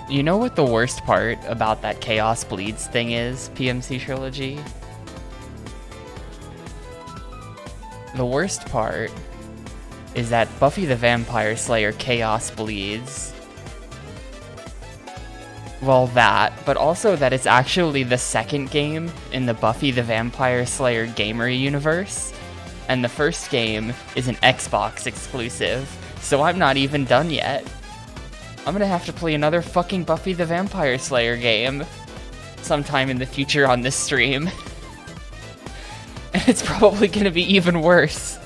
You know what the worst part about that Chaos Bleeds thing is, PMC Trilogy? The worst part is that Buffy the Vampire Slayer Chaos Bleeds. Well, that, but also that it's actually the second game in the Buffy the Vampire Slayer gamer universe, and the first game is an Xbox exclusive, so I'm not even done yet. I'm gonna have to play another fucking Buffy the Vampire Slayer game sometime in the future on this stream. And it's probably gonna be even worse.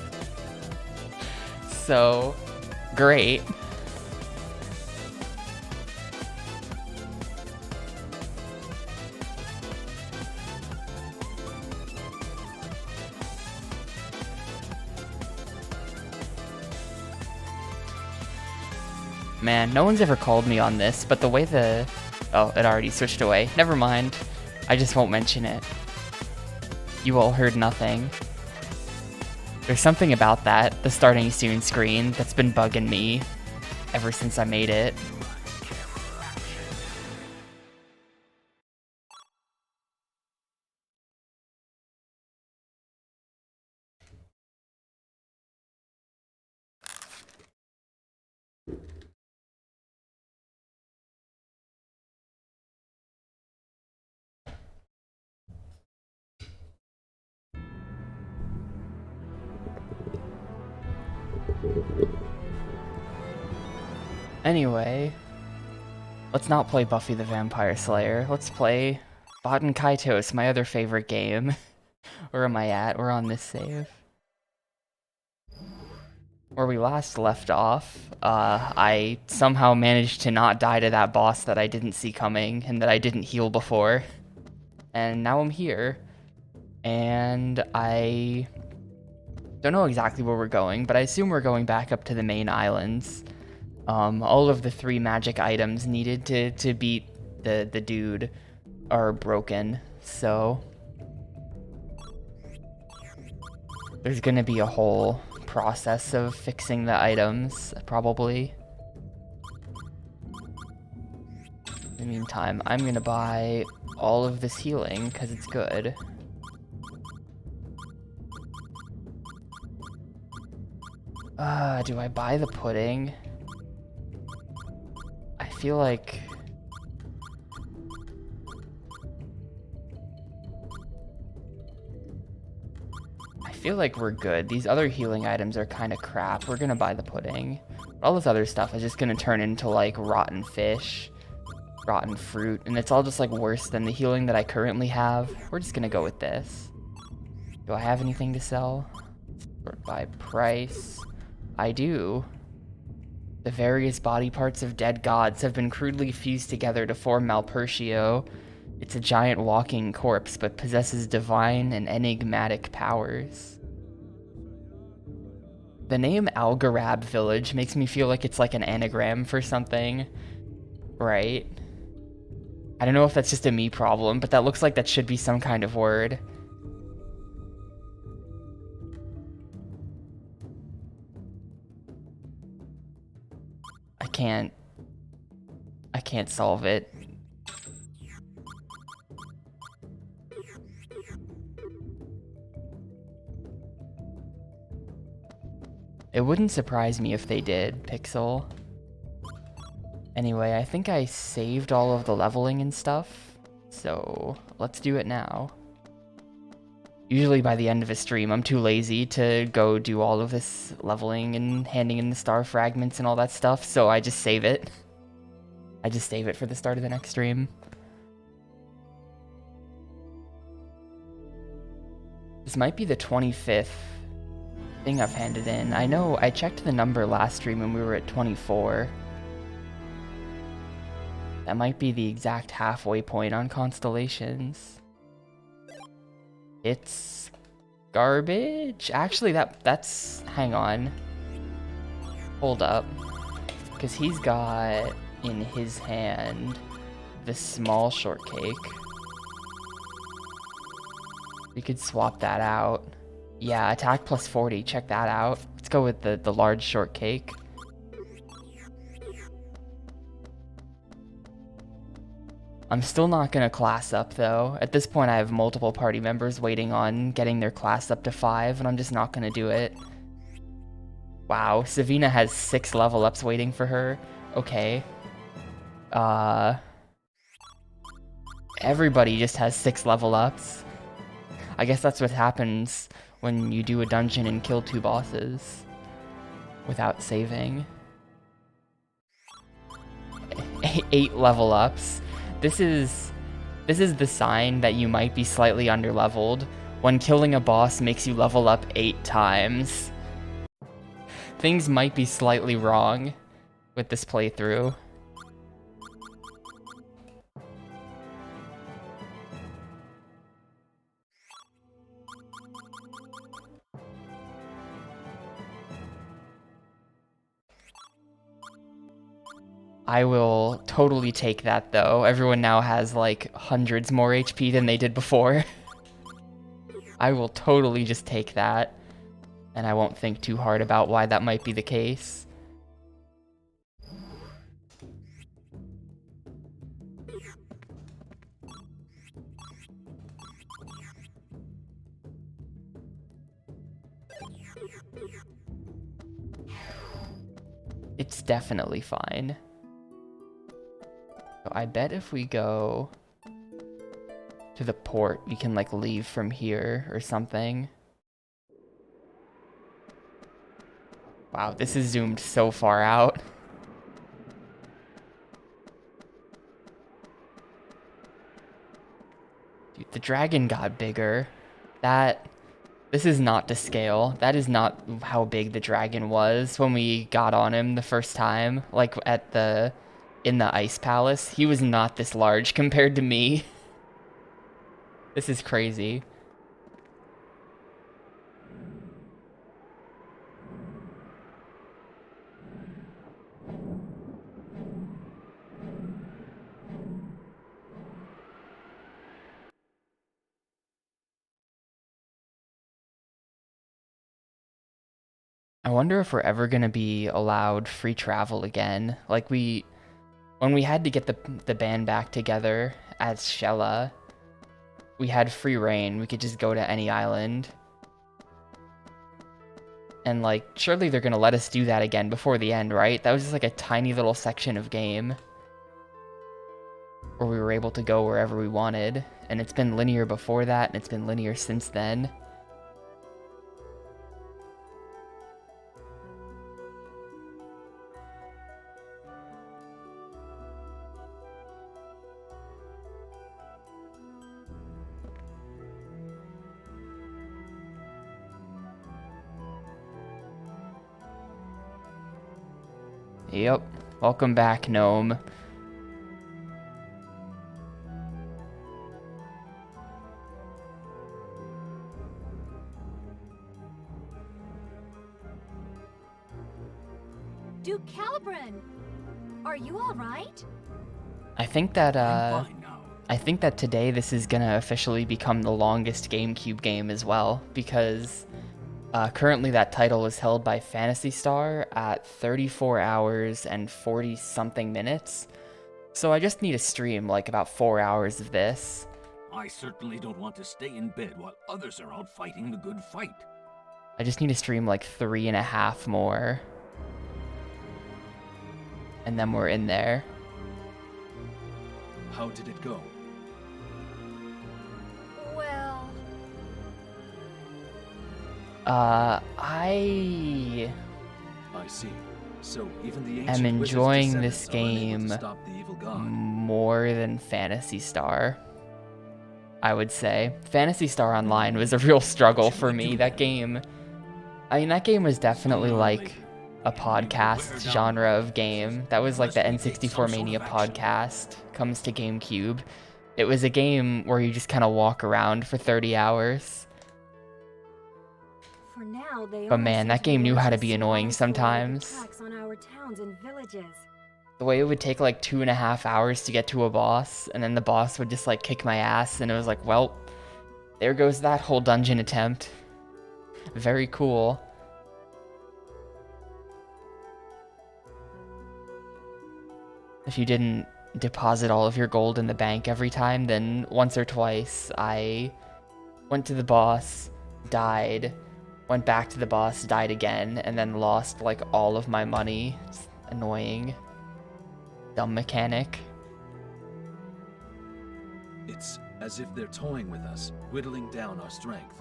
So, great. Man, no one's ever called me on this, but the way the... Oh, it already switched away. Never mind. I just won't mention it. You all heard nothing. There's something about that, the starting soon screen, that's been bugging me ever since I made it. Anyway, let's not play Buffy the Vampire Slayer. Let's play Baten Kaitos, my other favorite game. Where am I at? We're on this save. Where we last left off, I somehow managed to not die to that boss that I didn't see coming and that I didn't heal before. And now I'm here. And I don't know exactly where we're going, but I assume we're going back up to the main islands. All of the 3 magic items needed to beat the dude are broken, so there's gonna be a whole process of fixing the items, probably. In the meantime, I'm gonna buy all of this healing, because it's good. Do I buy the pudding? I feel like... we're good. These other healing items are kind of crap. We're gonna buy the pudding. All this other stuff is just gonna turn into, like, rotten fish, rotten fruit, and it's all just, like, worse than the healing that I currently have. We're just gonna go with this. Do I have anything to sell? Sort by price. I do. The various body parts of dead gods have been crudely fused together to form Malpertio. It's a giant walking corpse, but possesses divine and enigmatic powers. The name Algarab Village makes me feel like it's like an anagram for something, right? I don't know if that's just a me problem, but that looks like that should be some kind of word. I can't solve it. It wouldn't surprise me if they did, Pixel. Anyway, I think I saved all of the leveling and stuff, so let's do it now. Usually by the end of a stream, I'm too lazy to go do all of this leveling and handing in the star fragments and all that stuff, so I just save it. I just save it for the start of the next stream. This might be the 25th thing I've handed in. I know I checked the number last stream and we were at 24. That might be the exact halfway point on constellations. It's garbage. Actually, that's hang on. Hold up. Because he's got in his hand the small shortcake. We could swap that out. Yeah, attack plus 40. Check that out. Let's go with the large shortcake. I'm still not gonna class up though. At this point I have multiple party members waiting on getting their class up to 5, and I'm just not gonna do it. Wow, Savina has 6 level ups waiting for her. Okay. Everybody just has 6 level ups. I guess that's what happens when you do a dungeon and kill 2 bosses without saving. 8 level ups. This is the sign that you might be slightly underleveled when killing a boss makes you level up 8 times. Things might be slightly wrong with this playthrough. I will totally take that though. Everyone now has like hundreds more HP than they did before. I will totally just take that, and I won't think too hard about why that might be the case. It's definitely fine. So I bet if we go to the port, we can like leave from here or something. Wow, this is zoomed so far out. Dude, the dragon got bigger. This is not to scale. That is not how big the dragon was when we got on him the first time, like in the ice palace. He was not this large compared to me. This is crazy. I wonder if we're ever gonna be allowed free travel again. Like when we had to get the band back together as Shella, we had free reign. We could just go to any island. And like, surely they're gonna let us do that again before the end, right? That was just like a tiny little section of game where we were able to go wherever we wanted. And it's been linear before that, and it's been linear since then. Yep. Welcome back, Gnome. Duke Calibran, are you all right? I think that today this is gonna officially become the longest GameCube game as well, because currently that title is held by Phantasy Star at 34 hours and 40 something minutes. So I just need to stream like about 4 hours of this. I certainly don't want to stay in bed while others are out fighting the good fight. I just need to stream like 3.5 more. And then we're in there. How did it go? Well... I see. So even the am ancient enjoying wizard's this descendants are unable game to stop the evil god. more than Phantasy Star, I would say. Phantasy Star Online was a real struggle for me. That game was definitely like a podcast genre of game. That was like the N64 Mania podcast comes to GameCube. It was a game where you just kind of walk around for 30 hours. For now, they But man, that game knew how to be annoying sometimes. on our towns and villages. The way it would take like 2.5 hours to get to a boss, and then the boss would just like kick my ass, and it was like, well, there goes that whole dungeon attempt. Very cool. If you didn't deposit all of your gold in the bank every time, then once or twice I went to the boss, died, went back to the boss, died again, and then lost like all of my money. It's annoying. Dumb mechanic. It's as if they're toying with us, whittling down our strength.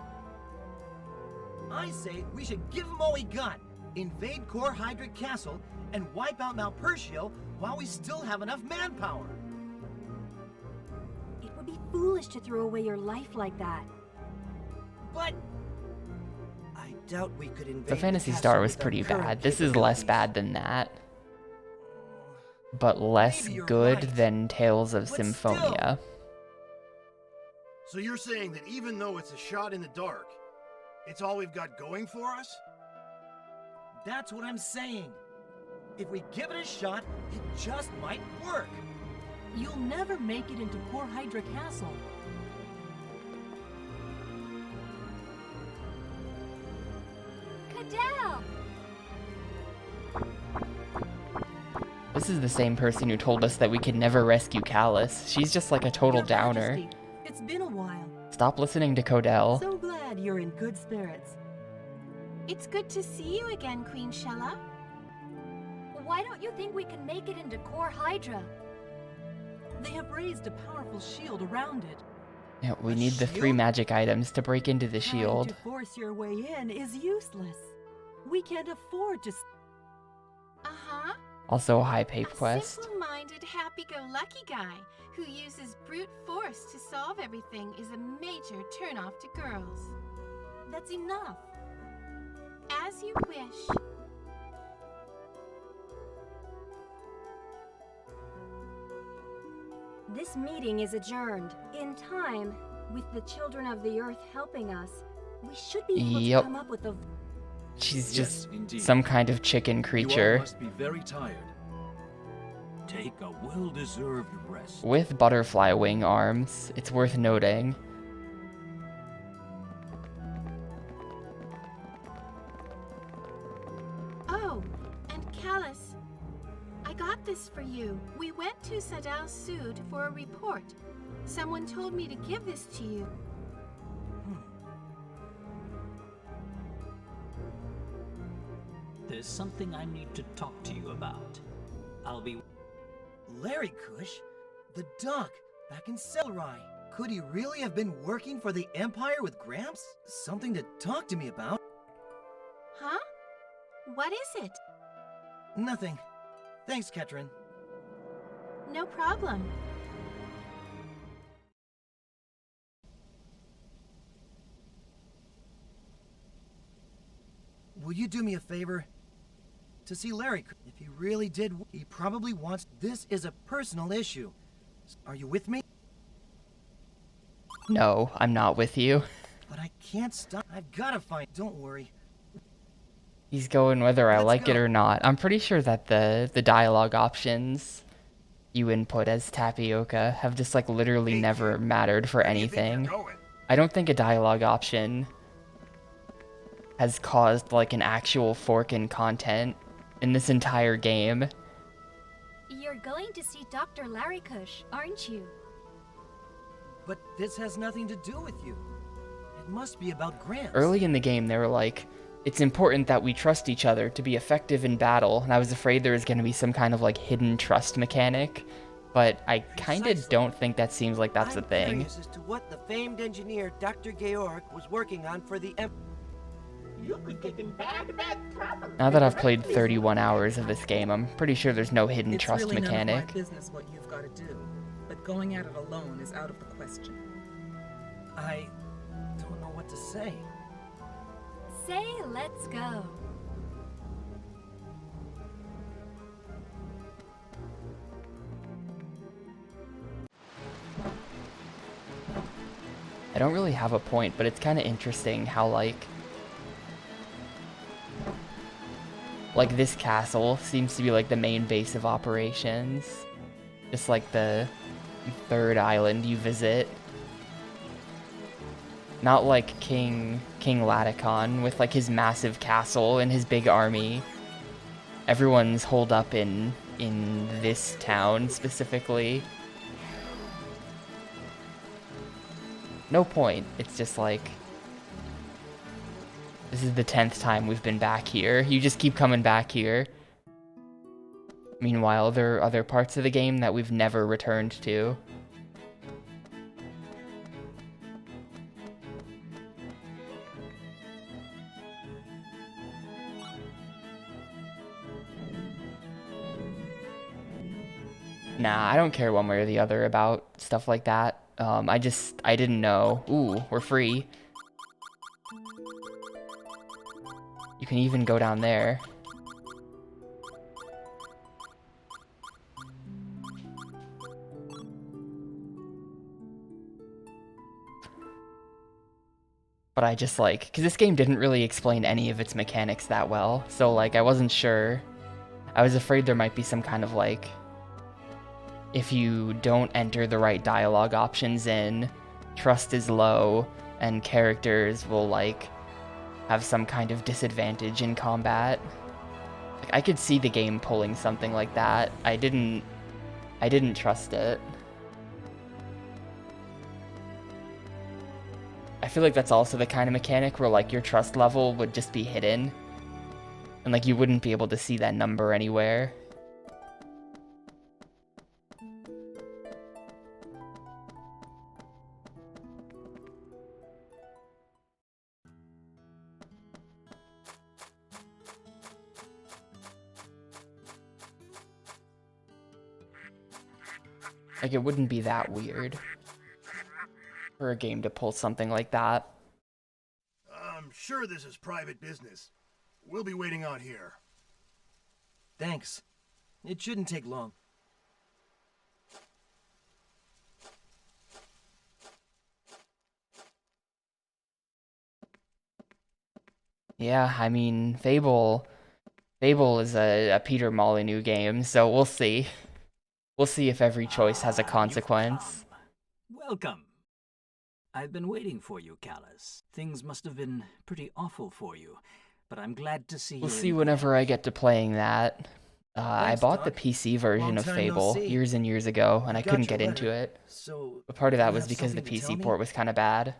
I say we should give them all we got. Invade Core Hydra Castle and wipe out Mount Pershio while we still have enough manpower. It would be foolish to throw away your life like that. But I doubt we could invade The Phantasy castle Star was with our pretty current bad. This is less capabilities. bad than that, but less Maybe you're good right. than Tales of But Symphonia. So you're saying that even though it's a shot in the dark, it's all we've got going for us? That's what I'm saying. If we give it a shot, it just might work. You'll never make it into Core Hydra Castle. Cadell! This is the same person who told us that we could never rescue Callus. She's just like a total Your downer. Majesty, it's been a while. Stop listening to Codell. So glad you're in good spirits. It's good to see you again, Queen Shella. Why don't you think we can make it into Core Hydra? They have raised a powerful shield around it. Yeah, we A need the 3 shield? magic items to break into the Trying shield. to force your way in is useless. We can't afford to. Uh-huh. Also a high pay A quest. simple-minded, happy-go-lucky guy who uses brute force to solve everything is a major turnoff to girls. That's enough. As you wish. This meeting is adjourned. In time, with the children of the earth helping us, we should be able Yep. to come up with a... She's Yes, just indeed. some kind of chicken You all creature must be very tired. Take a well-deserved rest. with butterfly wing arms. It's worth noting. Oh, and Callus, I got this for you. We went to Sadal Sud for a report. Someone told me to give this to you. There's something I need to talk to you about. I'll be... Larry Kush, the doc, back in Selrai. Could he really have been working for the Empire with Gramps? Something to talk to me about? Huh? What is it? Nothing. Thanks, Ketrin. No problem. Will you do me a favor? To see Larry, if he really did, he probably wants... This is a personal issue. Are you with me? No, I'm not with you. But I can't stop. I've gotta find... Don't worry. He's going whether I Let's like it go. or not. I'm pretty sure that the dialogue options you input as Tapioca have just like literally Hey, never kid, mattered for Where do you think anything. you're going? I don't think a dialogue option has caused like an actual fork in content in this entire game. You're going to see Dr. Larikush, aren't you? But this has nothing to do with you. It must be about Gramps. Early in the game, they were like, it's important that we trust each other to be effective in battle, and I was afraid there was going to be some kind of like hidden trust mechanic, but I kind of Precisely. don't think that seems like that's a I'm thing. curious as to what the famed engineer Dr. Georg was working on for the Now that I've played 31 hours of this game, I'm pretty sure there's no hidden It's trust really mechanic. none of my business what you've got to do, but going at it alone is out of the question. I don't know what to say. Say, let's go. I don't really have a point, but it's kind of interesting how like this castle seems to be like the main base of operations. Just like the third island you visit. Not like King Laticon with like his massive castle and his big army. Everyone's holed up in in this town specifically. No point. It's just like, this is the 10th time we've been back here. You just keep coming back here. Meanwhile, there are other parts of the game that we've never returned to. Nah, I don't care one way or the other about stuff like that. I didn't know. Ooh, we're free. You can even go down there. But I just like, because this game didn't really explain any of its mechanics that well, so like I wasn't sure. I was afraid there might be some kind of like, if you don't enter the right dialogue options in, trust is low, and characters will like have some kind of disadvantage in combat. Like, I could see the game pulling something like that. I didn't trust it. I feel like that's also the kind of mechanic where like your trust level would just be hidden, and like you wouldn't be able to see that number anywhere. Like, it wouldn't be that weird for a game to pull something like that. I'm sure this is private business. We'll be waiting out here. Thanks. It shouldn't take long. Yeah, I mean, Fable is a Peter Molyneux game, so we'll see. We'll see if every choice has a consequence. Welcome. I've been waiting for you, Callus. Things must have been pretty awful for you, but I'm glad to see you. We'll see whenever I get to playing that. I bought the Doc. PC version of Long time no Fable see. years and years ago, and I Got couldn't your get into letter. it. So, But part of that you was have because the something to tell PC me? port was kind of bad.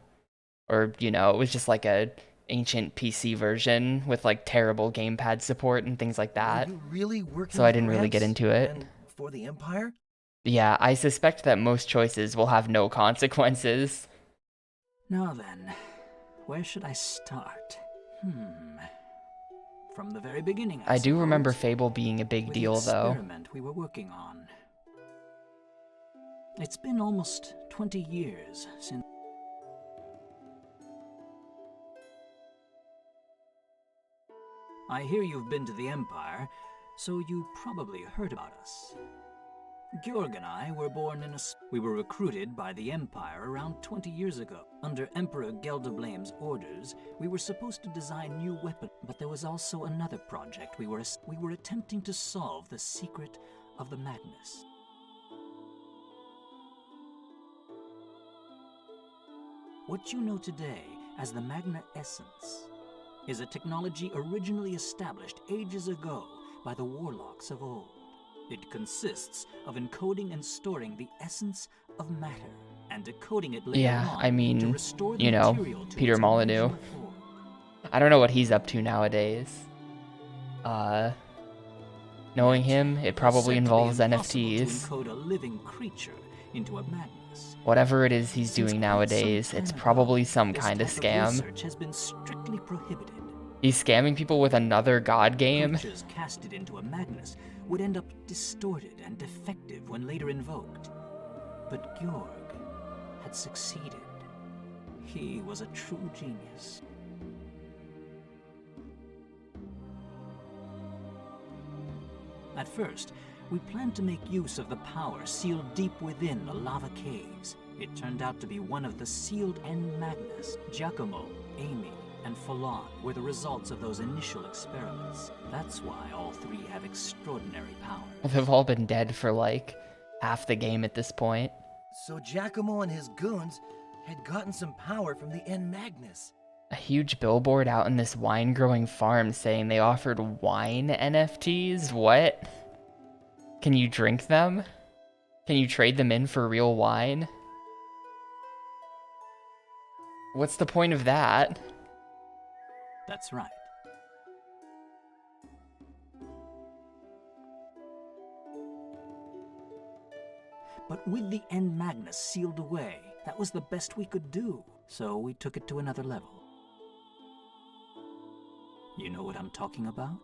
Or, you know, it was just like a ancient PC version with like terrible gamepad support and things like that. Are you really working So I for didn't really get Gramps into it. and for the Empire? Yeah, I suspect that most choices will have no consequences. Now then, where should I start? From the very beginning, I do remember suppose, Fable being a big with deal, the though. experiment we were working on. It's been almost 20 years since. I hear you've been to the Empire, so you probably heard about us. Georg and I were born in we were recruited by the Empire around 20 years ago. Under Emperor Geldoblame's orders, we were supposed to design new weapons, but there was also another project we were attempting to solve the secret of the Magnus. What you know today as the Magna Essence is a technology originally established ages ago by the warlocks of old. It consists of encoding and storing the essence of matter and decoding it later Yeah, on I to mean, restore the you know, material to Peter its Molyneux. original form. I don't know what he's up to nowadays. Knowing him, it probably Said to be involves impossible to NFTs. encode a living creature into a Magnus. Whatever it is he's Since doing quite some nowadays, time it's ago, probably some this kind of type scam. Research has been strictly prohibited. He's scamming people with another god game. Creatures casted into a Magnus would end up distorted and defective when later invoked. But Georg had succeeded. He was a true genius. At first, we planned to make use of the power sealed deep within the lava caves. It turned out to be one of the sealed N Magnus. Giacomo, Amy, and Falon were the results of those initial experiments. That's why all three have extraordinary power. They've all been dead for like half the game at this point. So Giacomo and his goons had gotten some power from the N Magnus. A huge billboard out in this wine growing farm saying they offered wine NFTs? What? Can you drink them? Can you trade them in for real wine? What's the point of that? That's right. But with the End Magnus sealed away, that was the best we could do. So we took it to another level. You know what I'm talking about?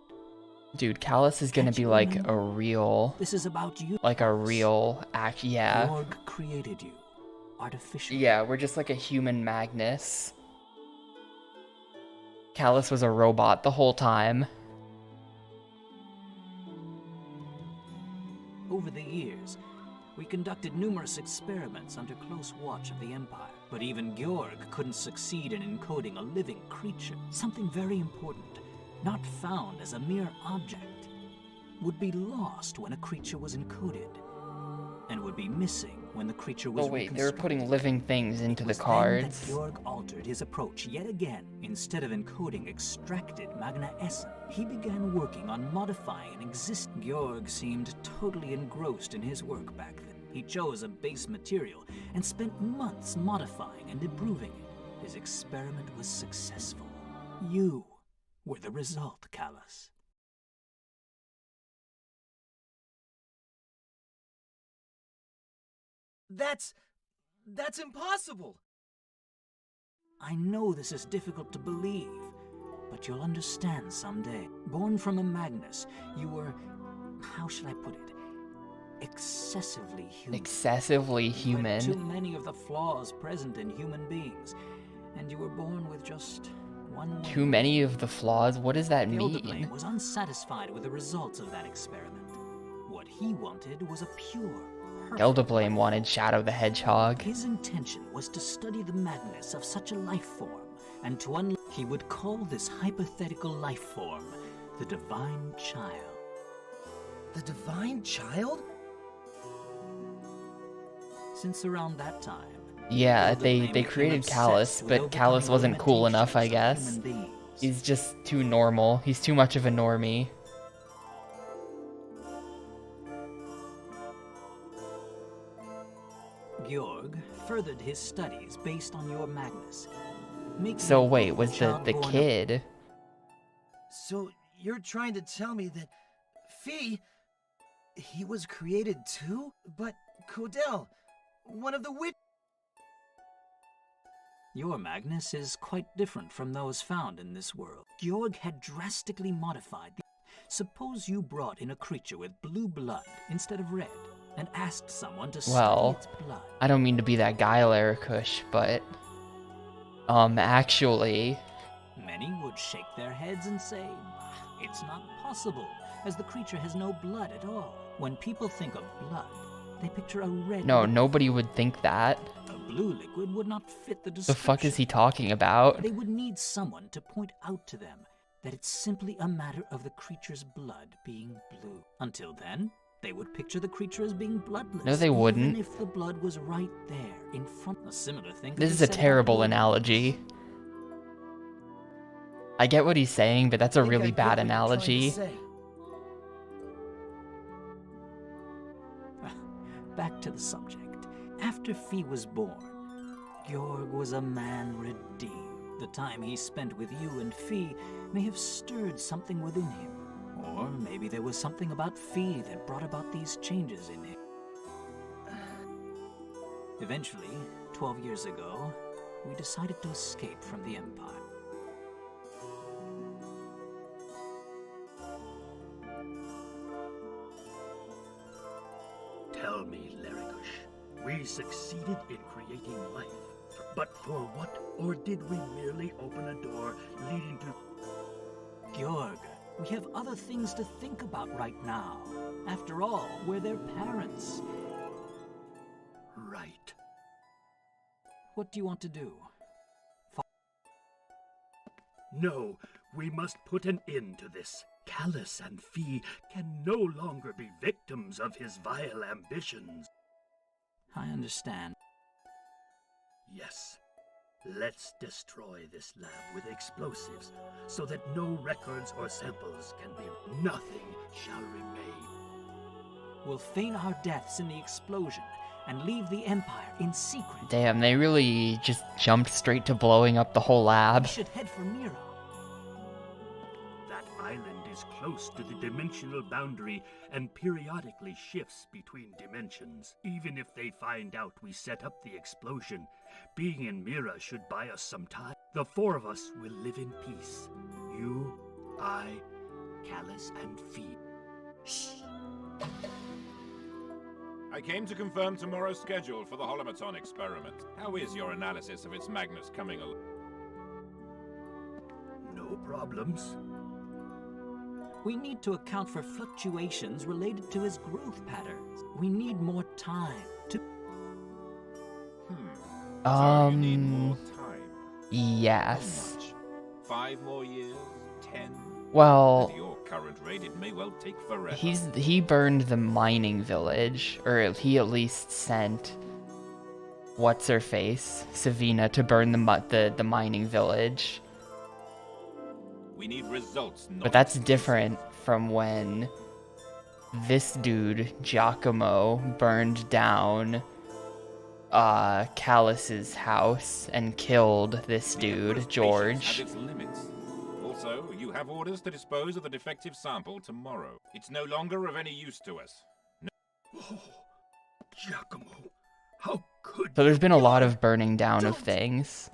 Dude, Callus is gonna Can't be you like remember? a real, This is about you. like a real act. Yeah. Georg created you. Artificially. Yeah, we're just like a human Magnus. Callus was a robot the whole time. Over the years, we conducted numerous experiments under close watch of the Empire. But even Georg couldn't succeed in encoding a living creature. Something very important, not found as a mere object, would be lost when a creature was encoded, and would be missing when the creature was Oh wait, they were putting reconstructed. living things into It the was then cards. that Georg altered his approach yet again. Instead of encoding extracted Magna Essen, he began working on modifying an existing. Georg seemed totally engrossed in his work back then. He chose a base material and spent months modifying and improving it. His experiment was successful. You were the result, Callus. That's impossible. I know this is difficult to believe, but you'll understand someday. Born from a Magnus, you were, how should I put it, excessively human. Excessively You had human. too many of the flaws present in human beings, and you were born with just one way. Too many of the flaws? What does that The Elder mean? Blade was unsatisfied with the results of that experiment. What he wanted was a pure, perfect Elderblame life. wanted Shadow the Hedgehog. His intention was to study the madness of such a life form, and to he would call this hypothetical life form the Divine Child. The Divine Child? Since around that time, Yeah, Elderblame they became created obsessed Callus, with but Callus overcoming wasn't cool enough, I limitations guess. of human beings. He's just too normal. He's too much of a normie. Georg furthered his studies based on your Magnus. making So you wait, the was the child born of- kid? So you're trying to tell me that Fee, he was created too? But Codell, one of the witch. Your Magnus is quite different from those found in this world. Georg had drastically modified the... Suppose you brought in a creature with blue blood instead of red, and asked someone to Well, study its blood. I don't mean to be that guy, Larikush, but actually, Many would shake their heads and say, it's not possible, as the creature has no blood at all. When people think of blood, they picture a red no, liquid. nobody would think that. A blue liquid would not fit the The description. fuck is he talking about? They would need someone to point out to them that it's simply a matter of the creature's blood being blue. Until then, they would picture the creature as being bloodless. No, they wouldn't. Even if the blood was right there, in front. A similar thing. could This be is a said about terrible blood. analogy. I get what he's saying, but that's a I think I really get bad what you're trying to analogy. say. Back to the subject. After Fee was born, Georg was a man redeemed. The time he spent with you and Fee may have stirred something within him. Or maybe there was something about Fee that brought about these changes in him. Eventually, 12 years ago, we decided to escape from the Empire. Tell me, Larikush, we succeeded in creating life. But for what? Or did we merely open a door leading to... Georg, we have other things to think about right now. After all, we're their parents. Right. What do you want to do? No, we must put an end to this. Callus and Fee can no longer be victims of his vile ambitions. I understand. Yes. Let's destroy this lab with explosives, so that no records or samples can be... Nothing shall remain. We'll feign our deaths in the explosion and leave the Empire in secret. Damn, they really just jumped straight to blowing up the whole lab. We should head for Mira. That island is close to the dimensional boundary and periodically shifts between dimensions. Even if they find out we set up the explosion, being in Mira should buy us some time. The four of us will live in peace. You, I, Callus, and Fee. Shh. I came to confirm tomorrow's schedule for the holomaton experiment. How is your analysis of its Magnus coming along? No problems. We need to account for fluctuations related to his growth patterns. We need more time to... So you need more time. Yes. How much? 5 more years? 10? Well, At your current rate, it may well take forever. he burned the mining village, or he at least sent what's her face, Savina, to burn the mining village. We need results, not But that's different from when this dude, Giacomo, burned down Callus's house and killed this dude, George. Have its limits. Also, you have orders to dispose of the defective sample tomorrow. It's no longer of any use to us. Oh, Giacomo, how could So there's been a lot of burning down of things.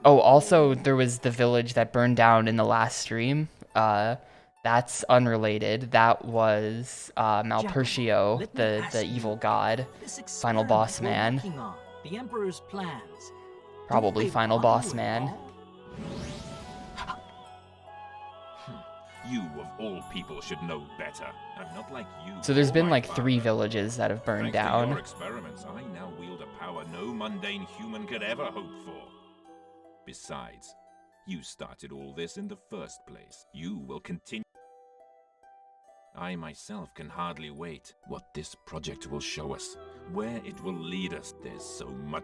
Oh, also, there was the village that burned down in the last stream. That's unrelated. That was Malpertio, the evil god. Final boss man. The Emperor's plans. Probably final boss man. You, of all people, should know better. I'm not like you. So there's or been my like father. 3 villages that have burned Thanks to down. your experiments, I now wield a power no mundane human could ever hope for. Besides, you started all this in the first place. You will continue. I myself can hardly wait. What this project will show us, where it will lead us. There's so much.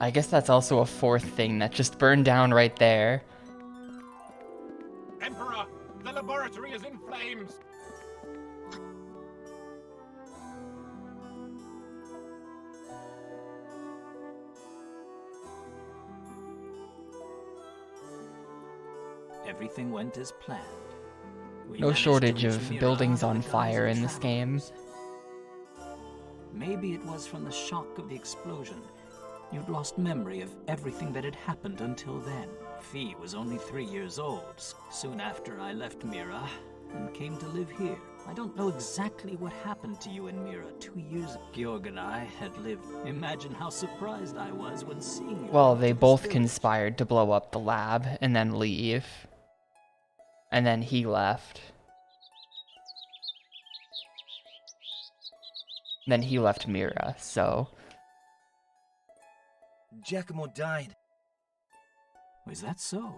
I guess that's also a 4th thing that just burned down right there. Emperor, the laboratory is in flames. Everything went as planned. We No managed to shortage reach of Mira buildings on with the guns fire and in this game. traps. Maybe it was from the shock of the explosion. You'd lost memory of everything that had happened until then. Fee was only 3 years old, soon after I left Mira and came to live here. I don't know exactly what happened to you in Mira 2 years ago. Georg and I had lived. Imagine how surprised I was when seeing you. Well, come they to this both village. conspired to blow up the lab and then leave. And then he left. Then he left Mira, so... Giacomo died. Was that so?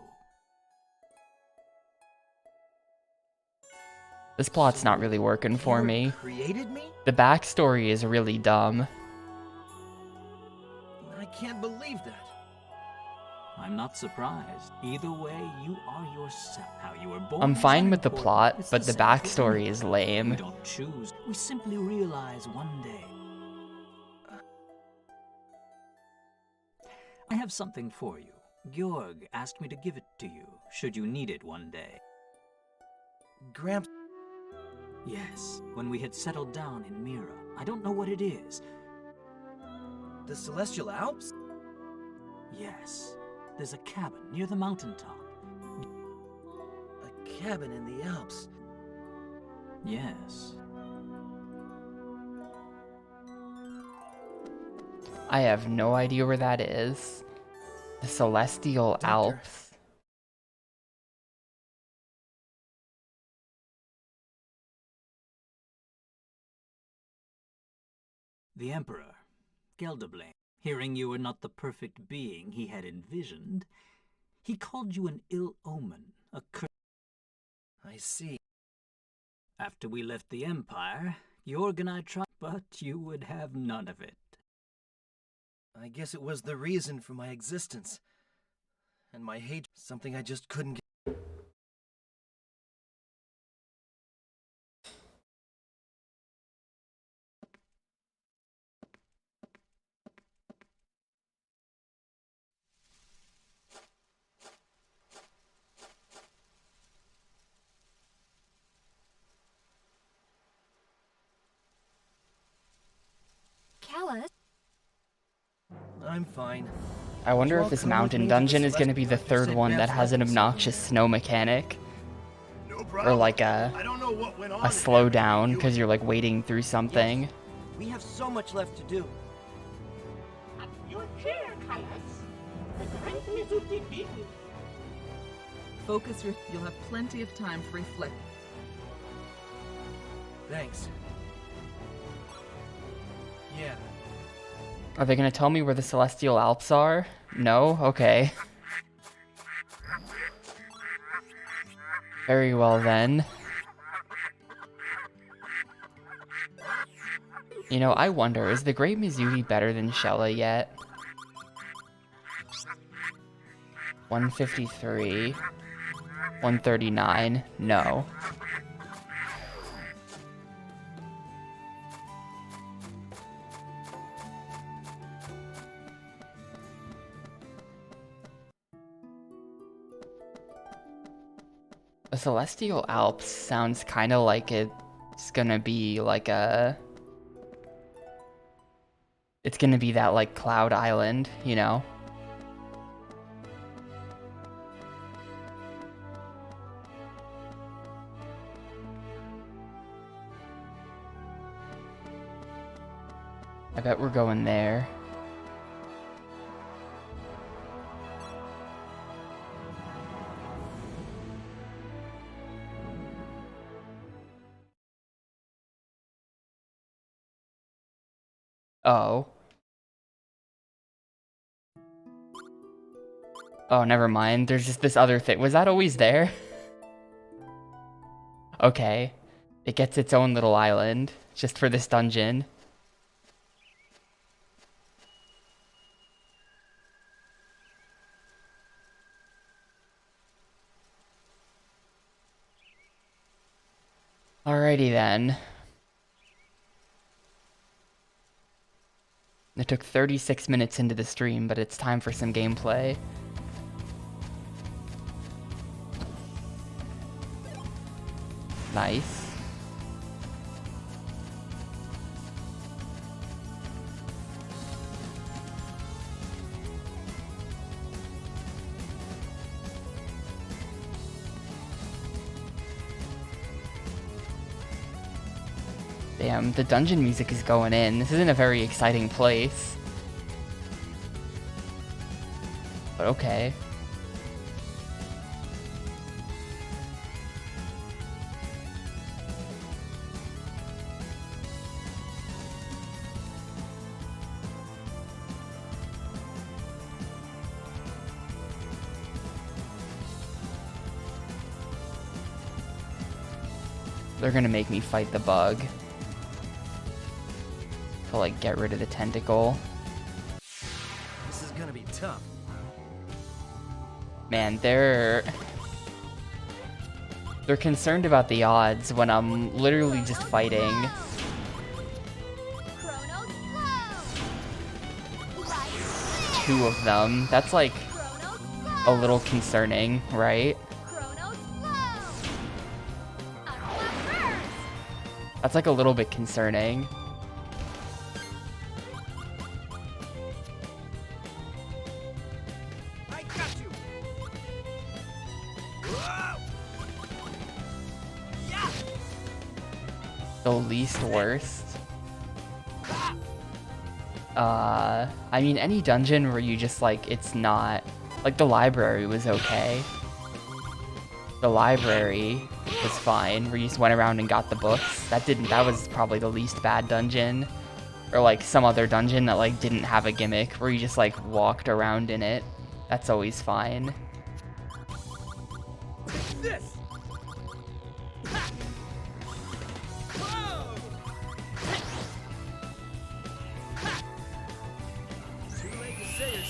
This plot's not really working for You me. created me? The backstory is really dumb. I can't believe that. I'm not surprised. Either way, you are yourself. How you were born. I'm is fine with the unimportant. plot, It's but the same for backstory me. is We lame. don't choose. We simply realize one day. I have something for you. Georg asked me to give it to you, should you need it one day. Gramps, Yes, when we had settled down in Mira. I don't know what it is. the Celestial Alps? Yes, there's a cabin near the mountaintop. A cabin in the Alps. Yes. I have no idea where that is. The Celestial Doctor. Alps. The Emperor, Gelderblane, hearing you were not the perfect being he had envisioned, he called you an ill omen, a curse. I see. After we left the Empire, Georg and I tried, but you would have none of it. I guess it was the reason for my existence. And my hate, something I just couldn't get. Callus? I'm fine. I wonder You if all this come with mountain me to the dungeon is going to be the Celestial third St. one that Matt's has an Levels. obnoxious snow mechanic. No Or problem. like I don't know what went on a in slowdown there. because you're like wading through something. We have so much left to do. Your chair, Kaitos. The great Mizuki being. Focus you'll have plenty of time to reflect. Thanks. Yeah. Are they going to tell me where the Celestial Alps are? No? Okay. Very well then. You know, I wonder, is the Great Mizuki better than Shella yet? 153. 139. No. The Celestial Alps sounds kind of like it's gonna be like a... It's gonna be that like Cloud Island, you know? I bet we're going there. Oh. Oh, never mind. There's just this other thing. Was that always there? Okay. It gets its own little island, just for this dungeon. Alrighty then. It took 36 minutes into the stream, but it's time for some gameplay. Nice. Damn, the dungeon music is going in. This isn't a very exciting place. But okay. They're gonna make me fight the bug. To like get rid of the tentacle. This is gonna be tough. Man, they're concerned about the odds when I'm literally just fighting. Two of them. That's like a little concerning, right? That's like a little bit concerning. I got you. Yeah. The least worst. I mean, any dungeon where you just like, it's not, like the library was okay. The library was fine, where you just went around and got the books. That was probably the least bad dungeon. Or like some other dungeon that like didn't have a gimmick, where you just like walked around in it. That's always fine. This.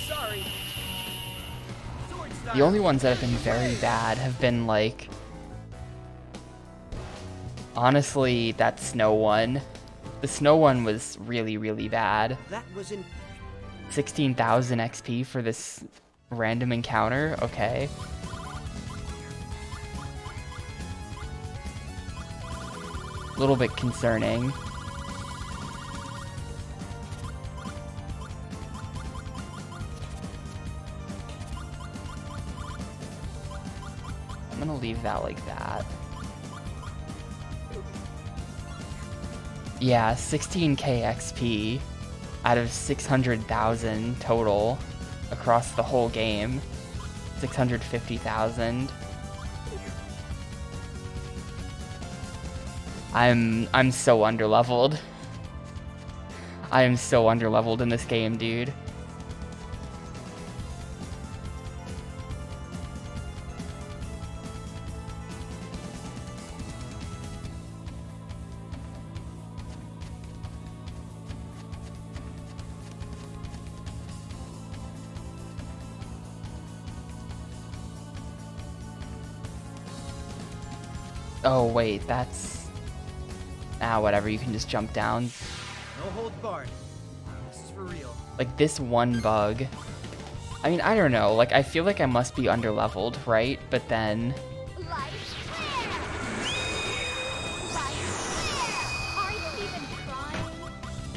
Sorry. Sword style. The only ones that have been very bad have been like, honestly, that snow one. The snow one was really, really bad. That was in 16,000 XP for this random encounter? Okay. A little bit concerning. I'm gonna leave that like that. Yeah, 16k XP out of 600,000 total across the whole game. 650,000. I'm so underleveled. I am so underleveled in this game, dude. Oh wait, that's... Ah, whatever, you can just jump down. no holds barred. This is for real. Like, this one bug... I mean, I don't know, like, I feel like I must be underleveled, right? But then...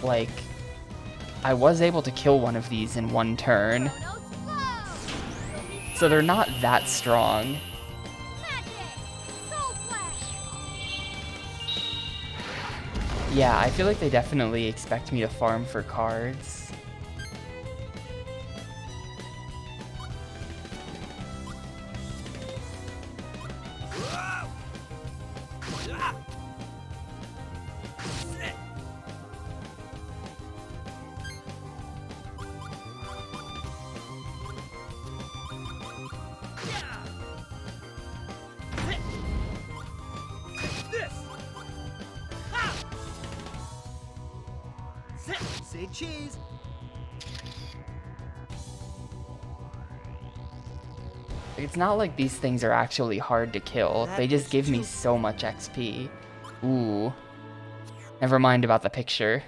Like, I was able to kill one of these in one turn. So they're not that strong. Yeah, I feel like they definitely expect me to farm for cards. Say cheese. It's not like these things are actually hard to kill. They just give me so much XP. Ooh. Never mind about the picture.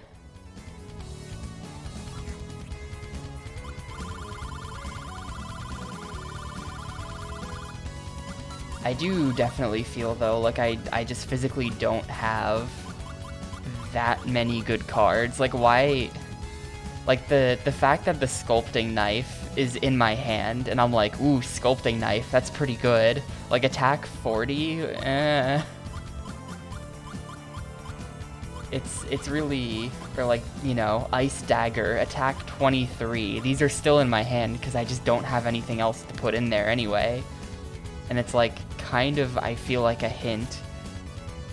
I do definitely feel, though, like I just physically don't have that many good cards. Like, why... Like, the fact that the sculpting knife is in my hand, and I'm like, ooh, sculpting knife, that's pretty good. Like, attack 40, It's really... Or, like, you know, ice dagger, attack 23. These are still in my hand, because I just don't have anything else to put in there anyway. And it's, like, kind of, I feel like a hint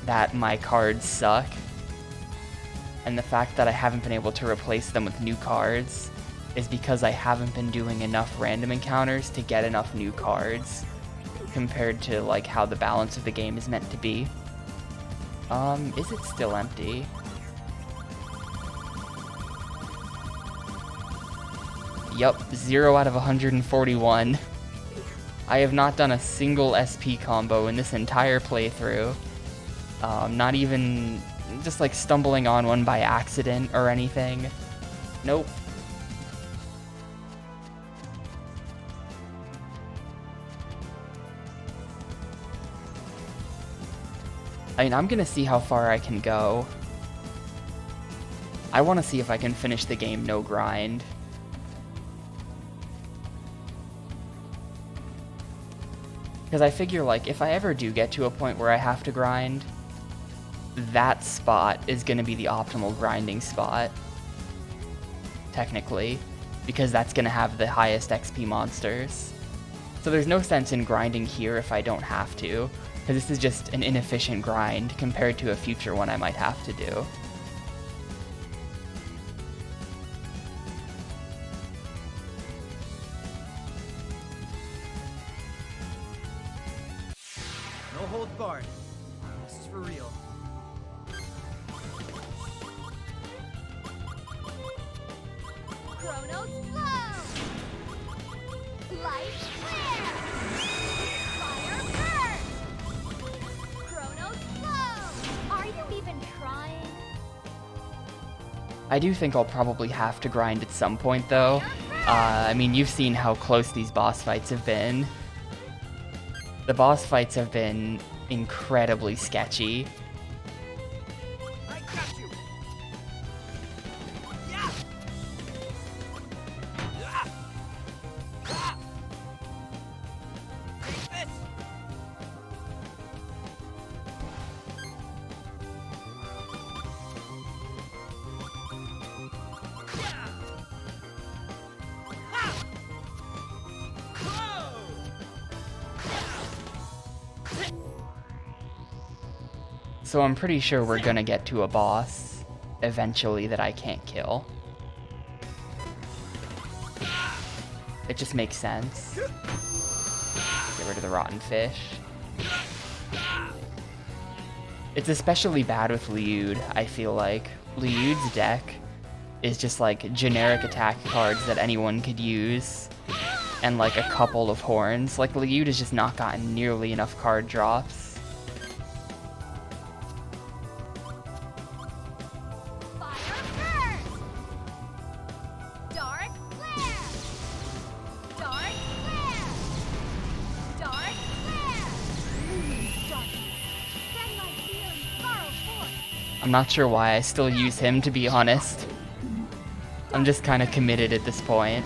that my cards suck. And the fact that I haven't been able to replace them with new cards is because I haven't been doing enough random encounters to get enough new cards compared to like how the balance of the game is meant to be. Is it still empty? Yup, 0 out of 141. I have not done a single SP combo in this entire playthrough. Not even just like stumbling on one by accident or anything. Nope. I mean, I'm gonna see how far I can go. I want to see if I can finish the game no grind. Because I figure, like, if I ever do get to a point where I have to grind, that spot is going to be the optimal grinding spot, technically, because that's going to have the highest XP monsters. So there's no sense in grinding here if I don't have to, because this is just an inefficient grind compared to a future one I might have to do. No holds barred. This is for real. I do think I'll probably have to grind at some point, though. I mean, you've seen how close these boss fights have been. The boss fights have been incredibly sketchy. I got you. Yeah. Take this. So I'm pretty sure we're gonna get to a boss eventually that I can't kill. It just makes sense. Get rid of the rotten fish. It's especially bad with Liud, I feel like. Liud's deck is just like generic attack cards that anyone could use, and like a couple of horns. Like Liud has just not gotten nearly enough card drops. I'm not sure why I still use him, to be honest. I'm just kind of committed at this point.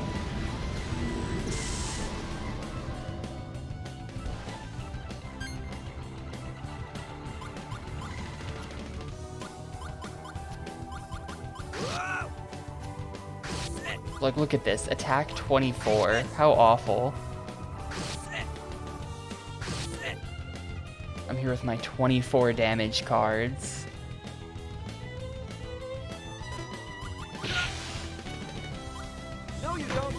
Like, look at this. Attack 24. How awful. I'm here with my 24 damage cards. No, you don't.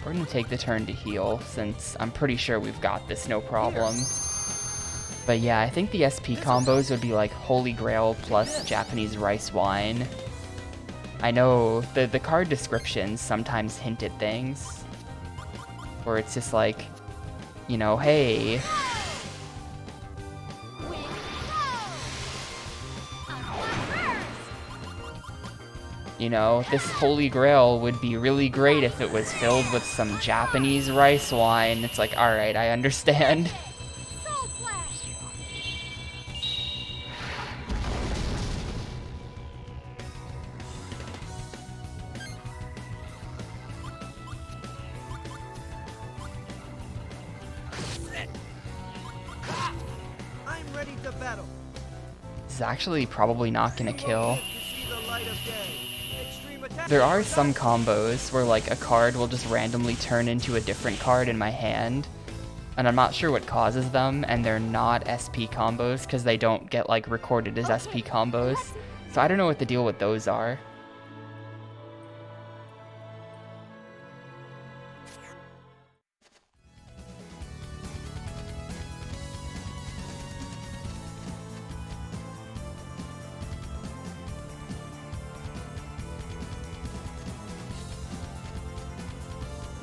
We're gonna take the turn to heal, since I'm pretty sure we've got this no problem. But yeah, I think the SP combos would be like Holy Grail plus Japanese rice wine. I know the card descriptions sometimes hint at things, where it's just like, you know, hey, you know, this Holy Grail would be really great if it was filled with some Japanese rice wine. It's like, alright, I understand. I'm ready to battle. This is actually probably not gonna kill. To see the light of day. Extreme attack. There are some combos where like a card will just randomly turn into a different card in my hand, and I'm not sure what causes them, and they're not SP combos because they don't get like recorded as SP combos. So I don't know what the deal with those are.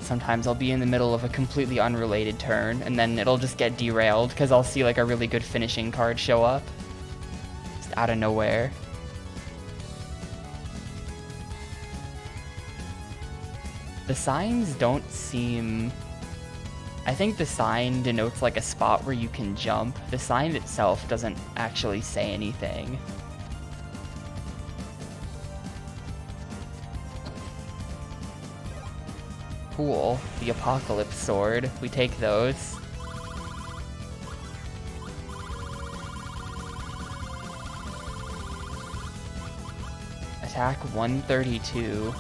Sometimes I'll be in the middle of a completely unrelated turn, and then it'll just get derailed because I'll see like a really good finishing card show up. Just out of nowhere. The signs don't seem... I think the sign denotes like a spot where you can jump. The sign itself doesn't actually say anything. Cool. The Apocalypse Sword. We take those. Attack 132.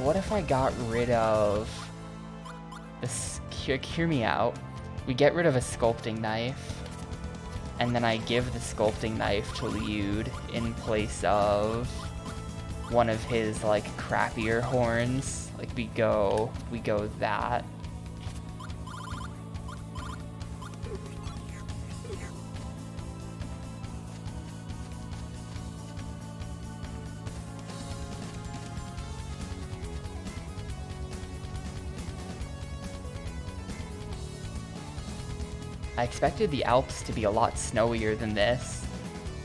What if I got rid of... this? Hear me out. We get rid of a Sculpting Knife, and then I give the Sculpting Knife to Liud in place of one of his like crappier horns. Like we go that. I expected the Alps to be a lot snowier than this.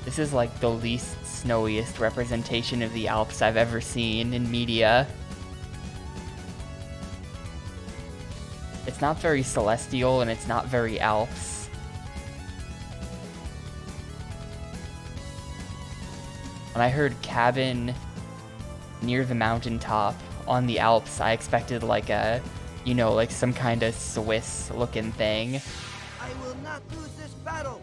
This is like the least snowiest representation of the Alps I've ever seen in media. It's not very celestial and it's not very Alps. When I heard cabin near the mountaintop on the Alps, I expected like a, you know, like some kind of Swiss looking thing. I will not lose this battle.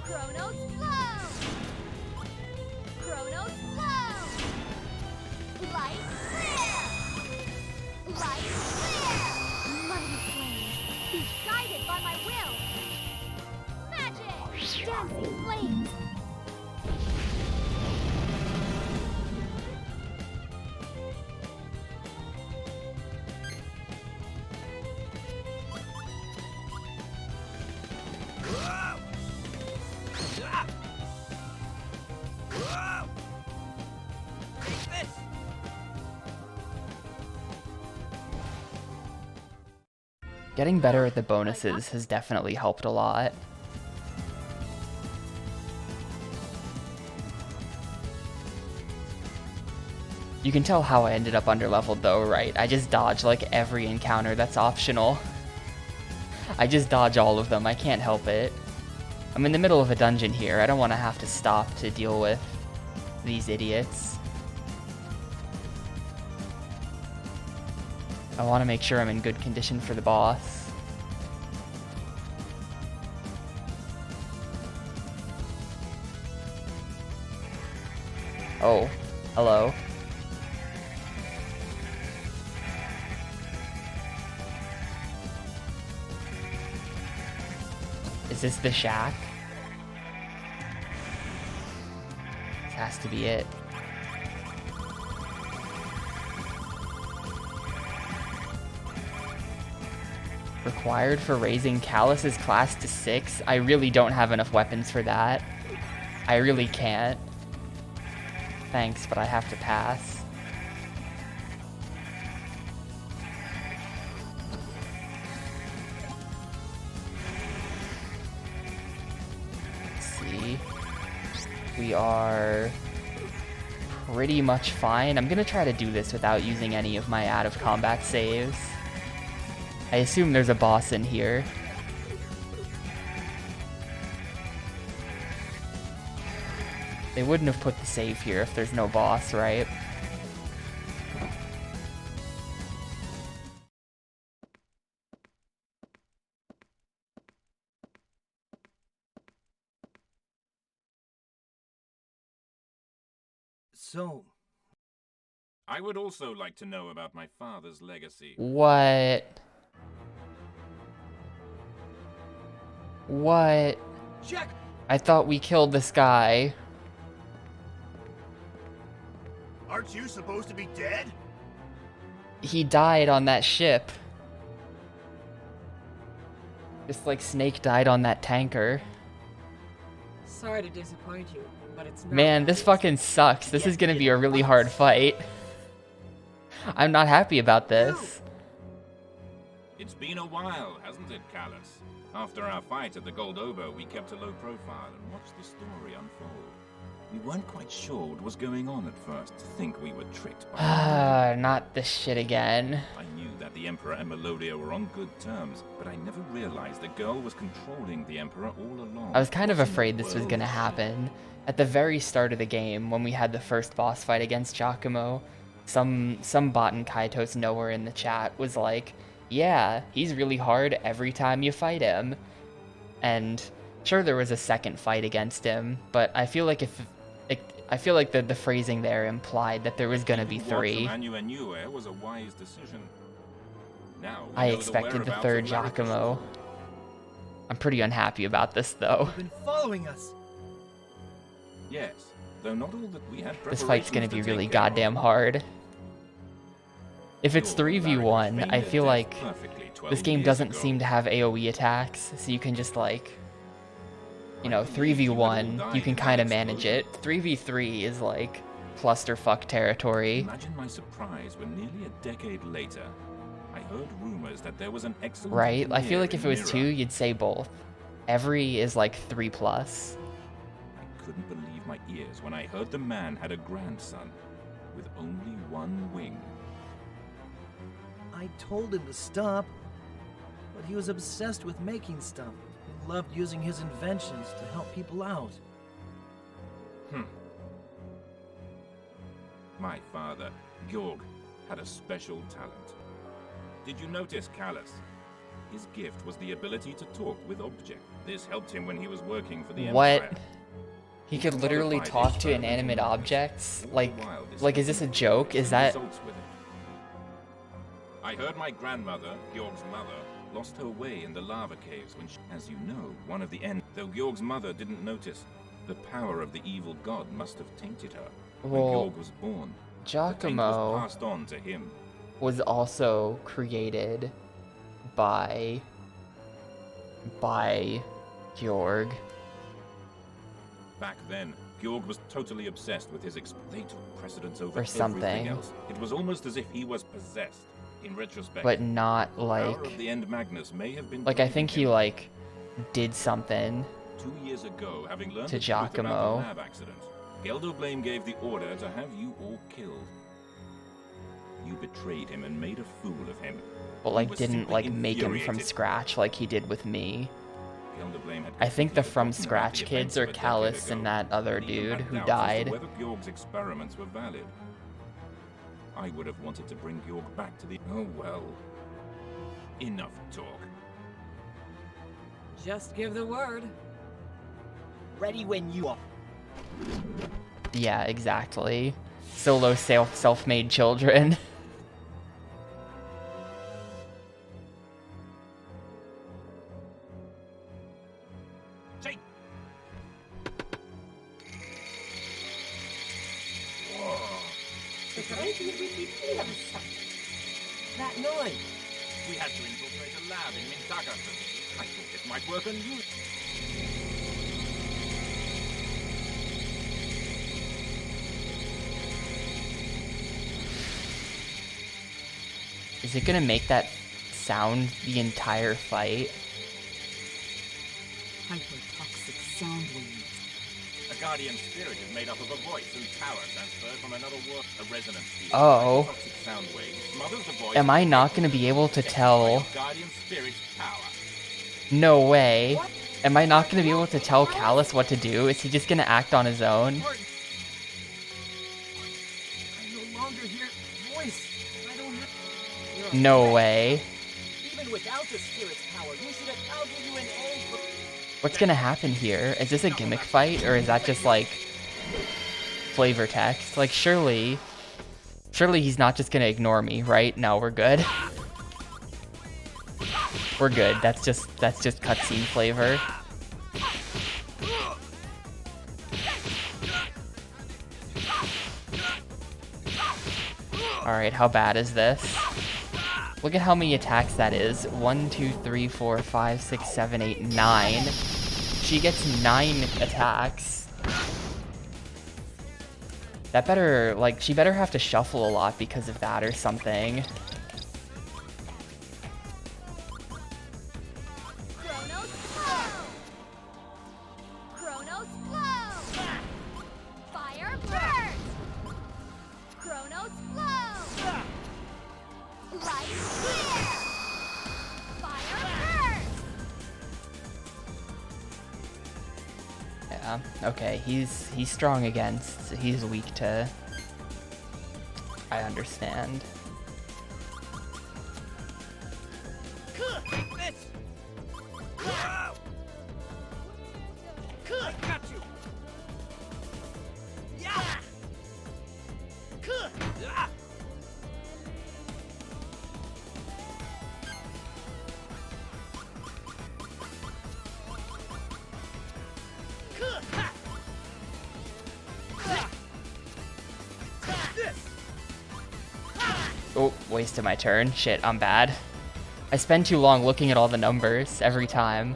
Chronos flow! Chronos flow! Light clear! Light clear! Mighty flames, be guided by my will! Magic! Dancing flames! Getting better at the bonuses has definitely helped a lot. You can tell how I ended up underleveled though, right? I just dodge like every encounter that's optional. I just dodge all of them, I can't help it. I'm in the middle of a dungeon here, I don't want to have to stop to deal with these idiots. I want to make sure I'm in good condition for the boss. Oh, hello. Is this the shack? This has to be it. Required for raising Callus's class to 6? I really don't have enough weapons for that. I really can't. Thanks, but I have to pass. Let's see. We are pretty much fine. I'm gonna try to do this without using any of my out-of-combat saves. I assume there's a boss in here. They wouldn't have put the save here if there's no boss, right? So, I would also like to know about my father's legacy. What? What? check. I thought we killed this guy. Aren't you supposed to be dead? He died on that ship. Just like Snake died on that tanker. Sorry to disappoint you, but it's not. Man, this fucking sucks. This is gonna be a really hard fight. I'm not happy about this. It's been a while, hasn't it, Callus? After our fight at the Gold Oboe, we kept a low profile and watched the story unfold. We weren't quite sure what was going on at first, to think we were tricked by Not this shit again. I knew that the Emperor and Melodia were on good terms, but I never realized the girl was controlling the Emperor all along. I was kind of afraid this was gonna happen. At the very start of the game, when we had the first boss fight against Giacomo, some Baten Kaitos nowhere in the chat was like, yeah, he's really hard every time you fight him. And sure, there was a second fight against him, but I feel like the phrasing there implied that there was gonna be 3. Was a wise decision. Now I expected the third Giacomo. I'm pretty unhappy about this though. You've been following us. Yes, though not all that we had. This fight's gonna be really goddamn hard. If it's 3v1, I feel like this game doesn't seem to have AoE attacks, so you can just like, you know, 3v1, you can kind of manage it. 3v3 is like, clusterfuck territory. Imagine my surprise when nearly a decade later, I heard rumors that there was an excellent Right? I feel engineer like if it in was Mira. 2, you'd say both. Every is like 3+. I couldn't believe my ears when I heard the man had a grandson with only one wing. I told him to stop, but he was obsessed with making stuff. He loved using his inventions to help people out. My father, Georg, had a special talent. Did you notice Callus? His gift was the ability to talk with objects. This helped him when he was working for the Empire. What? He could literally talk to inanimate objects? Like is this a joke? Is that... Results with it. I heard my grandmother, Georg's mother, lost her way in the lava caves when she, as you know, one of the end. Though Georg's mother didn't notice, the power of the evil god must have tainted her. When Well, Georg was born, the taint Giacomo was passed on to him. was also created by Georg. Back then, Georg was totally obsessed with his they took precedence over Or something. everything else. It was almost as if he was possessed. In retrospect, But not the like... power of the End Magnus may have been Like, I think he, him. like, did something 2 years ago, having learned to the truth about Giacomo. the lab accident, Gelderblame gave the order to have you all killed. You betrayed him and made a fool of him. but, You like, were didn't, simply like, make him from infuriated. scratch like he did with me. Gelderblame had I think the completely from forgotten about scratch the kids events are of a decade Callus ago, and that other and even dude had who doubts as to died. whether Georg's experiments were valid. I would have wanted to bring Georg back to the... Oh well. Enough talk. Just give the word. Ready when you are. Yeah, exactly. Solo self-made children. Take. That noise! We had to infiltrate a lab in Mintaga. I thought it might work on you. Is it gonna make that sound the entire fight? Hypertoxic sound waves. A guardian spirit is made up of a voice and power transferred from another world. A resonance field. Oh. Toxic sound wave smothers the voice. Am I not gonna be able to tell? Guardian spirit's power. No way. Am I not gonna be able to tell Callus what to do? Is he just gonna act on his own? I no longer hear voice. I don't have... You're No right. way. Even without the spirit's power, you should have... I'll give you an A for... What's gonna happen here? Is this a gimmick fight, or is that just like flavor text? Like, surely he's not just gonna ignore me, right? No, we're good. We're good. That's just cutscene flavor. Alright, how bad is this? Look at how many attacks that is. 1, 2, 3, 4, 5, 6, 7, 8, 9. She gets 9 attacks. That better, like, she better have to shuffle a lot because of that or something. Chronos flow! Chronos flow! Fire burst! Chronos flow! Light clear! Fire burst! Yeah, okay, he's strong against, he's weak to... I understand. Got you! Yeah! Oh, wasted my turn. Shit, I'm bad. I spend too long looking at all the numbers every time.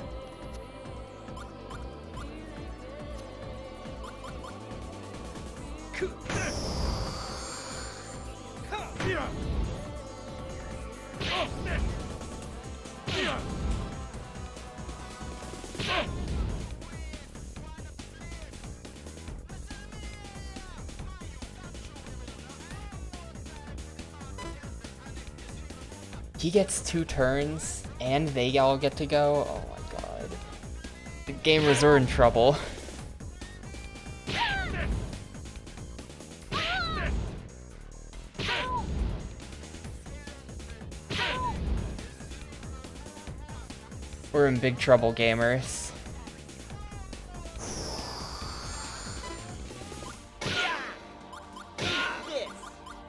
He gets 2 turns, and they all get to go? Oh my god. The gamers are in trouble. We're in big trouble, gamers.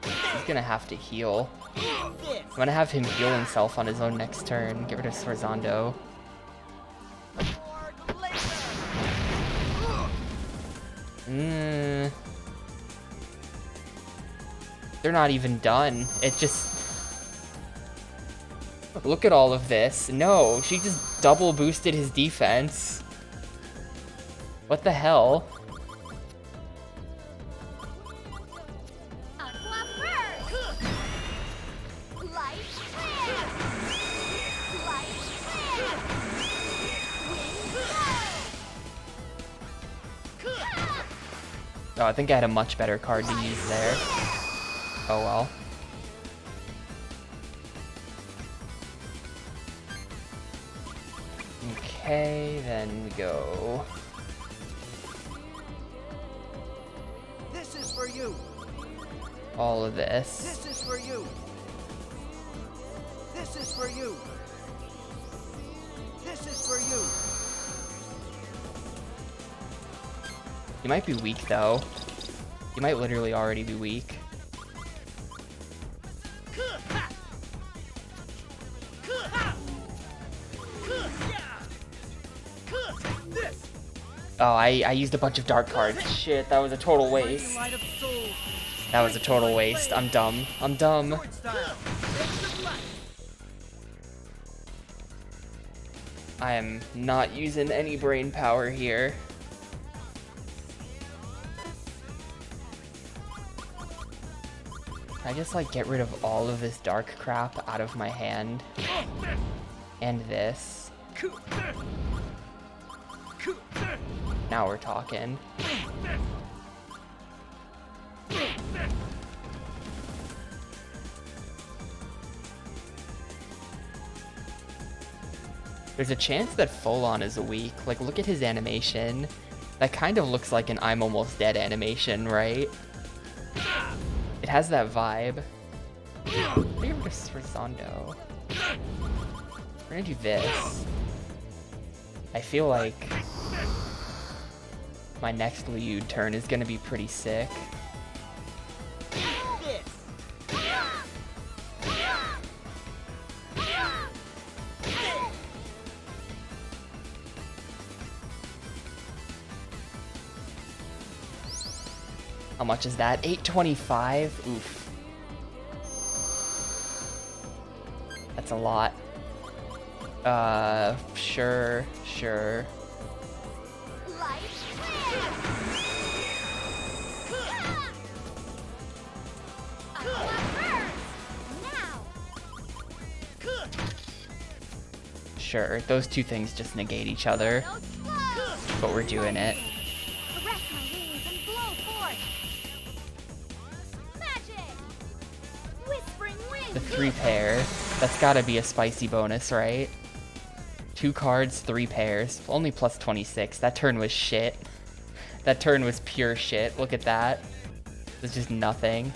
He's gonna have to heal. I'm gonna have him heal himself on his own next turn. Get rid of Sforzando. They're not even done. It just... Look at all of this. No, she just double boosted his defense. What the hell? Oh, I think I had a much better card to use there. Oh well. Okay, then we go. This is for you. All of this. This is for you. This is for you. This is for you. He might be weak though. He might literally already be weak. Oh, I used a bunch of dark cards. Shit, that was a total waste. That was a total waste. I'm dumb. I'm dumb. I am not using any brain power here. I just like get rid of all of this dark crap out of my hand. And this. Now we're talking. There's a chance that Folon is weak. Like, look at his animation. That kind of looks like an I'm almost dead animation, right? It has that vibe. Maybe we're just Sforzando. We're gonna do this. I feel like my next Liu turn is gonna be pretty sick. How much is that? 825? Oof. That's a lot. Sure. Sure, those two things just negate each other. But we're doing it. The 3 pair. That's gotta be a spicy bonus, right? 2 cards, 3 pairs. Only plus 26. That turn was shit. That turn was pure shit. Look at that. It's just nothing.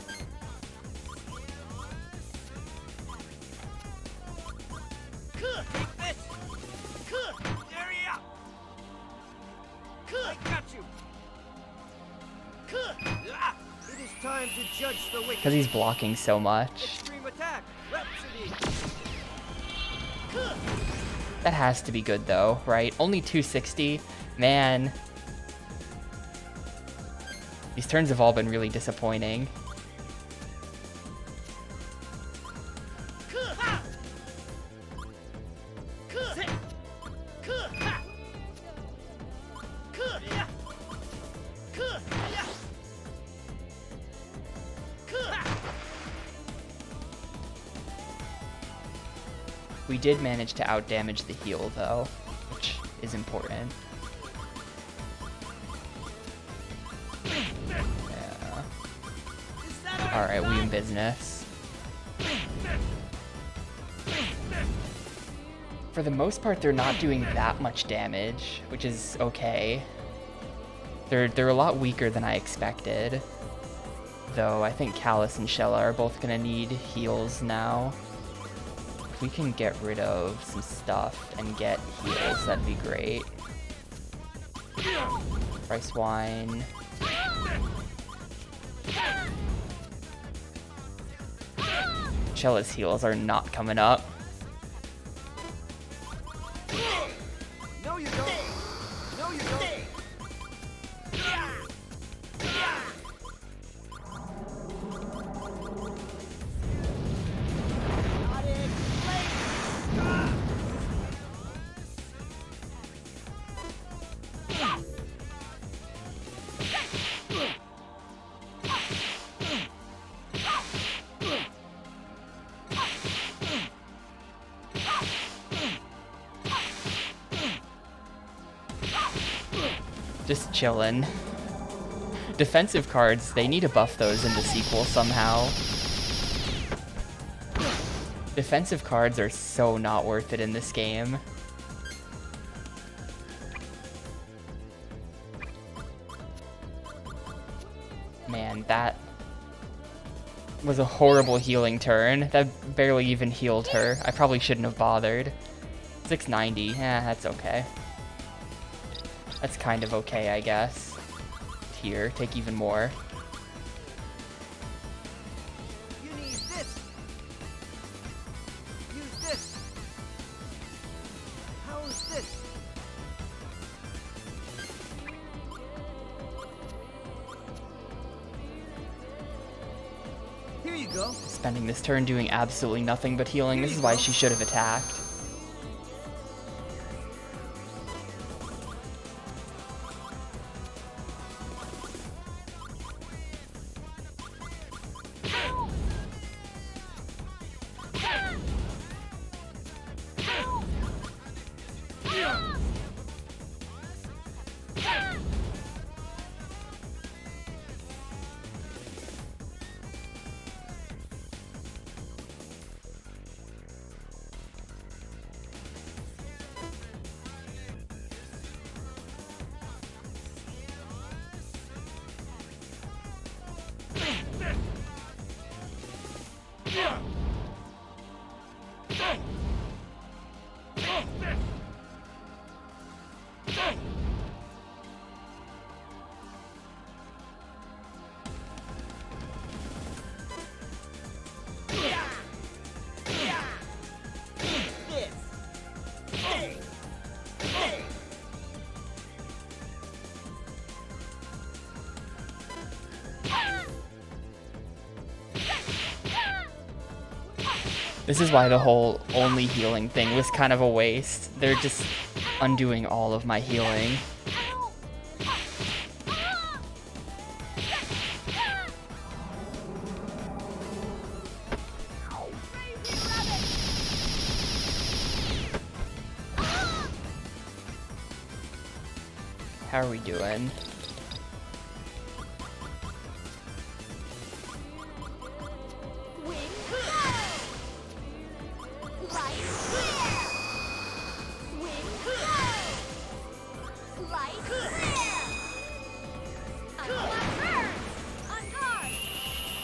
Because he's blocking so much. That has to be good though, right? Only 260? Man. These turns have all been really disappointing. We did manage to outdamage the heal, though, which is important. Yeah. Alright, we in business. For the most part, they're not doing that much damage, which is okay. They're a lot weaker than I expected. Though, I think Callus and Shella are both gonna need heals now. If we can get rid of some stuff and get heals, that'd be great. Rice wine. Shella's heals are not coming up. No, you don't. No, you don't. Just chillin'. Defensive cards, they need to buff those in the sequel somehow. Defensive cards are so not worth it in this game. Man, that was a horrible healing turn. That barely even healed her. I probably shouldn't have bothered. 690, that's okay. That's kind of okay, I guess. Here, take even more. You need this. Use this. How is this? Here you go. Spending this turn doing absolutely nothing but healing. This is why she should have attacked. This is why the whole only healing thing was kind of a waste. They're just undoing all of my healing. How are we doing?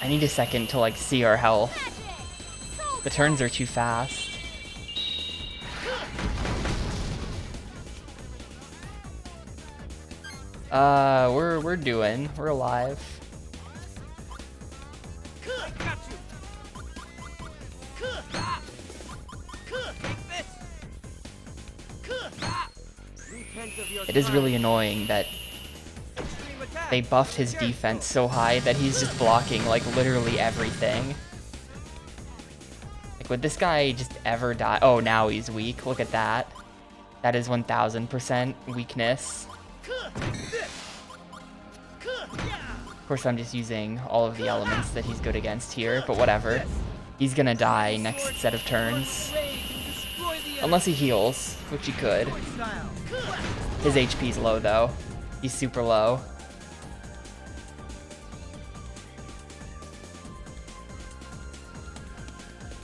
I need a second to like see our health. The turns are too fast. We're alive. It is really annoying that they buffed his defense so high that he's just blocking like literally everything. Like, would this guy just ever die? Oh, now he's weak. Look at that. That is 1000% weakness. Of course, I'm just using all of the elements that he's good against here, but whatever. He's gonna die next set of turns. Unless he heals, which he could. His HP's low though. He's super low.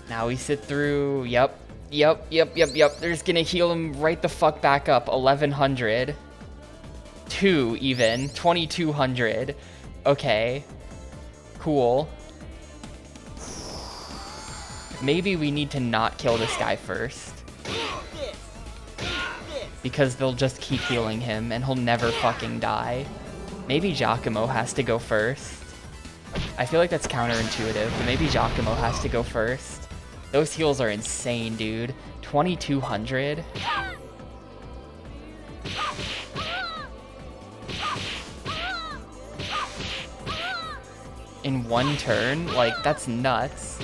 Now we sit through, yep. They're just gonna heal him right the fuck back up. 1100. 2 even. 2200. Okay. Cool. Maybe we need to not kill this guy first. Because they'll just keep healing him and he'll never fucking die. Maybe Giacomo has to go first. I feel like that's counterintuitive, but maybe Giacomo has to go first. Those heals are insane, dude. 2200. In one turn? Like, that's nuts.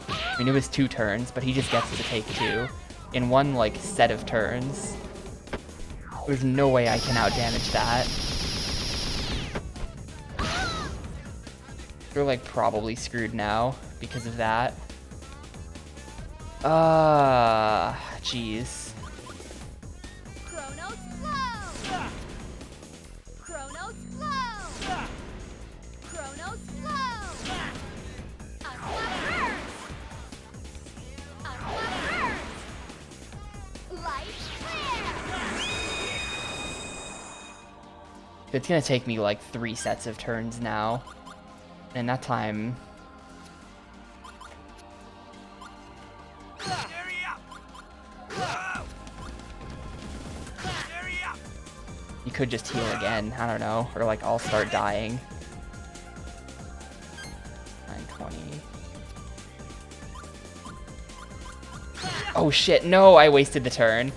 I mean, it was 2 turns, but he just gets to take 2. In one, like, set of turns. There's no way I can outdamage that. They're, like, probably screwed now because of that. Jeez. Chronos flow! Chronos flow! Chronos flow! Aqua burst! Aqua burst! Light clear! It's gonna take me like 3 sets of turns now. And that time... You could just heal again, I don't know. Or like I'll start dying. 920. Oh shit, no, I wasted the turn.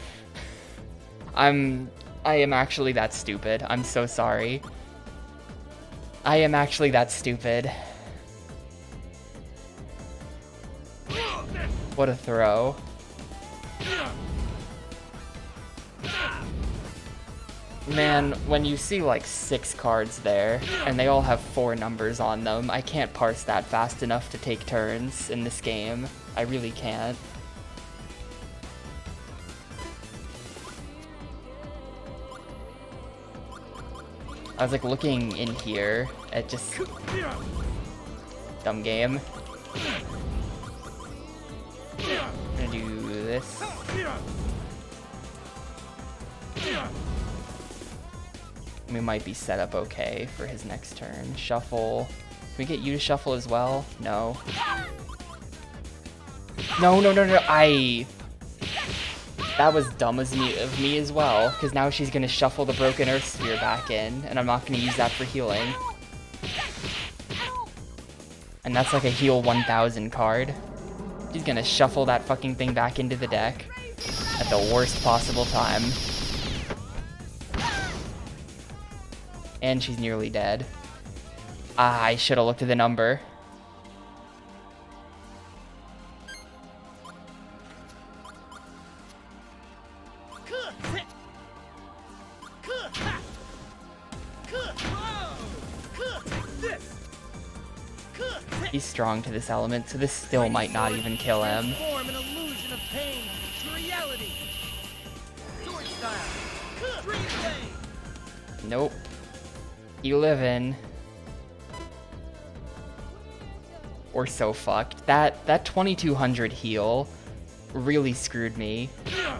I am actually that stupid. I'm so sorry. I am actually that stupid. What a throw. Man, when you see like 6 cards there, and they all have 4 numbers on them, I can't parse that fast enough to take turns in this game. I really can't. I was like looking in here at just... Dumb game. I'm gonna do this. We might be set up okay for his next turn. Shuffle. Can we get you to shuffle as well? No. No. That was dumb of me as well, because now she's gonna shuffle the Broken Earth Sphere back in, and I'm not gonna use that for healing. And that's like a heal 1000 card. She's gonna shuffle that fucking thing back into the deck at the worst possible time. And she's nearly dead. Ah, I should have looked at the number. He's strong to this element, so this still might not even kill him. Nope. You live in. We're so fucked. That 2200 heal really screwed me.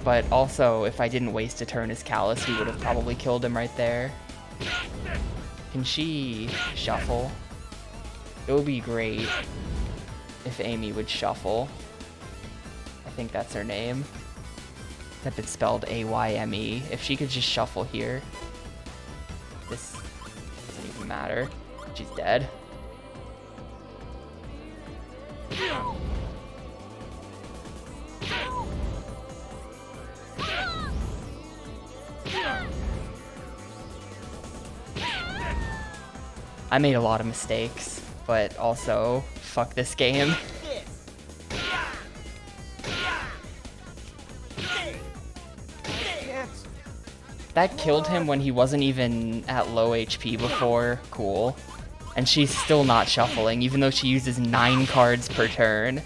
But also, if I didn't waste a turn as Callus, we would have probably killed him right there. Can she shuffle? It would be great if Amy would shuffle. I think that's her name. Except it's spelled A-Y-M-E. If she could just shuffle here. This doesn't even matter. She's dead. I made a lot of mistakes, but also, fuck this game. That killed him when he wasn't even at low HP before. Cool. And she's still not shuffling, even though she uses 9 cards per turn.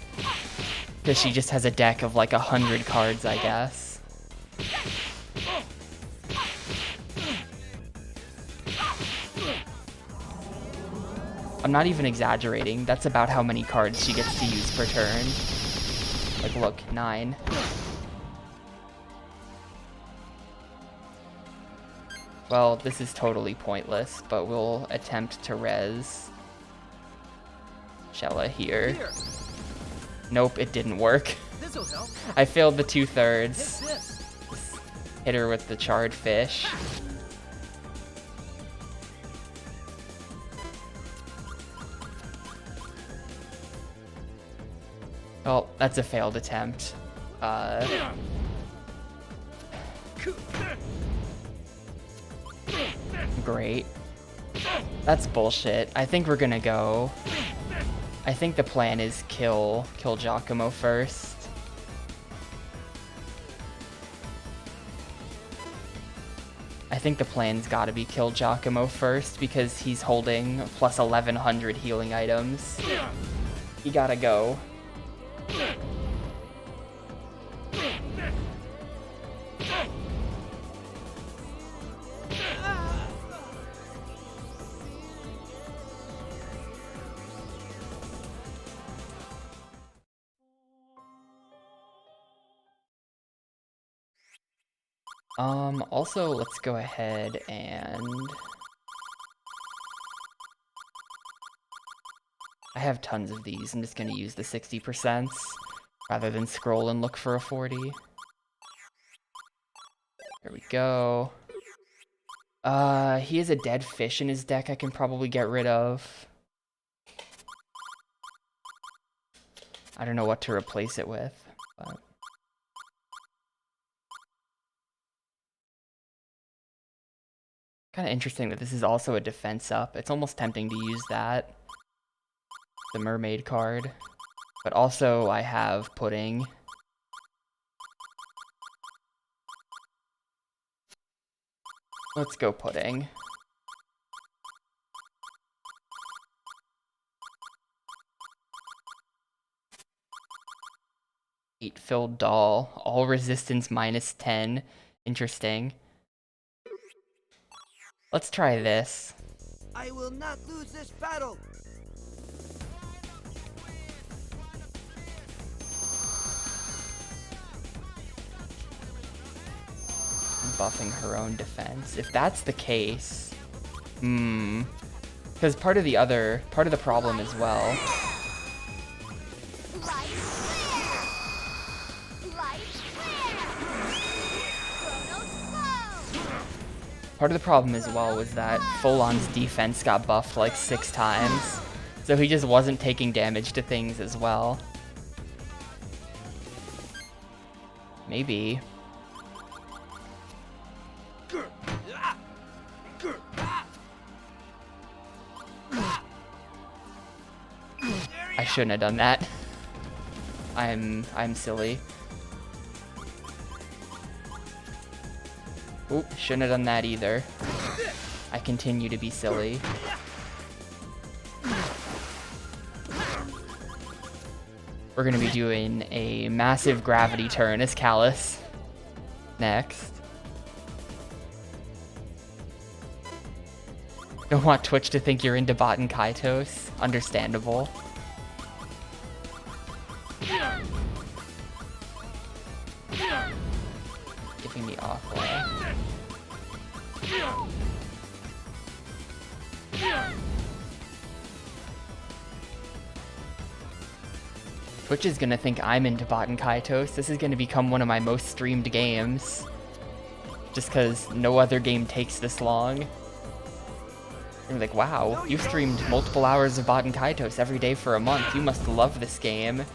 Because she just has a deck of like 100 cards, I guess. I'm not even exaggerating. That's about how many cards she gets to use per turn. Like, look, 9. Well, this is totally pointless, but we'll attempt to res Shella here. Nope, it didn't work. This'll help. I failed the 2/3. This. Hit her with the charred fish. Oh, that's a failed attempt. Great. That's bullshit. I think we're gonna go. I think the plan is kill Giacomo first. I think the plan's gotta be kill Giacomo first because he's holding plus 1100 healing items. He gotta go. Also, let's go ahead and... I have tons of these. I'm just gonna use the 60% rather than scroll and look for a 40. There we go. He has a dead fish in his deck I can probably get rid of. I don't know what to replace it with, but... Kind of interesting that this is also a defense up. It's almost tempting to use that. The mermaid card. But also I have pudding. Let's go pudding. 8 filled doll. All resistance minus 10. Interesting. Let's try this. I will not lose this battle. Buffing her own defense. If that's the case, because part of the problem as well. Part of the problem as well was that Full-On's defense got buffed like 6 times, so he just wasn't taking damage to things as well. Maybe. I shouldn't have done that. I'm silly. Oop, shouldn't have done that either. I continue to be silly. We're gonna be doing a massive gravity turn as Callus next. Don't want Twitch to think you're into Baten Kaitos. Understandable. Giving me Aqua. Twitch is gonna think I'm into Baten Kaitos. This is gonna become one of my most streamed games. Just cause no other game takes this long. They're like, wow, you've streamed multiple hours of Baten Kaitos every day for a month. You must love this game.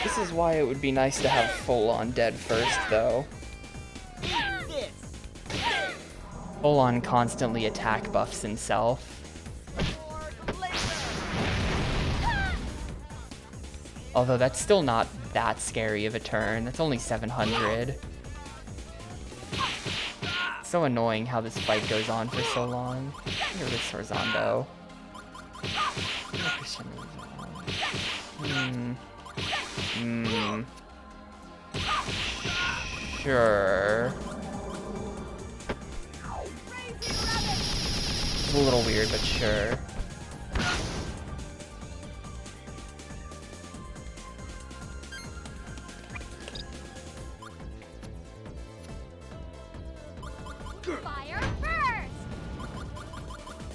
This is why it would be nice to have Full-On dead first, though. Full-On constantly attack buffs himself. Although that's still not that scary of a turn. That's only 700. It's so annoying how this fight goes on for so long. Here this Horizonto. Sure. It's a little weird, but sure. Fire first!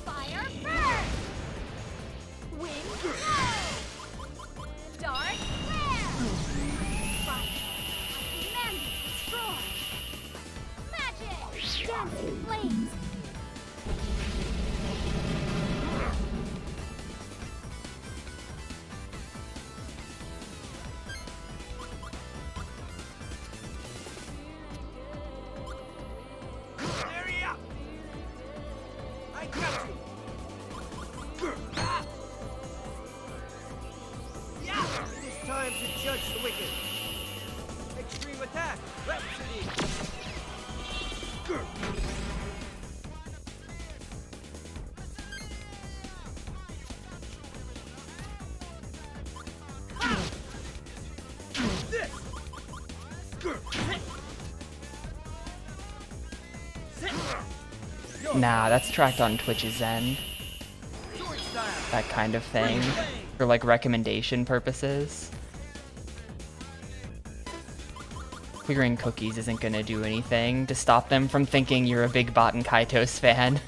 Fire first! Wind blow! Dark flare! Fire! I command you to destroy! Magic! Dancing flames! Time to judge the wicked. Extreme attack. Rhapsody. Nah, that's tracked on Twitch's end. That kind of thing. For like recommendation purposes. Clearing cookies isn't gonna do anything to stop them from thinking you're a big Baten Kaitos fan.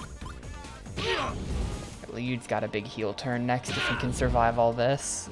Liud's got a big heal turn next if he can survive all this.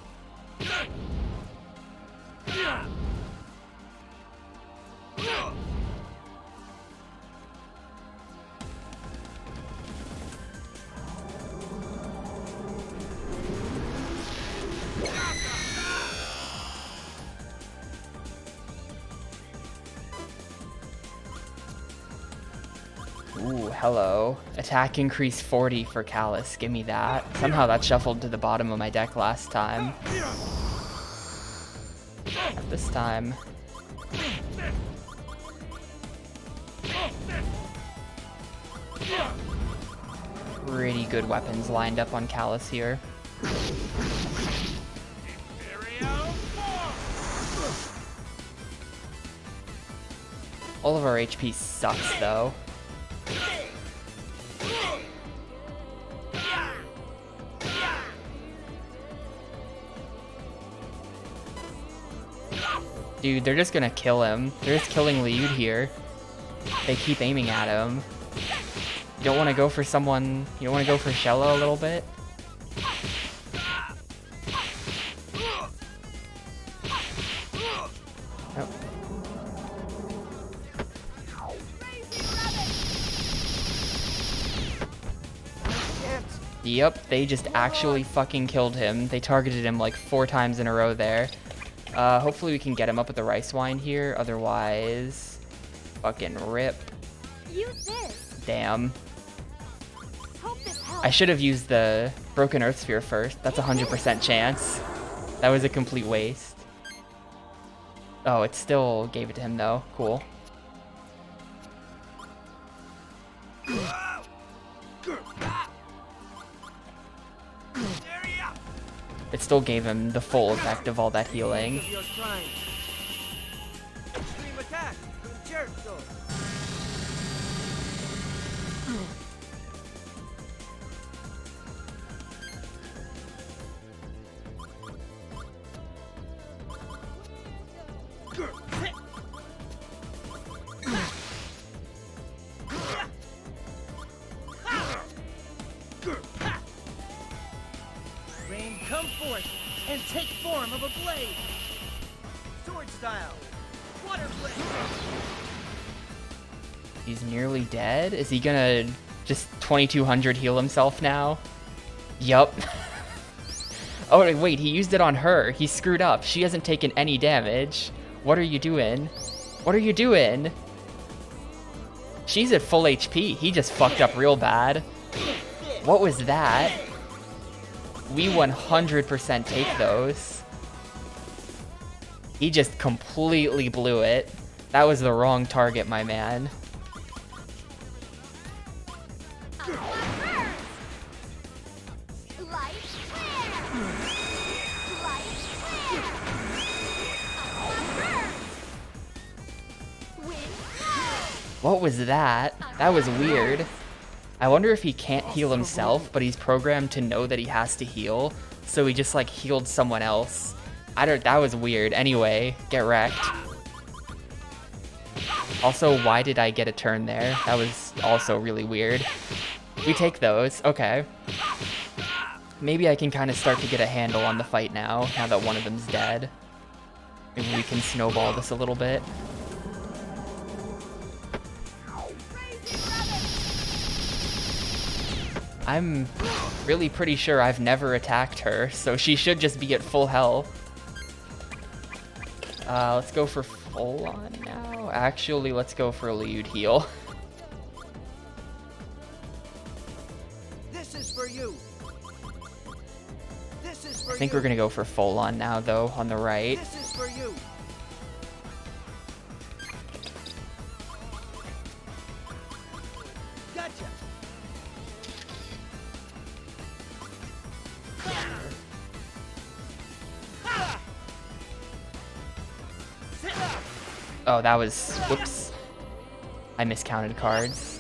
Ooh, hello. Attack increase 40 for Callus. Give me that. Somehow that shuffled to the bottom of my deck last time. Not this time. Pretty good weapons lined up on Callus here. All of our HP sucks though. Dude, they're just gonna kill him. They're just killing Liud here. They keep aiming at him. You don't want to go for someone... You don't want to go for Shello a little bit? Nope. Yep, they just actually fucking killed him. They targeted him like 4 times in a row there. Hopefully we can get him up with the rice wine here. Otherwise, fucking rip. Use this. Damn. Hope this helps. I should have used the Broken Earth Sphere first. That's a 100% chance. That was a complete waste. Oh, it still gave it to him though. Cool. It still gave him the full effect of all that healing. Rain, come forth and take form of a blade. Sword style. Water blade. He's nearly dead? Is he gonna just 2200 heal himself now? Yup. Oh, wait, he used it on her. He screwed up. She hasn't taken any damage. What are you doing? What are you doing? She's at full HP. He just fucked up real bad. What was that? We 100% take those. He just completely blew it. That was the wrong target, my man. What was that? That was weird. I wonder if he can't heal himself, but he's programmed to know that he has to heal, so he just like healed someone else. That was weird. Anyway, get wrecked. Also, why did I get a turn there? That was also really weird. We take those. Okay. Maybe I can kind of start to get a handle on the fight now that one of them's dead. Maybe we can snowball this a little bit. I'm really pretty sure I've never attacked her, so she should just be at full health. Let's go for full on now. Actually, let's go for a Liud heal. This is for you. This is for I think we're gonna go for full on now, though, on the right. This is for you. Gotcha. Oh, that was... Whoops. I miscounted cards.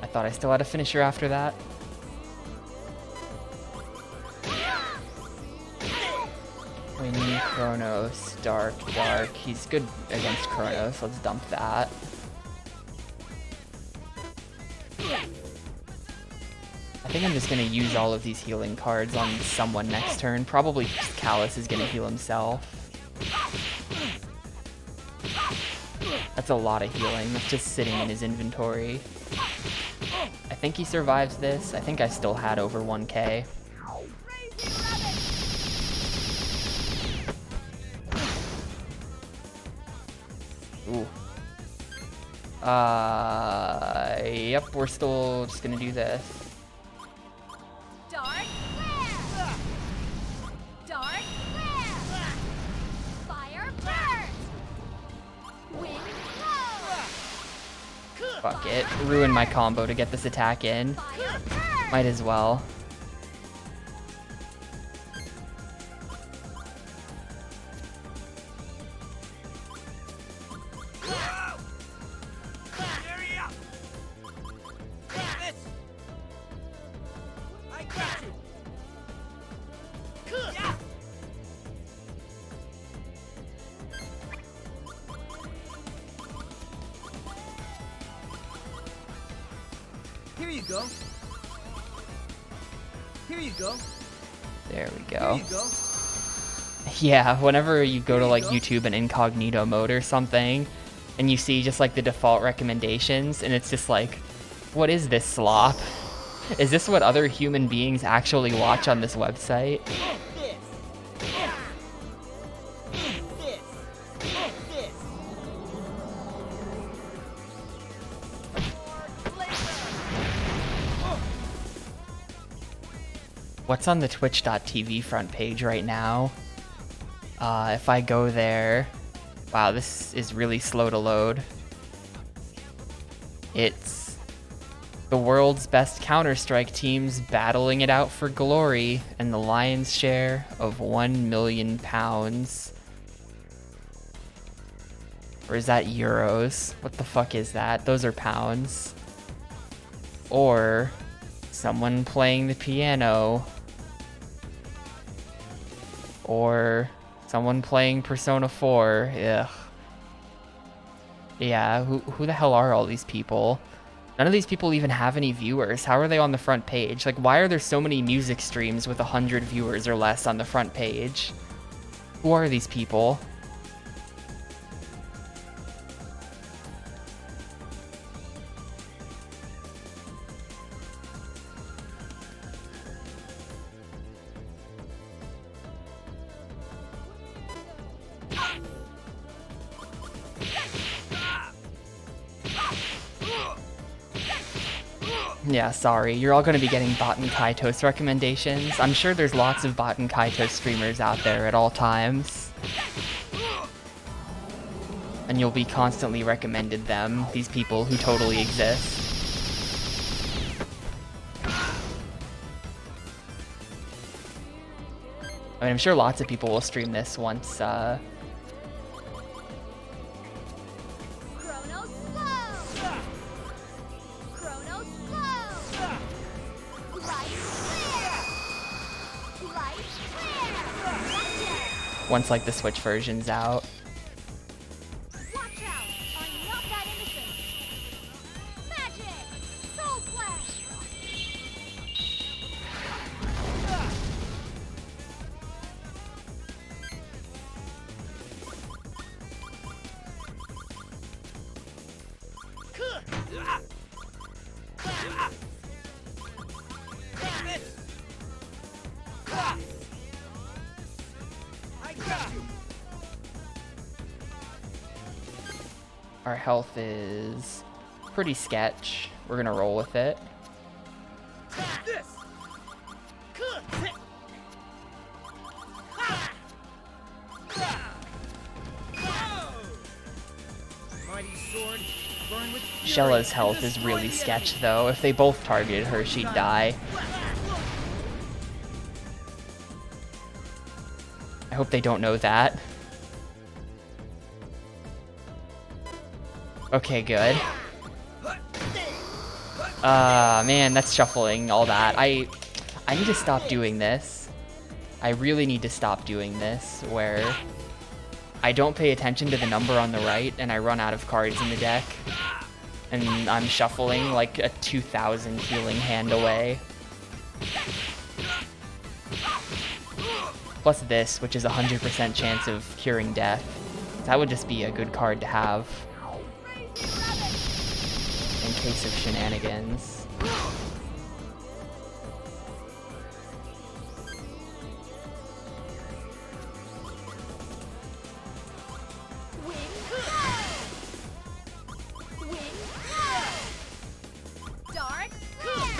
I thought I still had a finisher after that. Winnie, Kronos, Dark. He's good against Kronos. Let's dump that. I think I'm just going to use all of these healing cards on someone next turn. Probably Callus is going to heal himself. That's a lot of healing. That's just sitting in his inventory. I think he survives this. I think I still had over 1k. Ooh. Yep, we're still just gonna do this. Dark flare! Dark flare! Fire burst! Wind blow! Fuck it. Ruin my combo to get this attack in. Fire burst! Might as well. Here you go. Here you go. There we Here go. you go. Yeah, whenever you go to like YouTube and incognito mode or something, and you see just like the default recommendations, and it's just like, what is this slop? Is this what other human beings actually watch on this website? What's on the twitch.tv front page right now? If I go there, wow, this is really slow to load. It's the world's best Counter-Strike teams battling it out for glory and the lion's share of £1 million. Or is that euros? What the fuck is that? Those are pounds. Or someone playing the piano. Or someone playing Persona 4. Ugh. Yeah, who the hell are all these people? None of these people even have any viewers. How are they on the front page? Like, why are there so many music streams with 100 viewers or less on the front page? Who are these people? Yeah, sorry. You're all going to be getting Baten Kaitos recommendations. I'm sure there's lots of Baten Kaitos streamers out there at all times. And you'll be constantly recommended them, these people who totally exist. I mean, I'm sure lots of people will stream this once, Chrono slow! Chrono slow! Light clear! Light clear! once like the Switch version's out. Watch out! I'm not that innocent! Magic! Soul Flash! Our health is pretty sketch. We're gonna roll with it. Shella's health is really sketch though. If they both targeted her, she'd die. I hope they don't know that. Okay, good. Man, that's shuffling, all that. I need to stop doing this. I really need to stop doing this, where I don't pay attention to the number on the right, and I run out of cards in the deck. And I'm shuffling like a 2,000 healing hand away. Plus this, which is a 100% chance of curing death. That would just be a good card to have in case of shenanigans. Dark clear!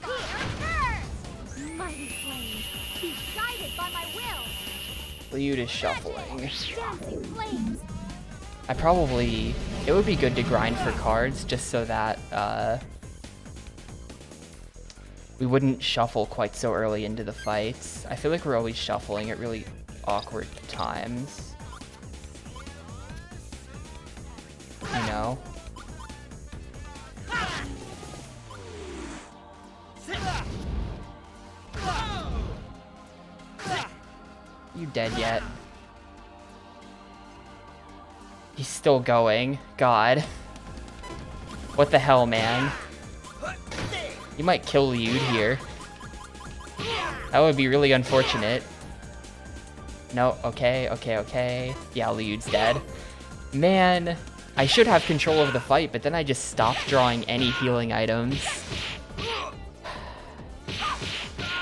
Fire burn! Mighty flames, be guided by my will! Liud is shuffling. Dancing flames! It would be good to grind for cards just so that we wouldn't shuffle quite so early into the fights. I feel like we're always shuffling at really awkward times. You know? You dead yet? He's still going. God. What the hell, man? You might kill Liud here. That would be really unfortunate. No, okay. Yeah, Liud's dead. Man, I should have control of the fight, but then I just stopped drawing any healing items.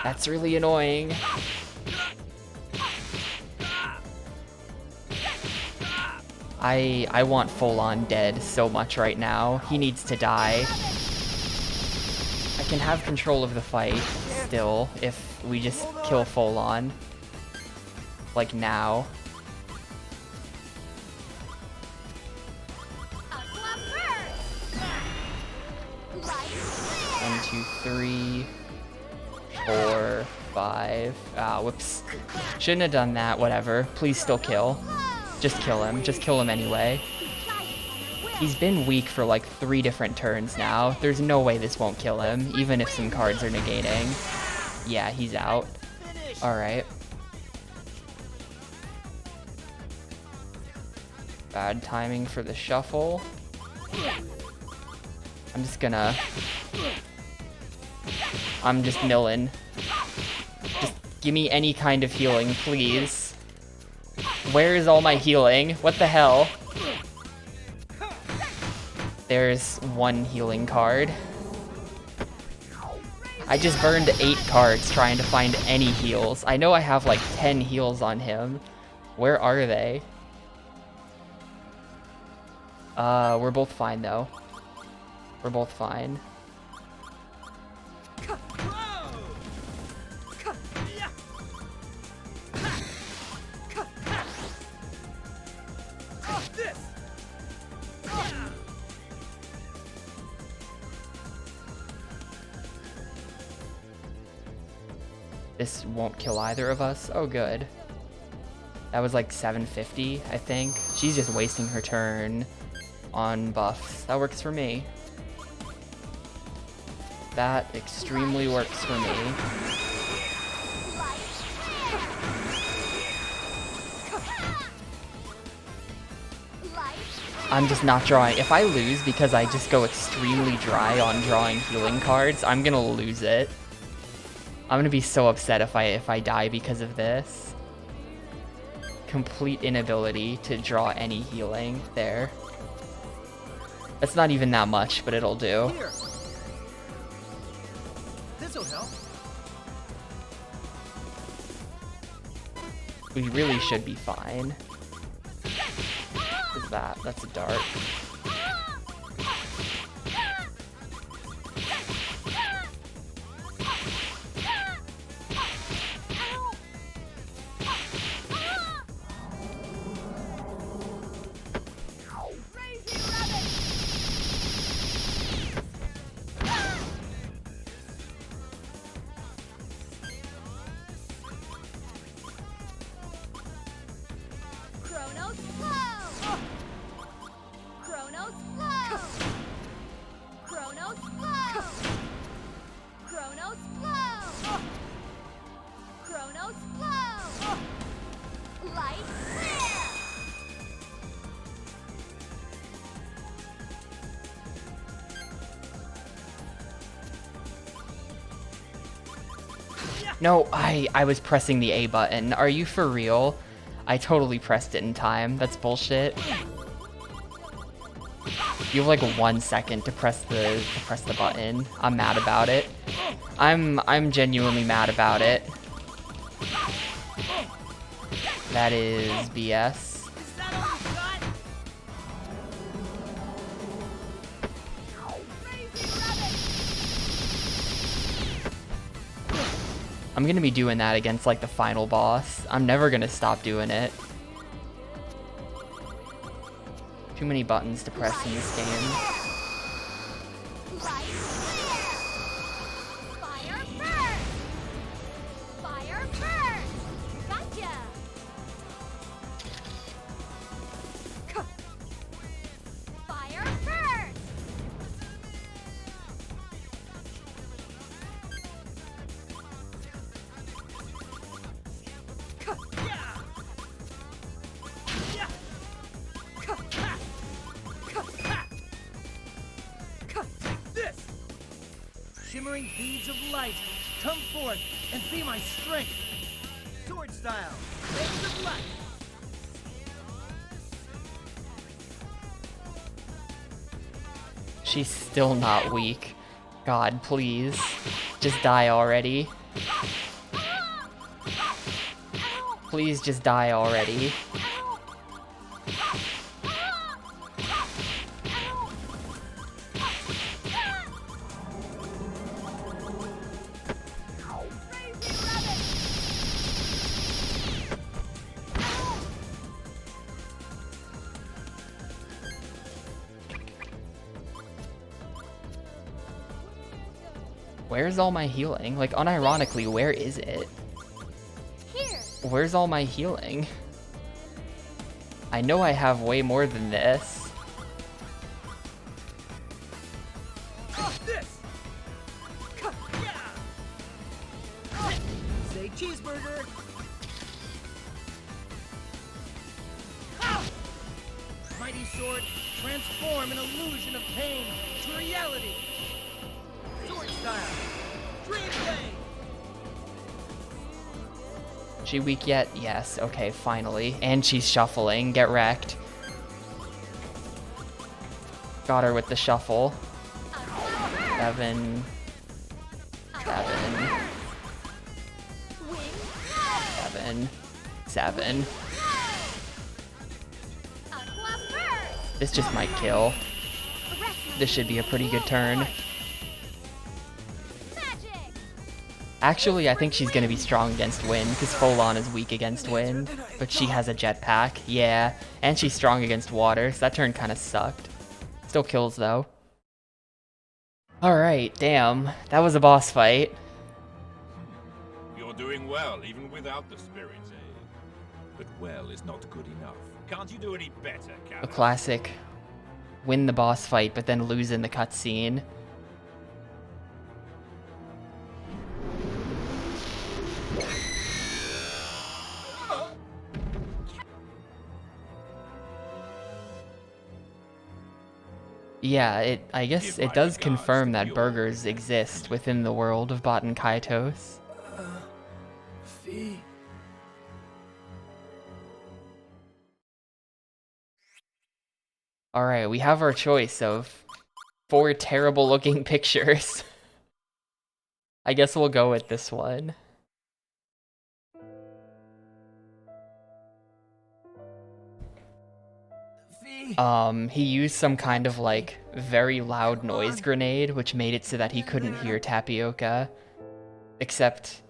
That's really annoying. I want full-on dead so much right now. He needs to die. I can have control of the fight still if we just kill full-on. Like now. 1, 2, 3, 4, 5. Ah, whoops. Shouldn't have done that, whatever. Please still kill. Just kill him. Just kill him anyway. He's been weak for like 3 different turns now. There's no way this won't kill him, even if some cards are negating. Yeah, he's out. Alright. Bad timing for the shuffle. I'm just milling. Just give me any kind of healing, please. Where is all my healing? What the hell? There's 1 healing card. I just burned 8 cards trying to find any heals. I know I have like 10 heals on him. Where are they? We're both fine though. We're both fine. This won't kill either of us. Oh, good. That was like 750, I think. She's just wasting her turn on buffs. That works for me. That extremely works for me. I'm just not drawing. If I lose because I just go extremely dry on drawing healing cards, I'm gonna lose it. I'm gonna be so upset if I die because of this. Complete inability to draw any healing there. That's not even that much, but it'll do. Here. This'll help. We really should be fine. What is that? That's a dart. No, I was pressing the A button. Are you for real? I totally pressed it in time. That's bullshit. You have like 1 second to press the button. I'm mad about it. I'm genuinely mad about it. That is BS. I'm gonna be doing that against like the final boss. I'm never gonna stop doing it. Too many buttons to press in this game. Shimmering beads of light, come forth and be my strength. Sword style, rays of light. She's still not weak. God, please. Just die already. Please just die already. Where's all my healing? Like, unironically, where is it? Here. Where's all my healing? I know I have way more than this. This. Say cheeseburger. Mighty sword, transform an illusion of pain to reality. Sword style, dream blade. She weak yet? Yes. Okay, finally. And she's shuffling. Get wrecked. Got her with the shuffle. 7. 7. 7. 7. This just might kill. This should be a pretty good turn. Actually, I think she's gonna be strong against wind, because Folon is weak against wind, but she has a jetpack, yeah, and she's strong against water, so that turn kind of sucked. Still kills, though. Alright, damn, that was a boss fight. Your doing well, even without the spirit's aid. But well is not good enough. Can't you do any better, A Kaitos? classic. Win the boss fight, but then lose in the cutscene. Yeah, I guess it does confirm that burgers exist within the world of Baten Kaitos. Fee. Alright, we have our choice of 4 terrible looking pictures. I guess we'll go with this one. He used some kind of like very loud noise grenade, which made it so that he couldn't hear Tapioca. Except,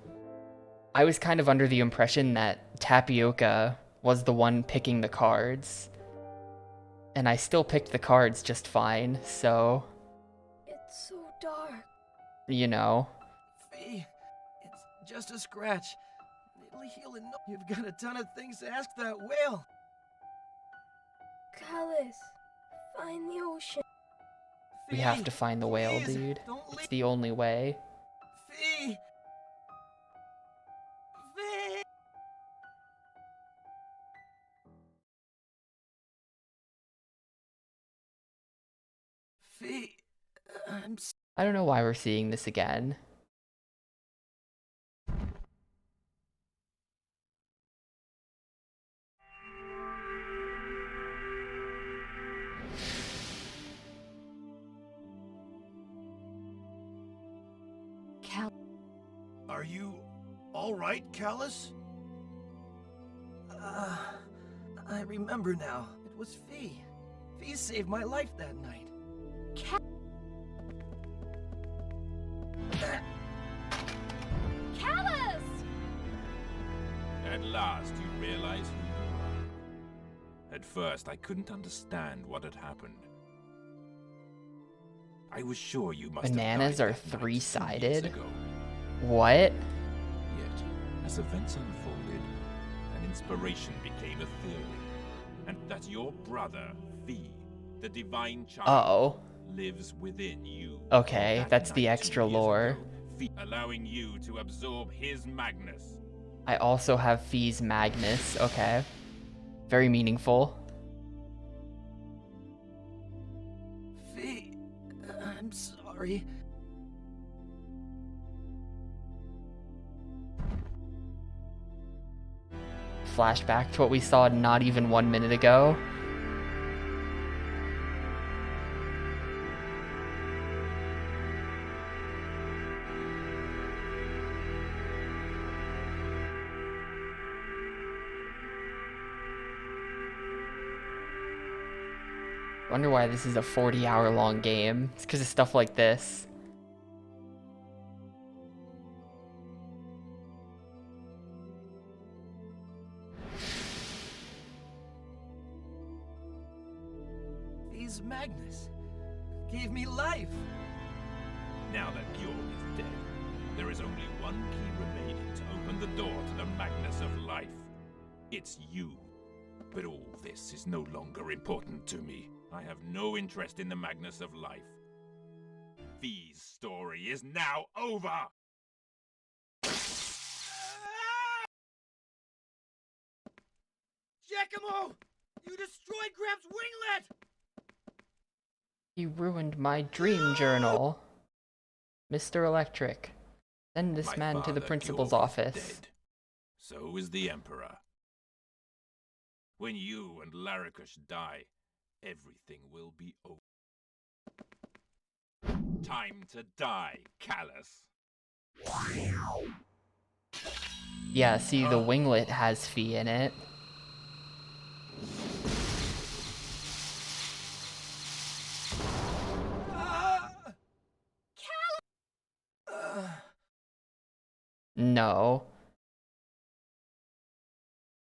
I was kind of under the impression that Tapioca was the one picking the cards. And I still picked the cards just fine, so... It's so dark. You know. Fee, it's just a scratch. It'll heal in no... You've got a ton of things to ask that whale. Callus, find the ocean. We have to find the whale, dude. It's the only way. Fee! Fee! Fee, I don't know why we're seeing this again. Are you all right, Callus? I remember now. It was Fee. Fee saved my life that night. Callus! At last, you realize who you are. At first, I couldn't understand what had happened. I was sure you must Bananas have are died that night 2 3-sided? years ago. What? Yet, as events unfolded, an inspiration became a theory. And that your brother, Fee, the divine child, Uh-oh. lives within you. Okay, That that's the night 2 extra years lore. ago, Fee, allowing you to absorb his Magnus. I also have Fee's Magnus. Okay. Very meaningful. Fee, I'm sorry. Flashback to what we saw not even 1 minute ago. Wonder why this is a 40-hour long game. It's because of stuff like this. Fee's Magnus gave me life. Now that Bjorn is dead, there is only one key remaining to open the door to the Magnus of life. It's you. But all this is no longer important to me. I have no interest in the Magnus of life. Fee's story is now over! Giacomo! You destroyed Gramps' winglet! You ruined my dream journal. Mr. Electric. Send this My man to the father, principal's Bjorn, is office. dead. So is the Emperor. When you and Larakush die, everything will be over. Time to die, Callus. Yeah, see, the winglet has Fee in it. No.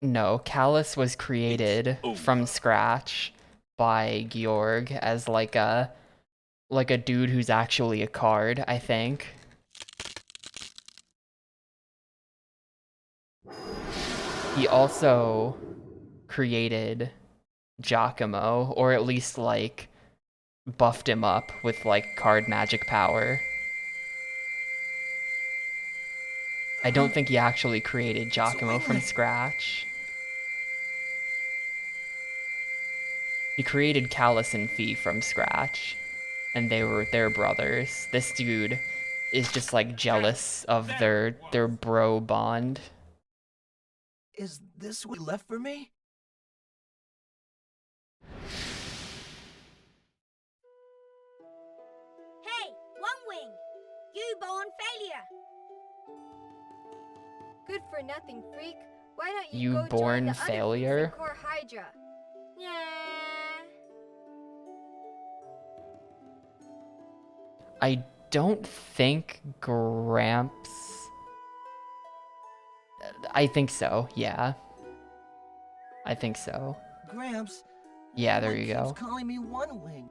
No, Callus was created from scratch by Georg as like a dude who's actually a card, I think. he also created Giacomo, or at least like buffed him up with like card magic power. I don't think he actually created Giacomo from scratch. He created Callus and Fee from scratch, and they're brothers. This dude is just like jealous of their bro bond. Is this what you left for me? Hey, One Wing! You born failure! Good for nothing, freak. Why don't You you go born join the failure? other freaks in Core Hydra? Yeah. I don't think Gramps... I think so, yeah. I think so. Gramps. Yeah, there everyone you go. keeps calling me One Wing.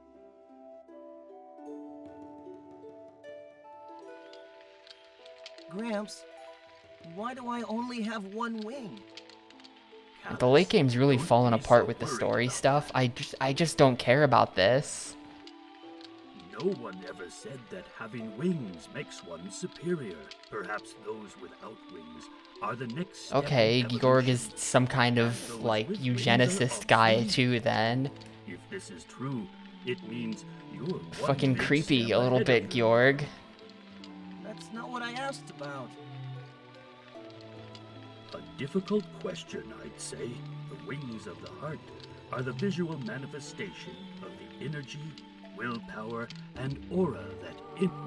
Gramps, why do I only have one wing? The late game's really Don't fallen be apart so with the worried story about stuff. I just don't care about this. No one ever said that having wings makes one superior. Perhaps those without wings are the next step in Okay, Georg is evolution. some kind And of, those like, with wings are eugenicist guy, obsolete. too, then. If this is true, it means you're one Fucking big creepy step a little ahead bit, of you. Georg. That's not what I asked about. A difficult question, I'd say. The wings of the heart are the visual manifestation of the energy, willpower, and aura that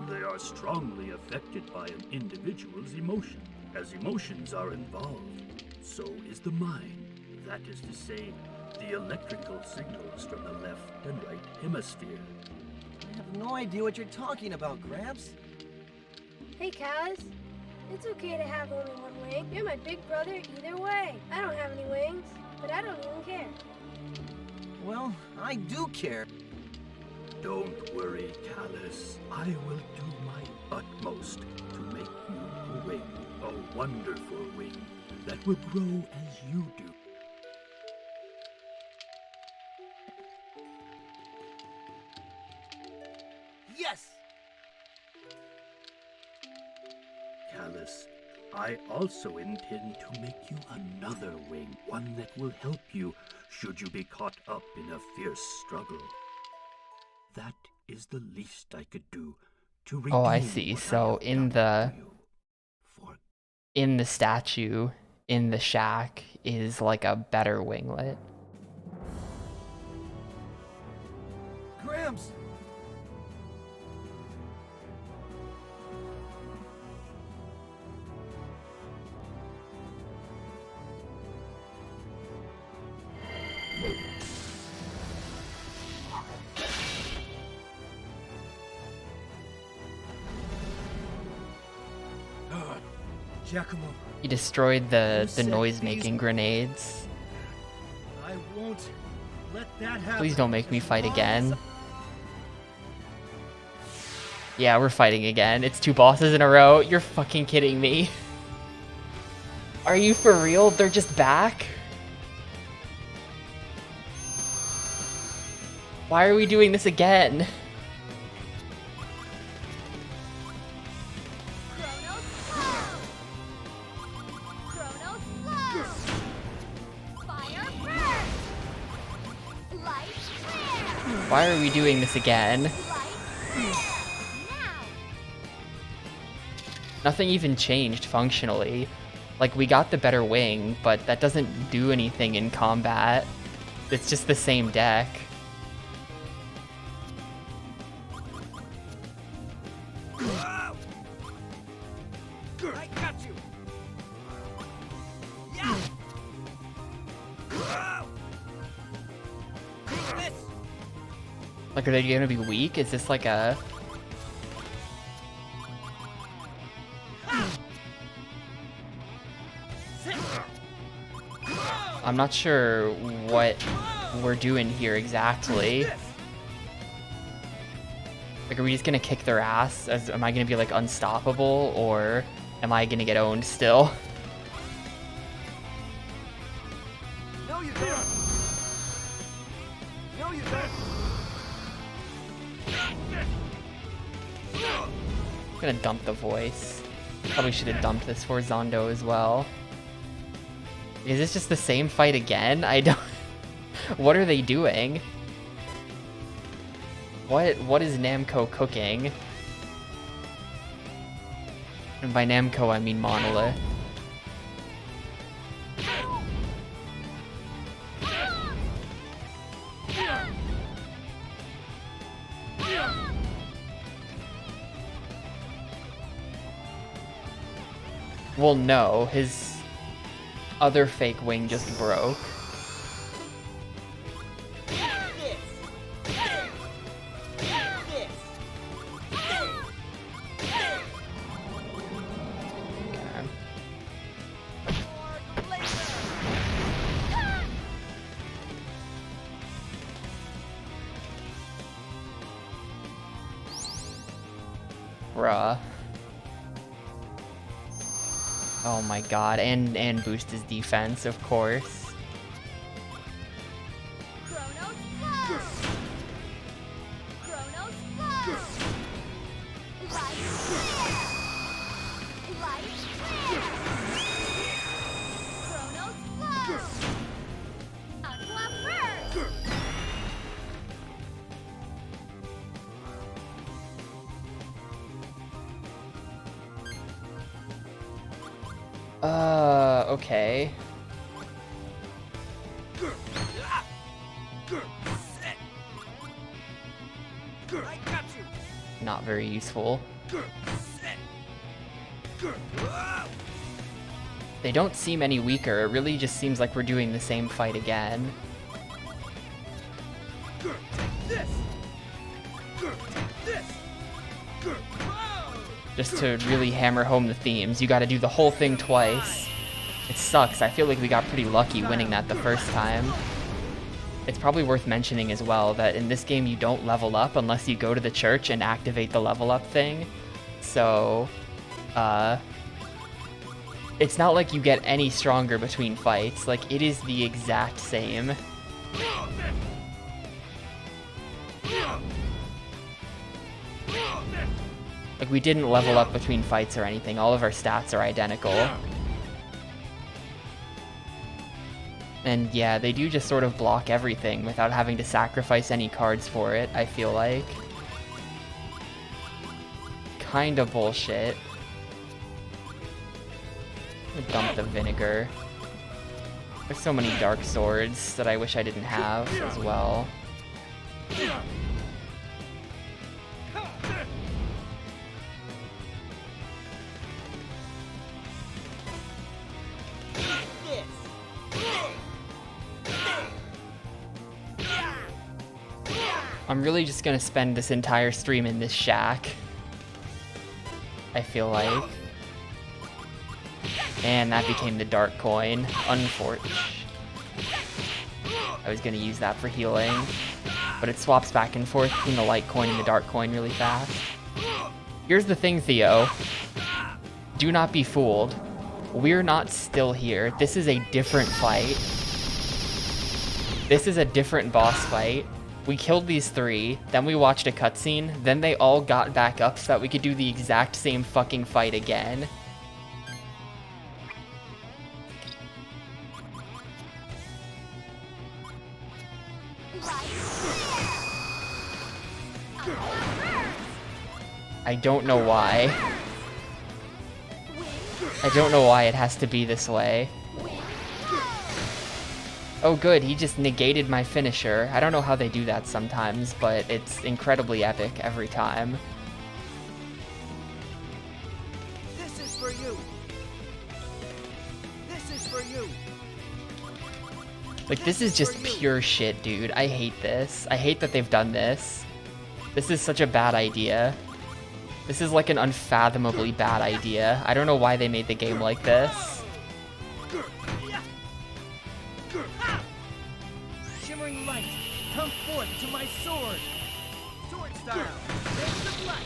they are strongly affected by an individual's emotion. As emotions are involved, so is the mind. That is to say, the electrical signals from the left and right hemisphere. I have no idea what you're talking about, Gramps. Hey, Callus. It's okay to have only one wing. You're my big brother either way. I don't have any wings, but I don't even care. Well, I do care. Don't worry, Callus. I will do my utmost to make you a wing. A wonderful wing that will grow as you do. Yes! Callus, I also intend to make you another wing, one that will help you should you be caught up in a fierce struggle. That is the least I could do to redeem Oh, I see. what So I have done to you. For in the statue, in the shack, is like a better winglet. Gramps! Giacomo, He destroyed the said noise-making these- grenades. I won't let that happen. Please don't make me as fight long again. as Yeah, we're fighting again. It's 2 bosses in a row. You're fucking kidding me. Are you for real? They're just back? Why are we doing this again? Chrono slow! Chrono slow! Fire burst! Light flare! Why are we doing this again? Light flare! Now! Nothing even changed functionally. Like, we got the better wing, but that doesn't do anything in combat. It's just the same deck. I got you. Yeah. Take this. Like, are they gonna be weak? Is this like a... I'm not sure what we're doing here exactly. Like, are we just gonna kick their ass? Am I gonna be, like, unstoppable? Or am I gonna get owned still? gonna dump the voice. Probably should have dumped this for Zondo as well. Is this just the same fight again? I don't... What are they doing? What is Namco cooking? And by Namco, I mean Monolith. Well, no, his other fake wing just broke. Bruh. Oh my god, and boost his defense, of course. Chronos flow! Chronos flow! Light flare! Light flare! Chronos flow! Aqua burst! Okay. Not very useful. They don't seem any weaker. It really just seems like we're doing the same fight again. Just to really hammer home the themes, you gotta do the whole thing twice. It sucks. I feel like we got pretty lucky winning that the first time. It's probably worth mentioning as well that in this game you don't level up unless you go to the church and activate the level up thing. So, it's not like you get any stronger between fights. Like, it is the exact same. Like, we didn't level up between fights or anything. All of our stats are identical. And yeah, they do just sort of block everything without having to sacrifice any cards for it, I feel like. Kinda bullshit. Dump the vinegar. There's so many dark swords that I wish I didn't have as well. I'm really just gonna spend this entire stream in this shack, I feel like. And that became the dark coin. Unfortunate. I was gonna use that for healing, but it swaps back and forth between the light coin and the dark coin really fast. Here's the thing, Theo. Do not be fooled. We're not still here. This is a different fight. This is a different boss fight. We killed these three, then we watched a cutscene, then they all got back up so that we could do the exact same fucking fight again. I don't know why. I don't know why it has to be this way. Oh good, he just negated my finisher. I don't know how they do that sometimes, but it's incredibly epic every time. This is for you. This is for you. Like, this is just pure shit, dude. I hate this. I hate that they've done this. This is such a bad idea. This is like an unfathomably bad idea. I don't know why they made the game like this. Shimmering light, come forth to my sword. Sword style, rays of light.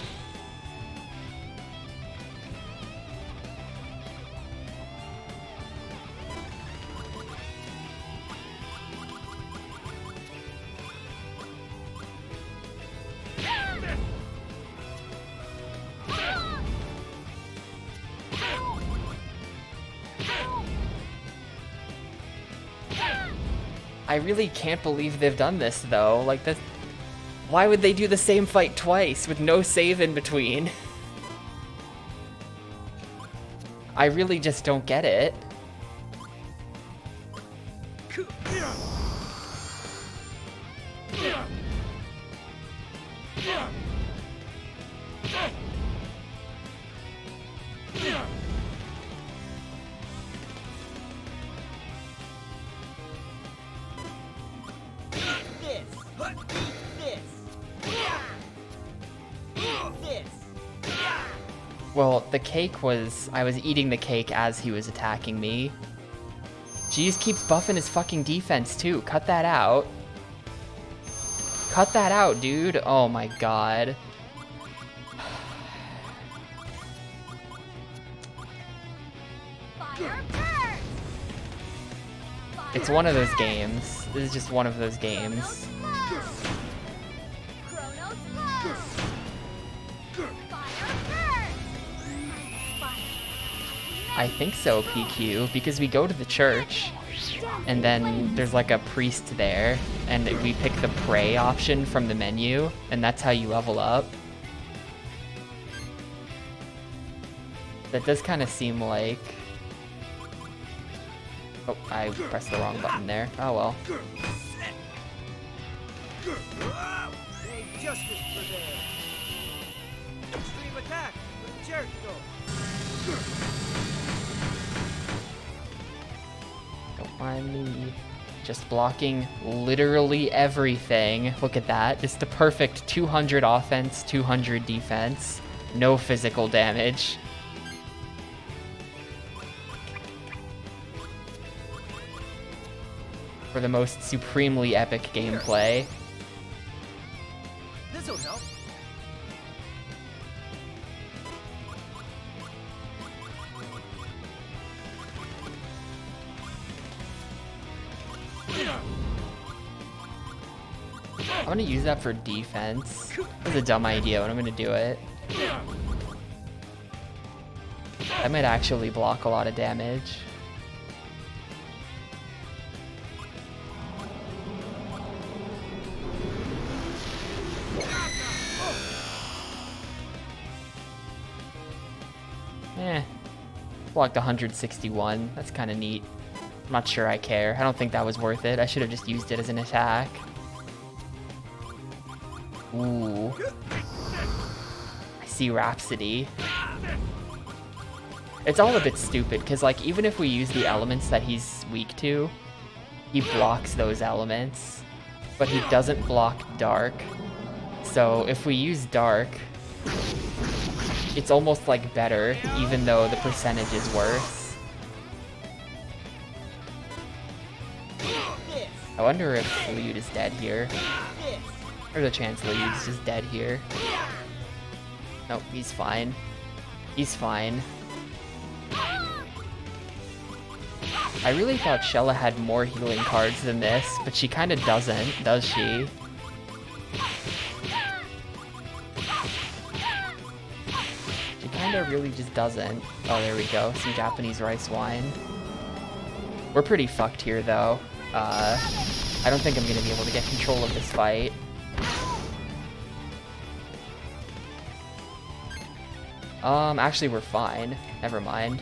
I really can't believe they've done this, though. Like, that. Why would they do the same fight twice with no save in between? I really just don't get it. Well, the cake was... I was eating the cake as he was attacking me. She just keeps buffing his fucking defense, too. Cut that out. Cut that out, dude. Oh my god. It's one of those games. This is just one of those games. I think so, PQ, because we go to the church, and then there's like a priest there, and we pick the pray option from the menu, and that's how you level up. That does kind of seem like... Oh, I pressed the wrong button there. Oh well. Justice prevails. Extreme attack with Jericho. Don't mind me. Just blocking literally everything. Look at that. It's the perfect 200 offense, 200 defense. No physical damage. For the most supremely epic gameplay. This'll help. I'm gonna use that for defense. That's a dumb idea, but I'm gonna do it. That might actually block a lot of damage. Blocked 161. That's kind of neat. I'm not sure I care. I don't think that was worth it. I should have just used it as an attack. Ooh. I see Rhapsody. It's all a bit stupid, because like, even if we use the elements that he's weak to, he blocks those elements, but he doesn't block Dark. So if we use Dark, it's almost like better, even though the percentage is worse. I wonder if Liud is dead here. There's a chance Liud's just dead here. Nope, he's fine. He's fine. I really thought Shella had more healing cards than this, but she kind of doesn't, does she? She kind of really just doesn't. Oh, there we go. Some Japanese rice wine. We're pretty fucked here, though. I don't think I'm going to be able to get control of this fight. Actually, we're fine. Never mind.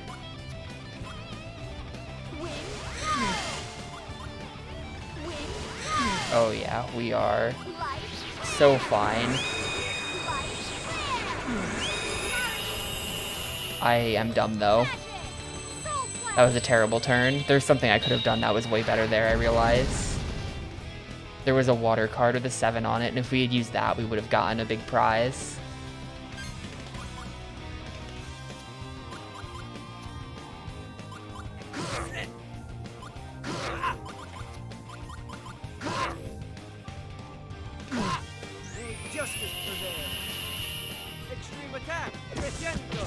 Oh yeah, we are so fine. I am dumb though. That was a terrible turn. There's something I could have done that was way better there, I realize. There was a water card with a 7 on it, and if we had used that, we would have gotten a big prize. Justice prevails. Extreme attack. Crescendo.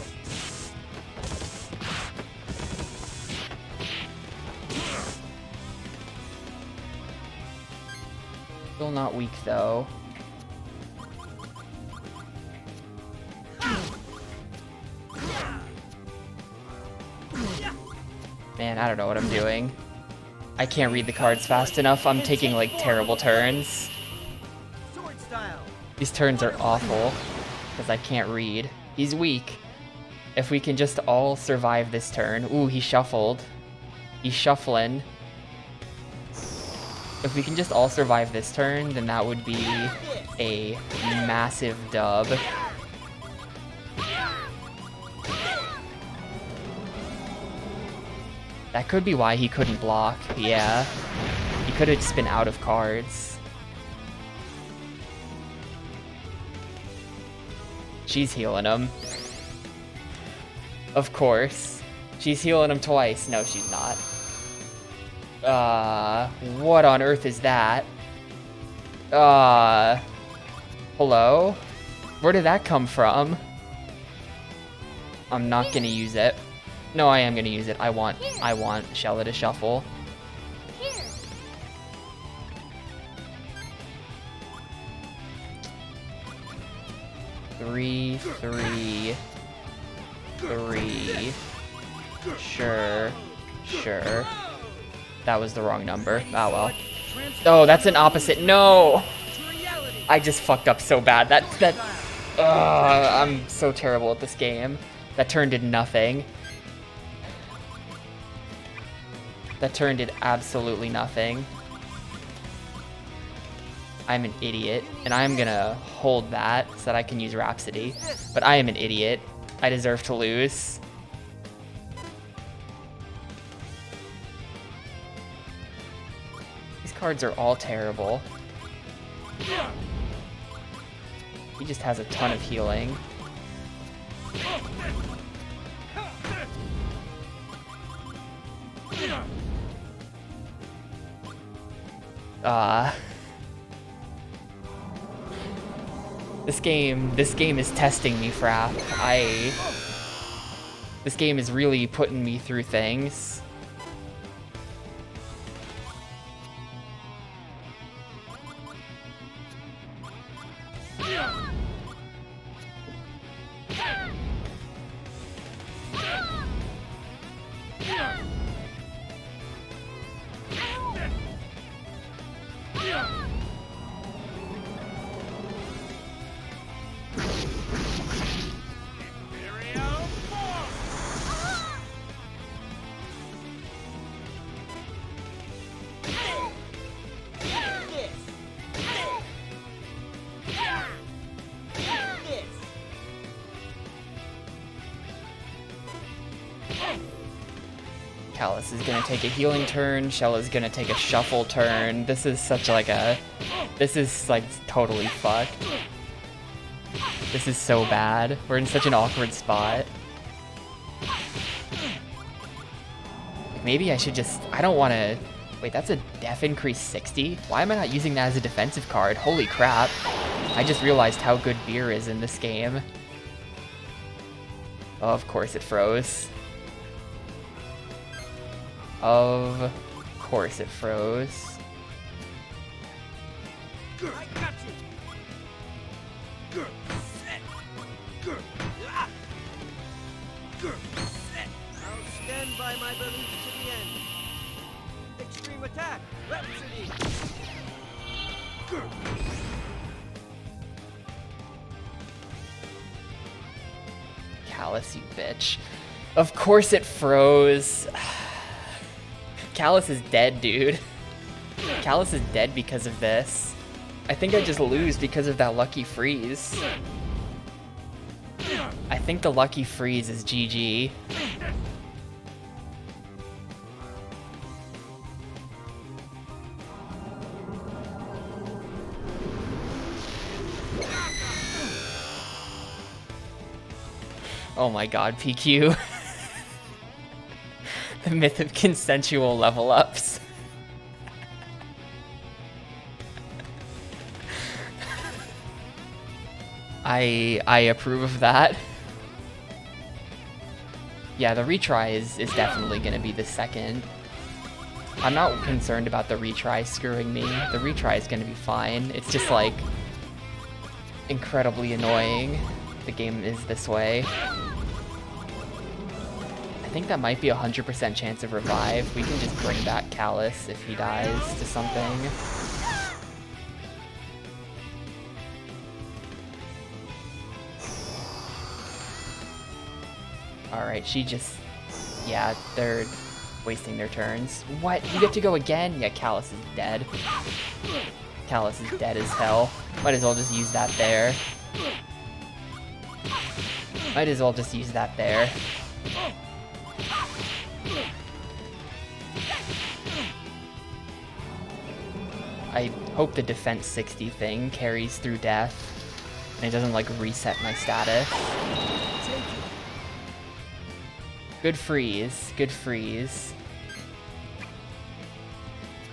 Still not weak though. Man, I don't know what I'm doing. I can't read the cards fast enough. I'm taking like terrible turns. Sword style. These turns are awful because I can't read. He's weak. If we can just all survive this turn. Ooh, he shuffled. He's shuffling. If we can just all survive this turn, then that would be a massive dub. That could be why he couldn't block. Yeah. He could have just been out of cards. She's healing him. Of course. She's healing him twice. No, she's not. What on earth is that? Hello? Where did that come from? I'm not gonna use it. No, I am gonna use it. I want Shella to shuffle. Here. 3, 3, 3. Sure. That was the wrong number. Oh well. Oh, that's an opposite. No! I just fucked up so bad. I'm so terrible at this game. That turn did nothing. That turn did absolutely nothing. I'm an idiot, and I'm gonna hold that so that I can use Rhapsody. But I am an idiot. I deserve to lose. These cards are all terrible. He just has a ton of healing. This game is testing me, Frap. This game is really putting me through things. Callus is gonna take a healing turn, Shella's gonna take a shuffle turn. This is such like this is like totally fucked. This is so bad. We're in such an awkward spot. Maybe I should just, I don't wanna, wait, that's a def increase 60? Why am I not using that as a defensive card? Holy crap. I just realized how good beer is in this game. Oh, of course it froze. Of course it froze. I got you. I'll stand by my belief to the end. Extreme attack, Rhapsody. Callus, you bitch. Of course it froze. Callus is dead, dude. Callus is dead because of this. I think I just lose because of that lucky freeze. I think the lucky freeze is GG. Oh my god, PQ. The myth of consensual level ups. I approve of that. Yeah, the retry is definitely gonna be the second. I'm not concerned about the retry screwing me. The retry is gonna be fine. It's just like incredibly annoying. The game is this way. I I think that might be 100% chance of revive. We can just bring back Callus if he dies to something. Alright, she just... Yeah, they're wasting their turns. What? You get to go again? Yeah, Callus is dead. Callus is dead as hell. Might as well just use that there. Might as well just use that there. I hope the defense 60 thing carries through death and it doesn't like reset my status. Good freeze, good freeze.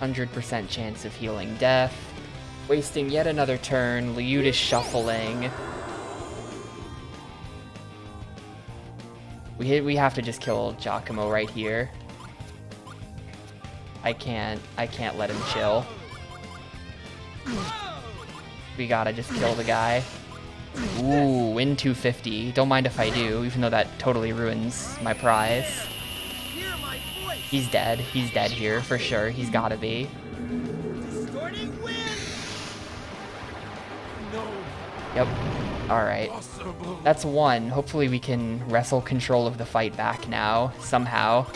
100% chance of healing death. Wasting yet another turn. Liud is shuffling. We have to just kill Giacomo right here. I can't let him chill. We gotta just kill the guy. Ooh, win 250. Don't mind if I do, even though that totally ruins my prize. He's dead. He's dead here, for sure. He's gotta be. Yep. Alright. That's one. Hopefully we can wrestle control of the fight back now, somehow.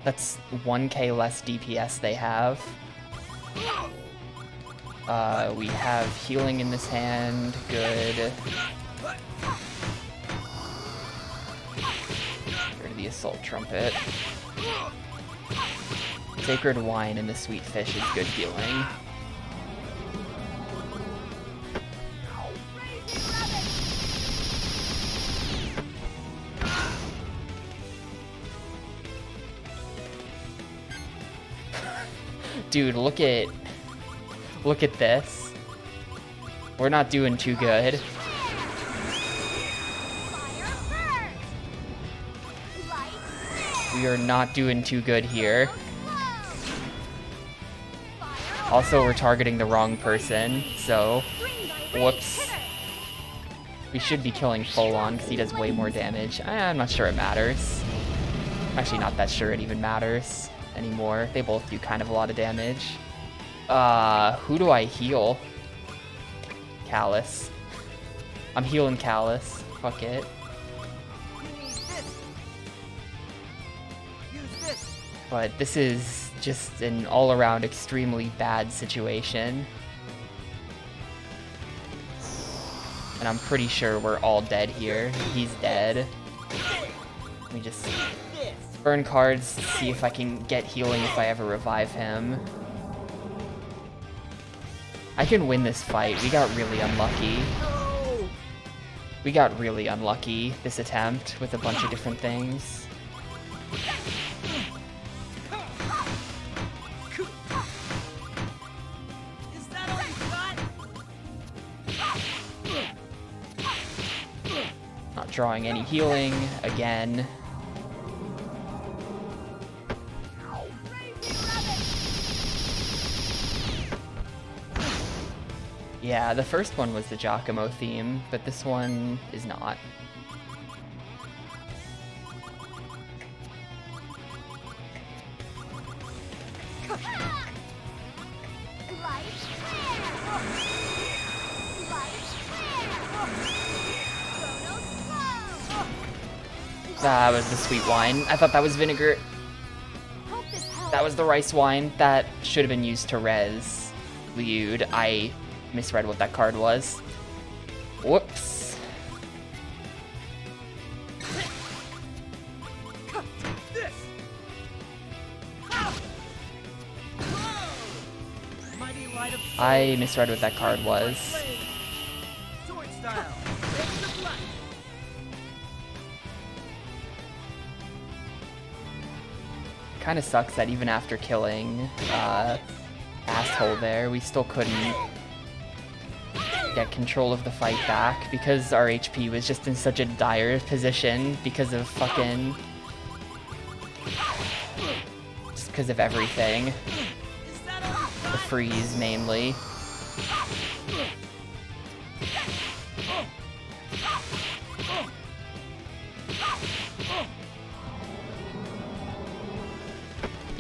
That's 1k less DPS they have. We have healing in this hand. Good. Rid of the assault trumpet. Sacred wine and the sweet fish is good healing. Dude, look at this. We're not doing too good. We are not doing too good here. Also, we're targeting the wrong person, so whoops. We should be killing full on because he does way more damage. I'm not sure it matters. I'm actually not that sure it even matters anymore. They both do kind of a lot of damage. Who do I heal? Callus. I'm healing Callus. Fuck it. But this is just an all-around extremely bad situation. And I'm pretty sure we're all dead here. He's dead. Let me just burn cards, see if I can get healing if I ever revive him. I can win this fight. We got really unlucky. We got really unlucky this attempt with a bunch of different things. Not drawing any healing again. Yeah, the first one was the Giacomo theme, but this one is not. That was the sweet wine. I thought that was vinegar. That was the rice wine. That should have been used to res Liud. I misread what that card was. Whoops. I misread what that card was. Kind of sucks that even after killing asshole there, we still couldn't get control of the fight back because our HP was just in such a dire position because of fucking... just because of everything. The freeze, mainly.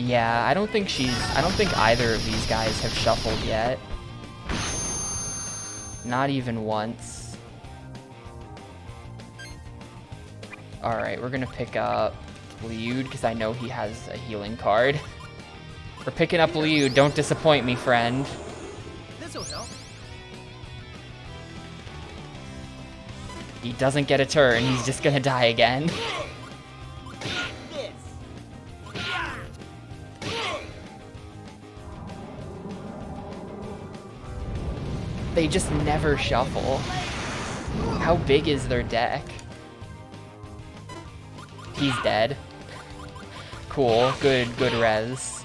Yeah, I don't think either of these guys have shuffled yet. Not even once. Alright, we're gonna pick up Liud, because I know he has a healing card. We're picking up Liud, don't disappoint me, friend. This'll help. He doesn't get a turn, he's just gonna die again. They just never shuffle. How big is their deck? He's dead. Cool, good res.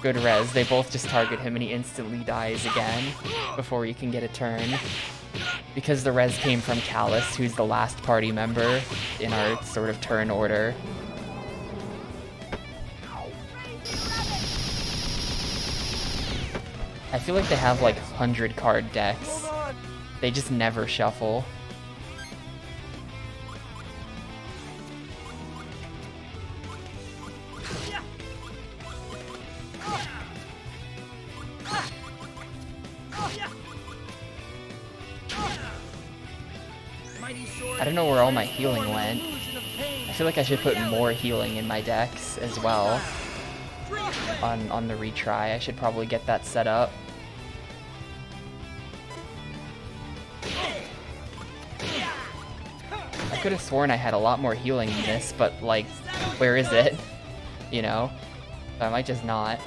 Good res. They both just target him and he instantly dies again before he can get a turn. Because the res came from Callus, who's the last party member in our sort of turn order. I feel like they have like 100 card decks. They just never shuffle. I don't know where all my healing went. I feel like I should put more healing in my decks as well. On the retry, I should probably get that set up. I could have sworn I had a lot more healing in this, but like, where is it? You know? I might just not.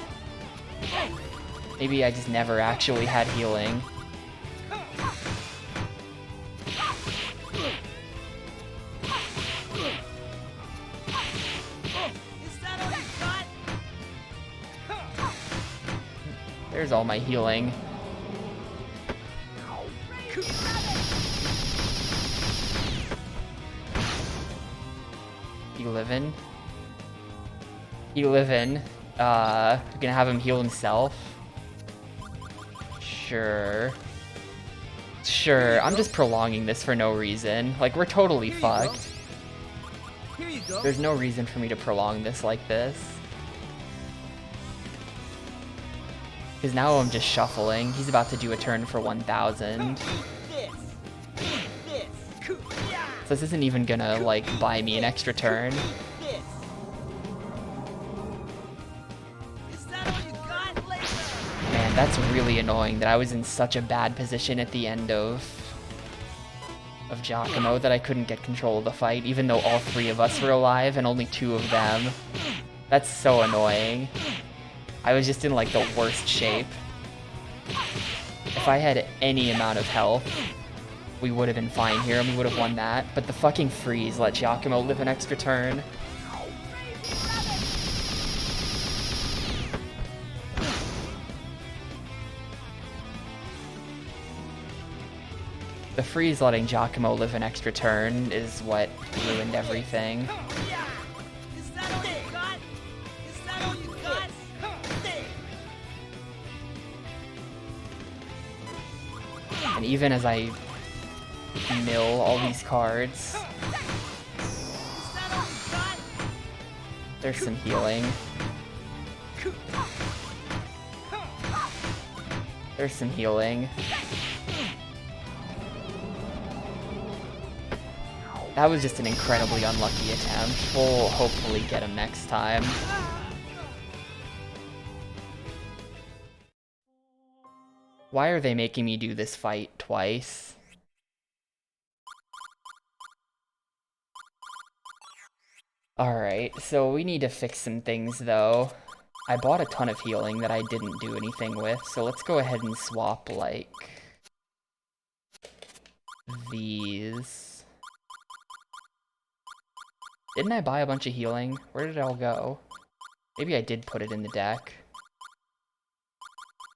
Maybe I just never actually had healing. There's all my healing. You livin'? You livin'? Gonna have him heal himself? Sure. Sure, I'm just prolonging this for no reason. Like, we're totally fucked. There's no reason for me to prolong this like this. Because now I'm just shuffling. He's about to do a turn for 1,000. So this isn't even gonna, like, buy me an extra turn. Man, that's really annoying that I was in such a bad position at the end of Giacomo that I couldn't get control of the fight, even though all 3 of us were alive and only 2 of them. That's so annoying. I was just in like the worst shape. If I had any amount of health, we would have been fine here and we would have won that. But the fucking freeze let Giacomo live an extra turn. The freeze letting Giacomo live an extra turn is what ruined everything. And even as I mill all these cards, there's some healing. There's some healing. That was just an incredibly unlucky attempt. We'll hopefully get him next time. Why are they making me do this fight twice? Alright, so we need to fix some things though. I bought a ton of healing that I didn't do anything with, so let's go ahead and swap, like, these. Didn't I buy a bunch of healing? Where did it all go? Maybe I did put it in the deck.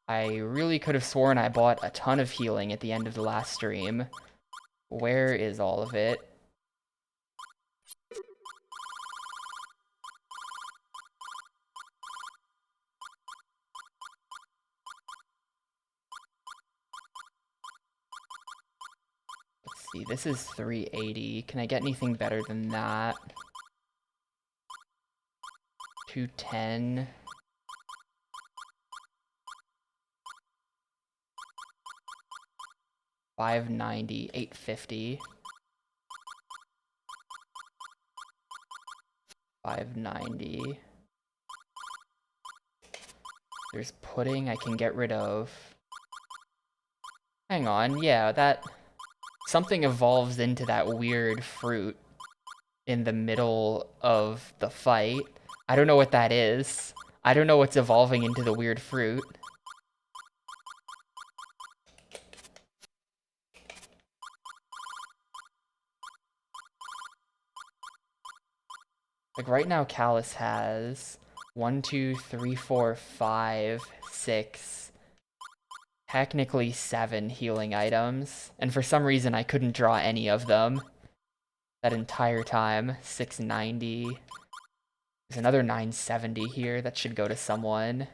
I really could have sworn I bought a ton of healing at the end of the last stream. Where is all of it? Let's see, this is 380. Can I get anything better than that? 210. $590, $850. $590. There's pudding I can get rid of. Hang on, yeah, that... Something evolves into that weird fruit in the middle of the fight. I don't know what that is. I don't know what's evolving into the weird fruit. Like right now, Callus has 1, 2, 3, 4, 5, 6, technically 7 healing items. And for some reason, I couldn't draw any of them that entire time. 690. There's another 970 here that should go to someone.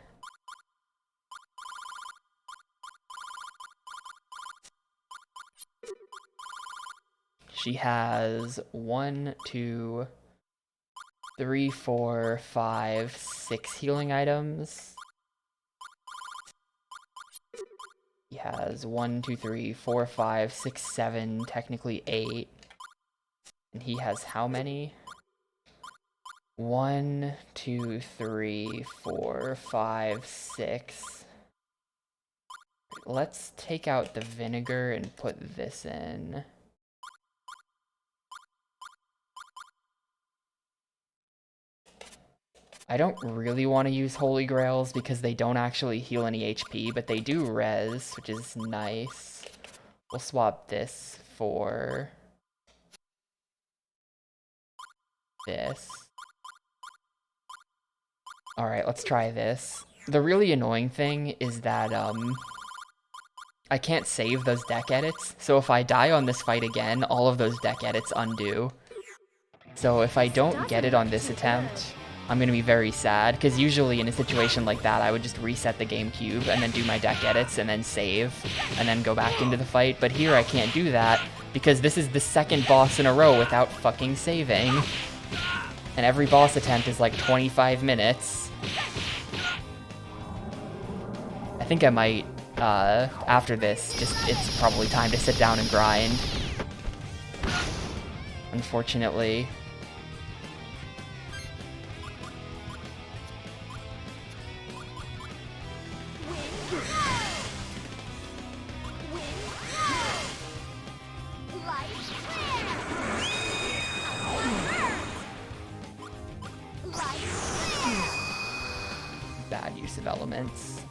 She has 1, 2, 3, 4, 5, 6 healing items. He has 1, 2, 3, 4, 5, 6, 7, technically 8. And he has how many? 1, 2, 3, 4, 5, 6. Let's take out the vinegar and put this in. I don't really want to use Holy Grails because they don't actually heal any HP, but they do res, which is nice. We'll swap this for this. Alright, let's try this. The really annoying thing is that, I can't save those deck edits, so if I die on this fight again, all of those deck edits undo. So if I don't get it on this attempt, I'm gonna be very sad, because usually in a situation like that, I would just reset the Gamecube and then do my deck edits and then save, and then go back into the fight. But here I can't do that, because this is the second boss in a row without fucking saving. And every boss attempt is like 25 minutes. I think I might, after this, it's probably time to sit down and grind. Unfortunately. Bad use of elements.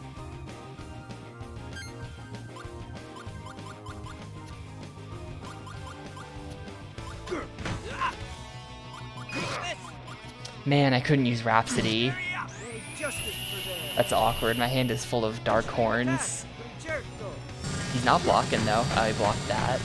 Man, I couldn't use Rhapsody. That's awkward. My hand is full of dark horns. He's not blocking though. I blocked that.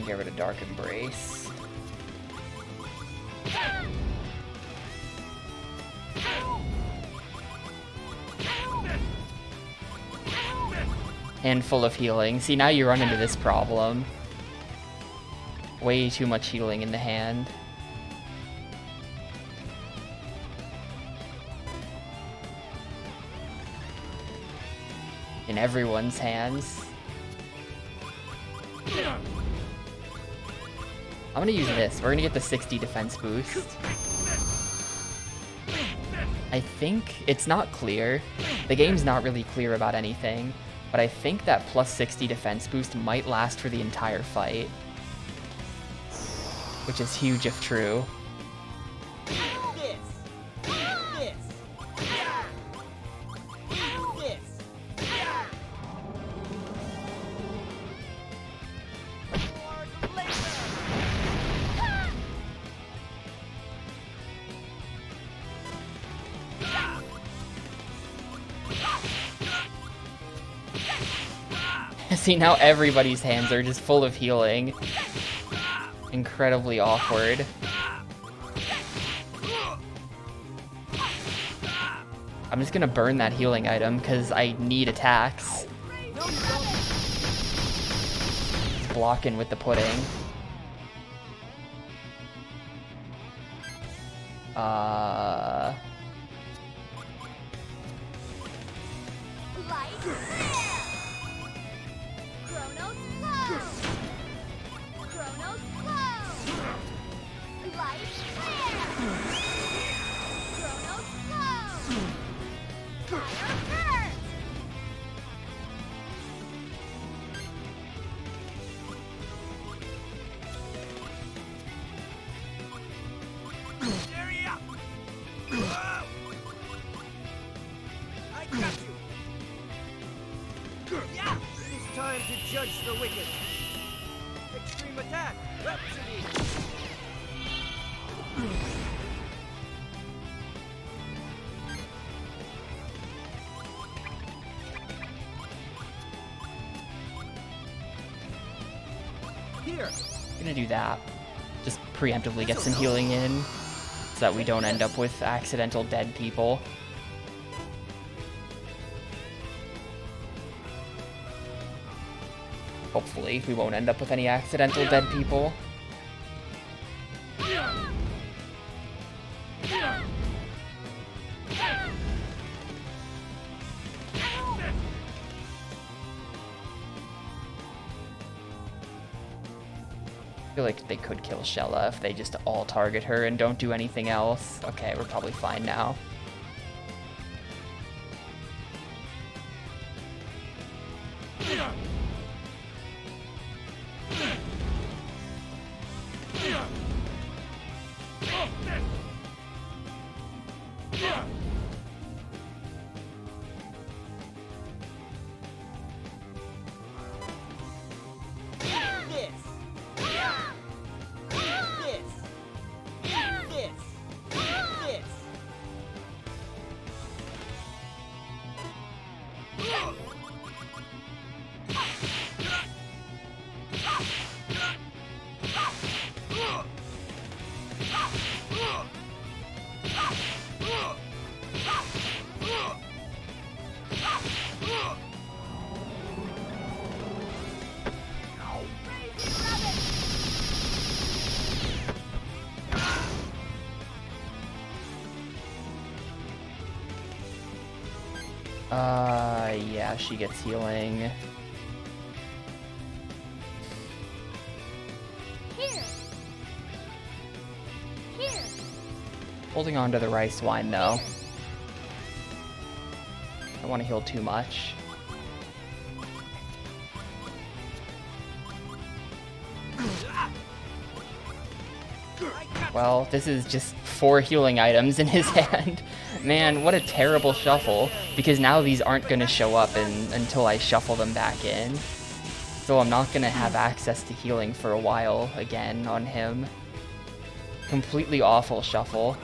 Get rid of Dark Embrace. Handful of healing. See, now you run into this problem. Way too much healing in the hand. In everyone's hands. I'm gonna use this. We're gonna get the 60 defense boost. I think it's not clear. The game's not really clear about anything, but I think that plus 60 defense boost might last for the entire fight. Which is huge if true. See, now everybody's hands are just full of healing. Incredibly awkward. I'm just gonna burn that healing item because I need attacks. Just blocking with the pudding. It's time to judge the wicked. Extreme attack, Rhapsody. Here. Gonna do that. Just preemptively get some healing in so that we don't end up with accidental dead people. Hopefully, we won't end up with any accidental dead people. I feel like they could kill Shella if they just all target her and don't do anything else. Okay, we're probably fine now. Yeah, she gets healing. Here. Holding on to the rice wine, though. Don't want to heal too much. Well, this is just 4 healing items in his hand. Man, what a terrible shuffle, because now these aren't going to show up until I shuffle them back in. So I'm not going to have access to healing for a while again on him. Completely awful shuffle.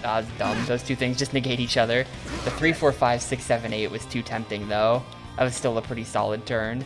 Ah, it's dumb. Those two things just negate each other. The 3, 4, 5, 6, 7, 8 was too tempting, though. That was still a pretty solid turn.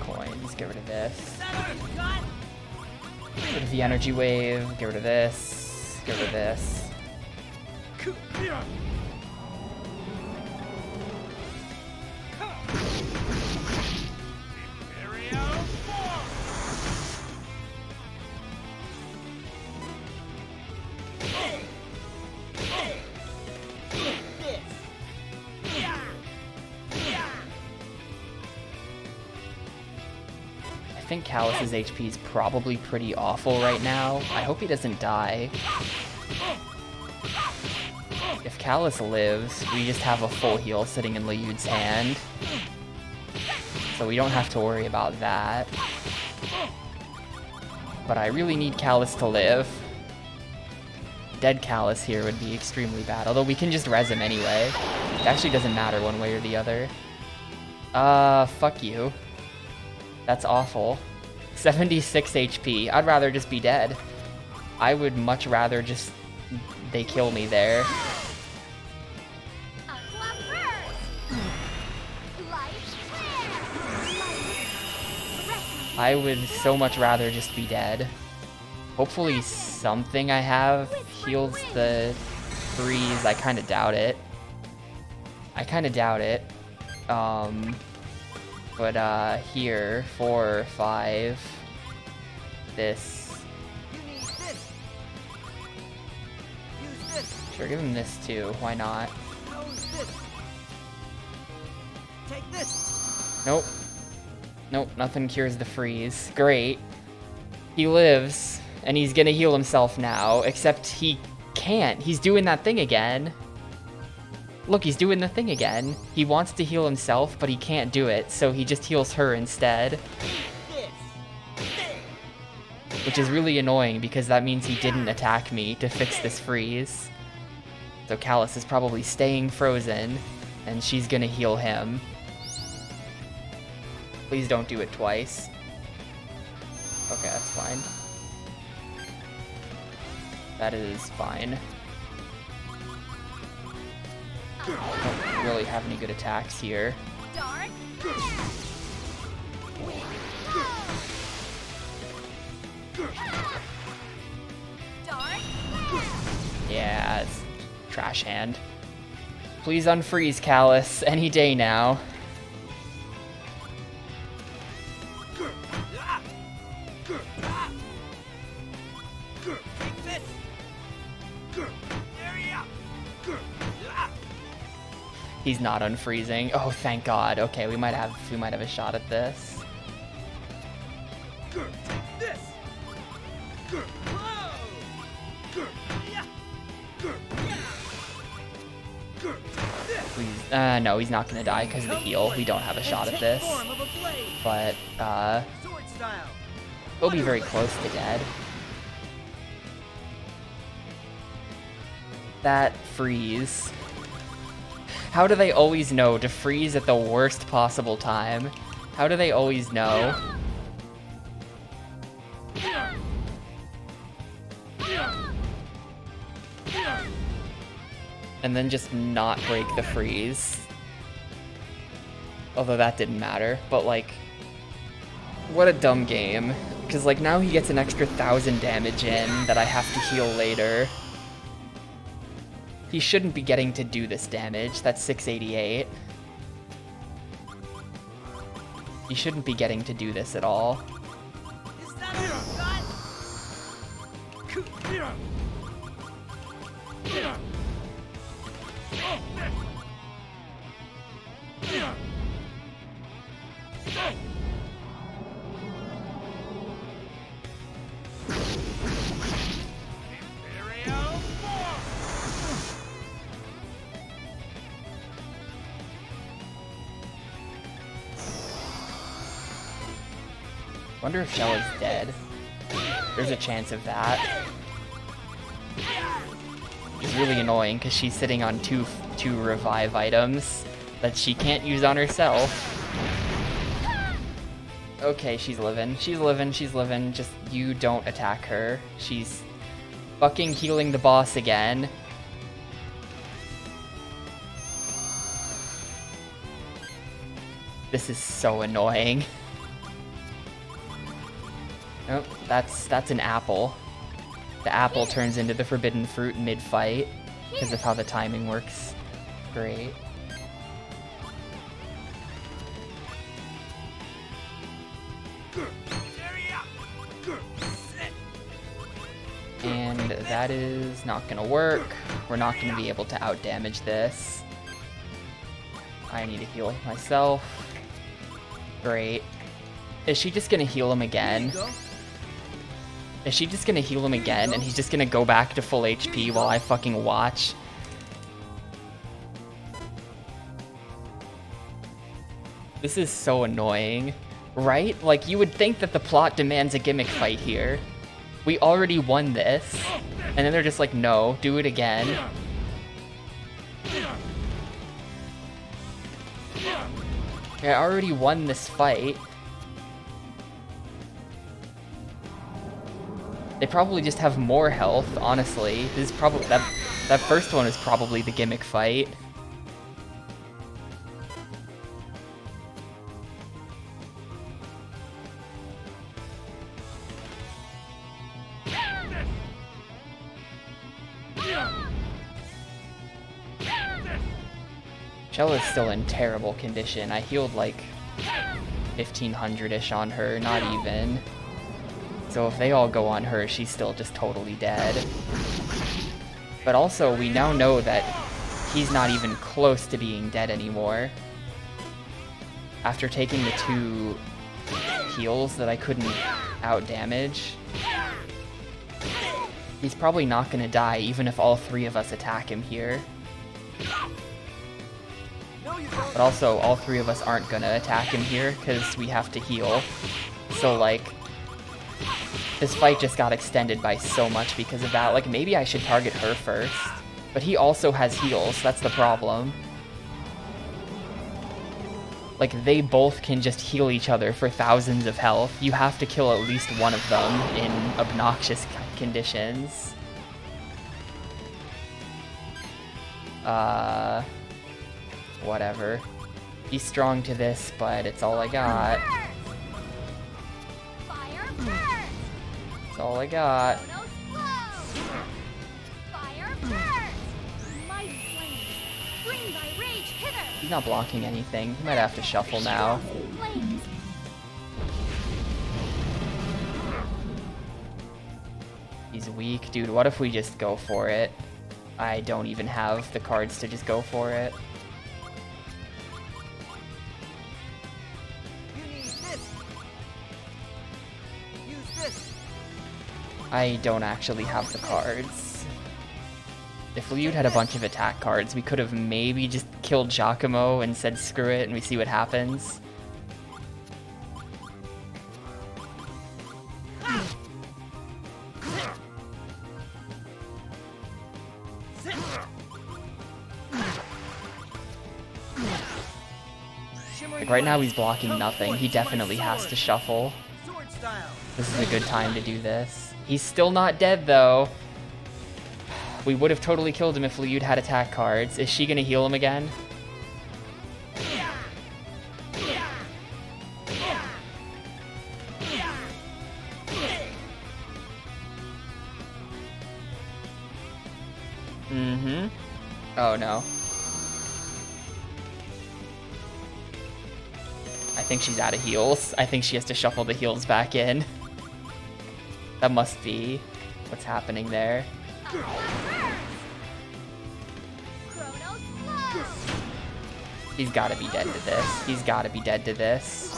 Coins, get rid of this. Get rid of the energy wave, get rid of this, get rid of this. think Callus's HP is probably pretty awful right now. I hope he doesn't die. If Kaitos lives, we just have a full heal sitting in Liyude's hand. So we don't have to worry about that. But I really need Kaitos to live. Dead Kaitos here would be extremely bad, although we can just res him anyway. It actually doesn't matter one way or the other. Fuck you. That's awful. 76 HP. I'd rather just be dead. I would much rather just... they kill me there. I would so much rather just be dead. Hopefully something I have heals the freeze. I kind of doubt it. But here, 4, 5, this. Sure, give him this too. Why not? Take this. Nope. Nope, nothing cures the freeze. Great. He lives, and he's gonna heal himself now, except he can't. He's doing that thing again. Look, he's doing the thing again. He wants to heal himself, but he can't do it, so he just heals her instead. Which is really annoying, because that means he didn't attack me to fix this freeze. So Kaitos is probably staying frozen, and she's gonna heal him. Please don't do it twice. Okay, that's fine. That is fine. Don't really have any good attacks here. Yeah, it's trash hand. Please unfreeze Kaitos any day now. He's not unfreezing. Oh, thank God. Okay, we might have a shot at this. Please. No, he's not gonna die because of the heal. We don't have a shot at this. But, we'll be very close to dead. That freeze. How do they always know to freeze at the worst possible time? How do they always know? And then just not break the freeze. Although that didn't matter, but like, what a dumb game. Because like now he gets an extra 1,000 damage in that I have to heal later. He shouldn't be getting to do this damage. That's 688. He shouldn't be getting to do this at all. Wonder if Shell is dead. There's a chance of that. It's really annoying because she's sitting on two revive items that she can't use on herself. Okay, she's living. She's living. She's living. Just you don't attack her. She's fucking healing the boss again. This is so annoying. Oh, that's an apple. The apple turns into the forbidden fruit mid-fight because of how the timing works. Great. And that is not gonna work. We're not gonna be able to outdamage this. I need to heal myself. Great. Is she just gonna heal him again? Is she just gonna heal him again and he's just gonna go back to full HP while I fucking watch? This is so annoying, right? Like, you would think that the plot demands a gimmick fight here. We already won this, and then they're just like, no, do it again. I already won this fight. They probably just have more health, honestly. This is probably that first one is probably the gimmick fight. Chella's still in terrible condition. I healed like 1500-ish on her, not even. So if they all go on her, she's still just totally dead. But also, we now know that he's not even close to being dead anymore. After taking the 2 heals that I couldn't outdamage, he's probably not gonna die even if all 3 of us attack him here. But also, all 3 of us aren't gonna attack him here because we have to heal. So like, this fight just got extended by so much because of that. Like, maybe I should target her first. But he also has heals, that's the problem. Like, they both can just heal each other for thousands of health. You have to kill at least one of them in obnoxious conditions. Whatever. He's strong to this, but it's all I got. That's all I got. He's not blocking anything. He might have to shuffle now. He's weak. Dude, what if we just go for it? I don't even have the cards to just go for it. I don't actually have the cards. If Liud had a bunch of attack cards, we could have maybe just killed Giacomo and said screw it and we see what happens. Like right now he's blocking nothing. He definitely has to shuffle. This is a good time to do this. He's still not dead, though. We would have totally killed him if Liud had attack cards. Is she gonna heal him again? Mm-hmm. Oh, no. I think she's out of heals. I think she has to shuffle the heals back in. That must be what's happening there. He's gotta be dead to this. He's gotta be dead to this.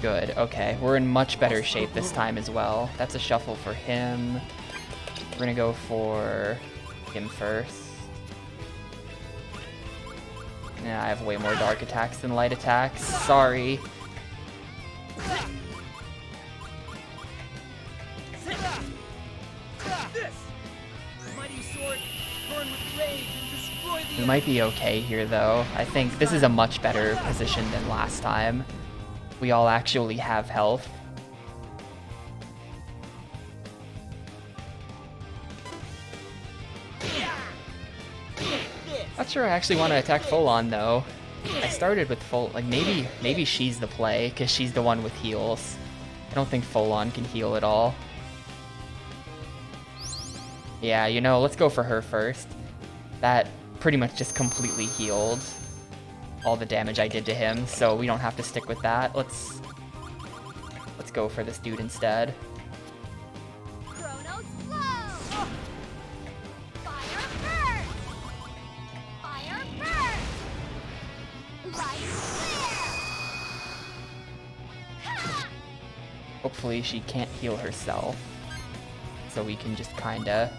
Good, okay. We're in much better shape this time as well. That's a shuffle for him. We're gonna go for him first. Yeah, I have way more dark attacks than light attacks. Sorry. We might be okay here, though. I think this is a much better position than last time. We all actually have health. Not sure I actually want to attack full on, though. I started with full, like maybe she's the play, because she's the one with heals. I don't think full on can heal at all. Yeah, you know, let's go for her first. That pretty much just completely healed all the damage I did to him, so we don't have to stick with that. Let's go for this dude instead. Hopefully she can't heal herself. So we can just kinda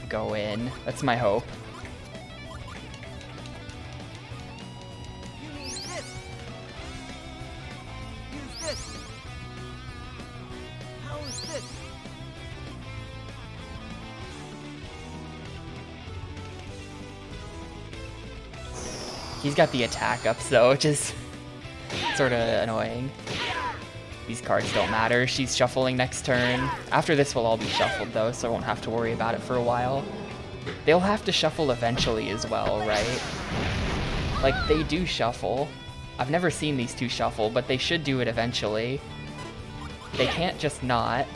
go in. That's my hope. You need this. Use this. How is this? He's got the attack up, so which is sort of annoying. These cards don't matter. She's shuffling next turn. After this, we'll all be shuffled, though, so I won't have to worry about it for a while. They'll have to shuffle eventually as well, right? Like, they do shuffle. I've never seen these two shuffle, but they should do it eventually. They can't just not.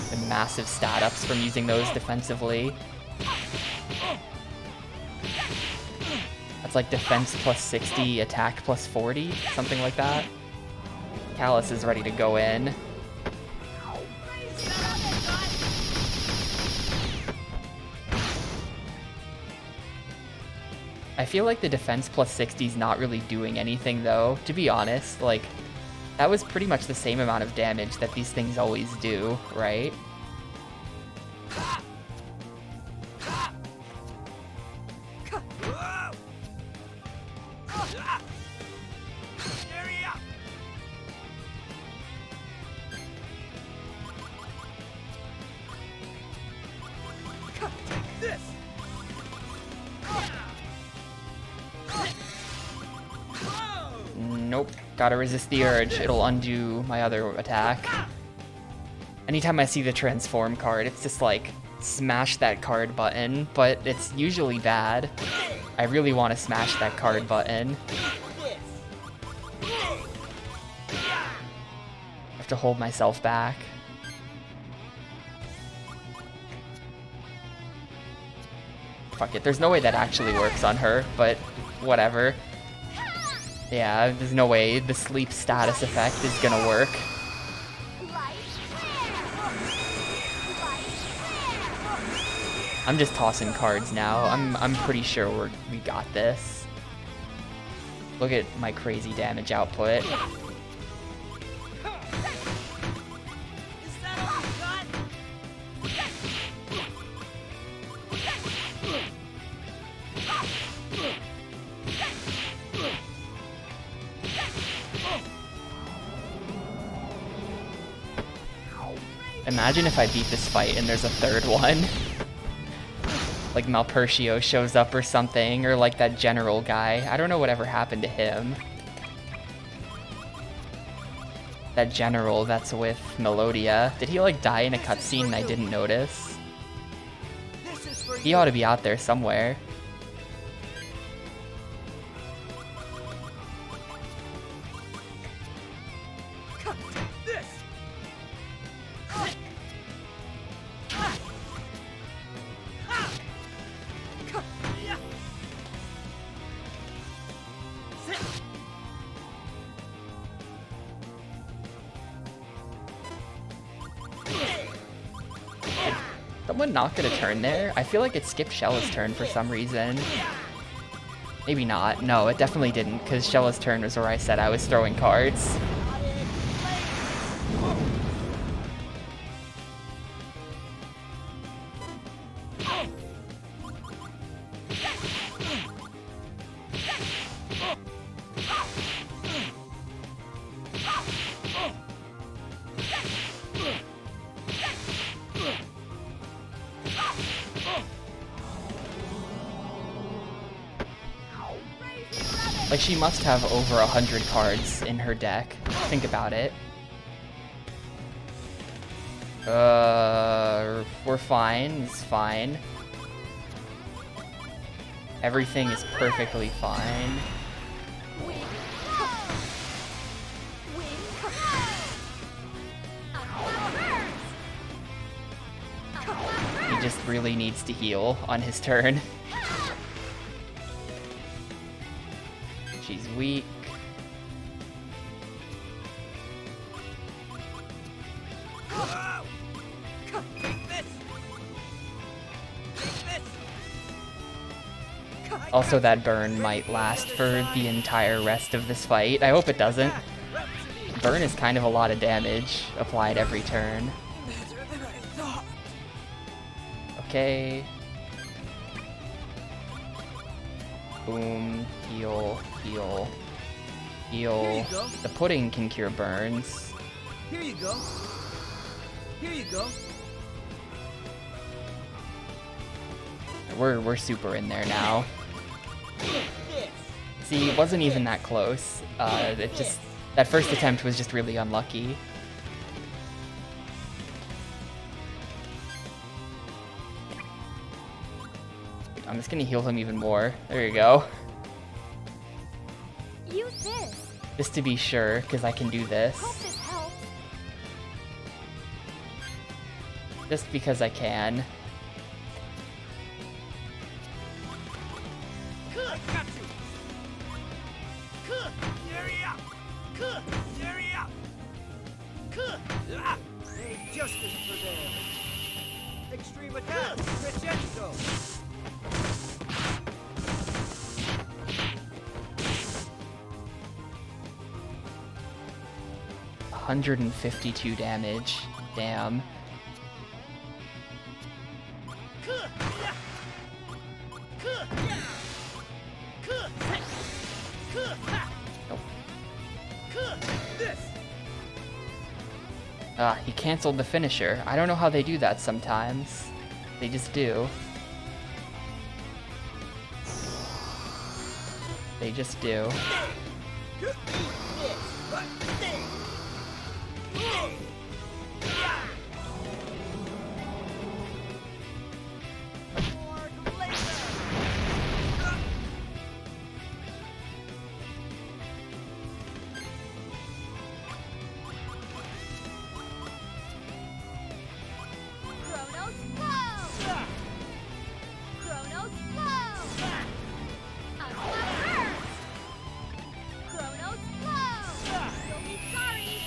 The massive stat ups from using those defensively. That's like defense plus 60, attack plus 40, something like that. Callus is ready to go in. I feel like the defense plus 60 is not really doing anything though, to be honest. Like, that was pretty much the same amount of damage that these things always do, right? Nope, gotta resist the urge. It'll undo my other attack. Anytime I see the transform card, it's just like, smash that card button, but it's usually bad. I really want to smash that card button. I have to hold myself back. Fuck it, there's no way that actually works on her, but whatever. Yeah, there's no way the sleep status effect is gonna work. I'm just tossing cards now. I'm pretty sure we got this. Look at my crazy damage output. Imagine if I beat this fight and there's a third one. Like Malpertio shows up or something, or like that general guy. I don't know whatever happened to him. That general that's with Melodia. Did he like die in a cutscene and I didn't notice? He ought to be out there somewhere. Someone not gonna turn there? I feel like it skipped Shella's turn for some reason. Maybe not. No, it definitely didn't, because Shella's turn was where I said I was throwing cards. Like, she must have over 100 cards in her deck. Think about it. We're fine. It's fine. Everything is perfectly fine. He just really needs to heal on his turn. She's weak. Also, that burn might last for the entire rest of this fight. I hope it doesn't. burn is kind of a lot of damage applied every turn. Okay. Boom, heal, heal, heal. Here you go. The pudding can cure burns. Here you go. Here you go. We're super in there now. See, it wasn't even that close. That first attempt was just really unlucky. I'm just gonna heal him even more. There you go. Use this. Just to be sure, because I can do this. Hope this helps. Just because I can. I got you. Justice prevails. Extreme attack. Crescendo. 152 damage. Damn. He canceled the finisher. I don't know how they do that sometimes. They just do. They just do.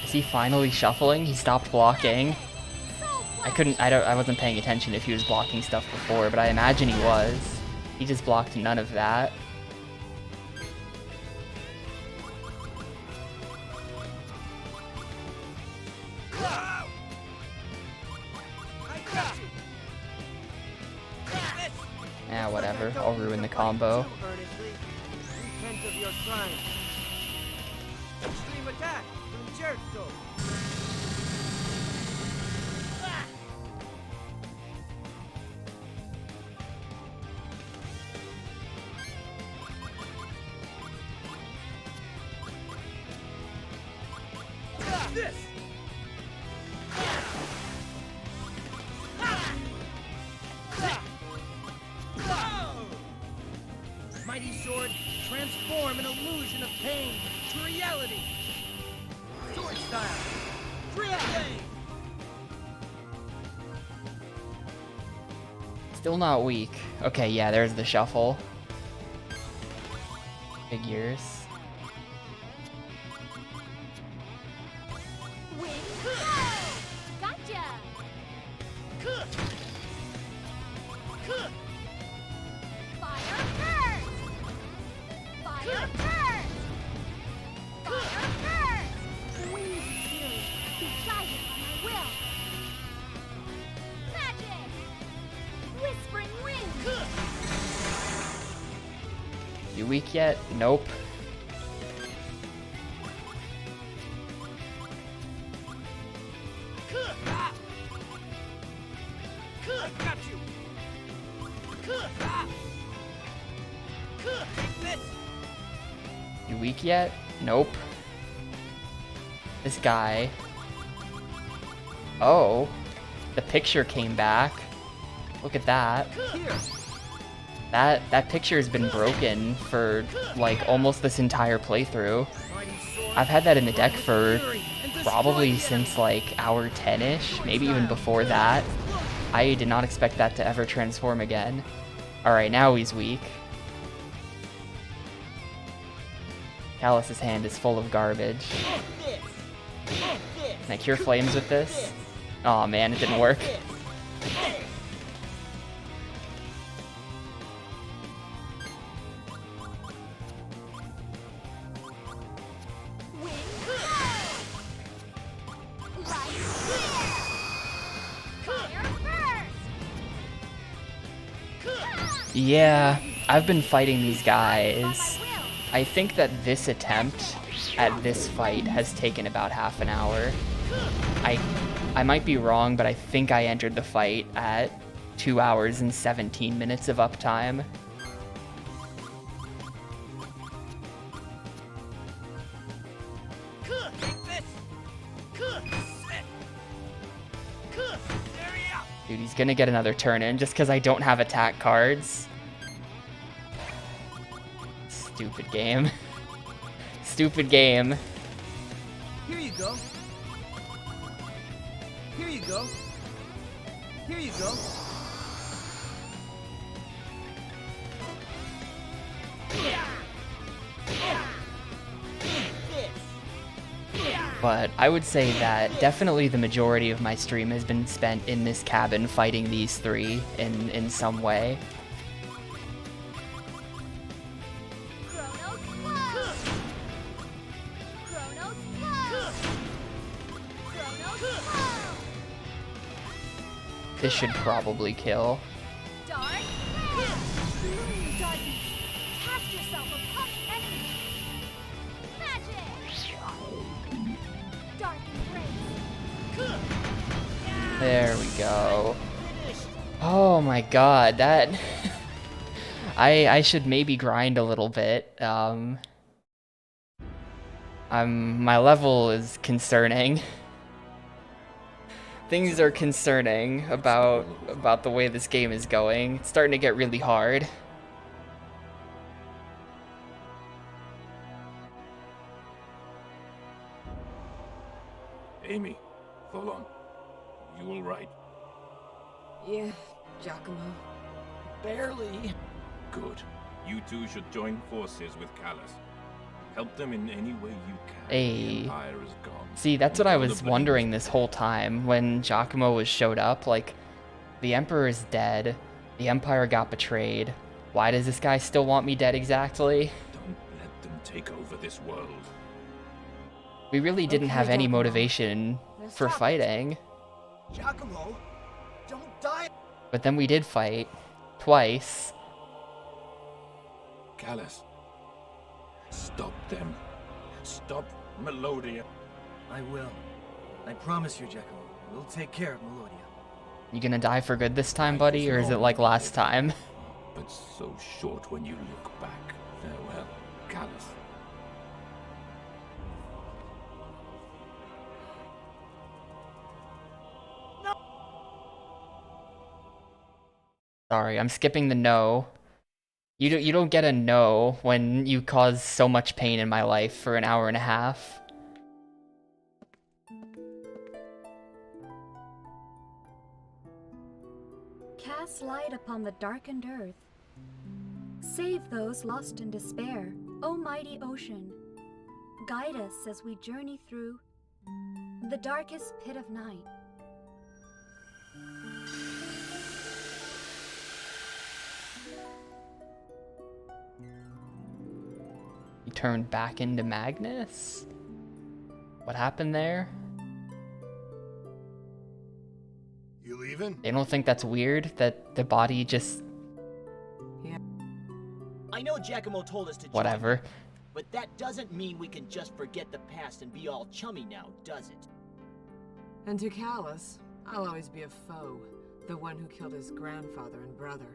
Is he finally shuffling? He stopped blocking. I wasn't paying attention if he was blocking stuff before, but I imagine he was. He just blocked none of that. Whatever. I'll ruin the combo. Repent of your crime. Extreme attack. Concerto. This. Mighty sword, transform an illusion of pain to reality. Sword style, Triple. Still not weak. Okay, yeah, there's the shuffle. Figures. Gotcha. Fire first. Fire first. Fire first. Wings fury. Be guided by my will. Magic. Whispering wind. You weak yet? Nope. I got you. Take this. You weak yet? Nope. This guy. Oh. The picture came back. Look at that. Here. That picture has been broken for like almost this entire playthrough. I've had that in the deck for probably since like hour 10-ish, maybe even before that. I did not expect that to ever transform again. Alright, now he's weak. Callus's hand is full of garbage. Can I cure flames with this? Aw, man, it didn't work. Yeah, I've been fighting these guys. I think that this attempt at this fight has taken about half an hour. I might be wrong, but I think I entered the fight at 2 hours and 17 minutes of uptime. Dude, he's gonna get another turn in just because I don't have attack cards. Stupid game. Stupid game. Here you go. Here you go. Here you go. But I would say that definitely the majority of my stream has been spent in this cabin fighting these three in some way. This should probably kill. There we go. Oh my god, that... I should maybe grind a little bit. My level is concerning. Things are concerning about the way this game is going. It's starting to get really hard. Amy, hold on. You all right? Yeah, Giacomo. Barely. Good. You two should join forces with Callus. Help them in any way you can. Hey. The Empire is gone. See, that's what I was wondering this whole time when Giacomo showed up. Like, the Emperor is dead. The Empire got betrayed. Why does this guy still want me dead exactly? Don't let them take over this world. We really didn't have any motivation for fighting. Giacomo, don't die. But then we did fight. Twice. Callus, stop them. Stop Melodia. I will. I promise you, Giacomo. We'll take care of Melodia. You gonna die for good this time, buddy? Or is it like last time? But so short when you look back. Farewell, Callus. Sorry, I'm skipping the no. You don't get a no when you cause so much pain in my life for an hour and a half. Cast light upon the darkened earth. Save those lost in despair, O mighty ocean. Guide us as we journey through the darkest pit of night. He turned back into Magnus? What happened there? You leaving? They don't think that's weird that the body just... I know Giacomo told us to join, whatever. but that doesn't mean we can just forget the past and be all chummy now, does it? And to Callus, I'll always be a foe, the one who killed his grandfather and brother.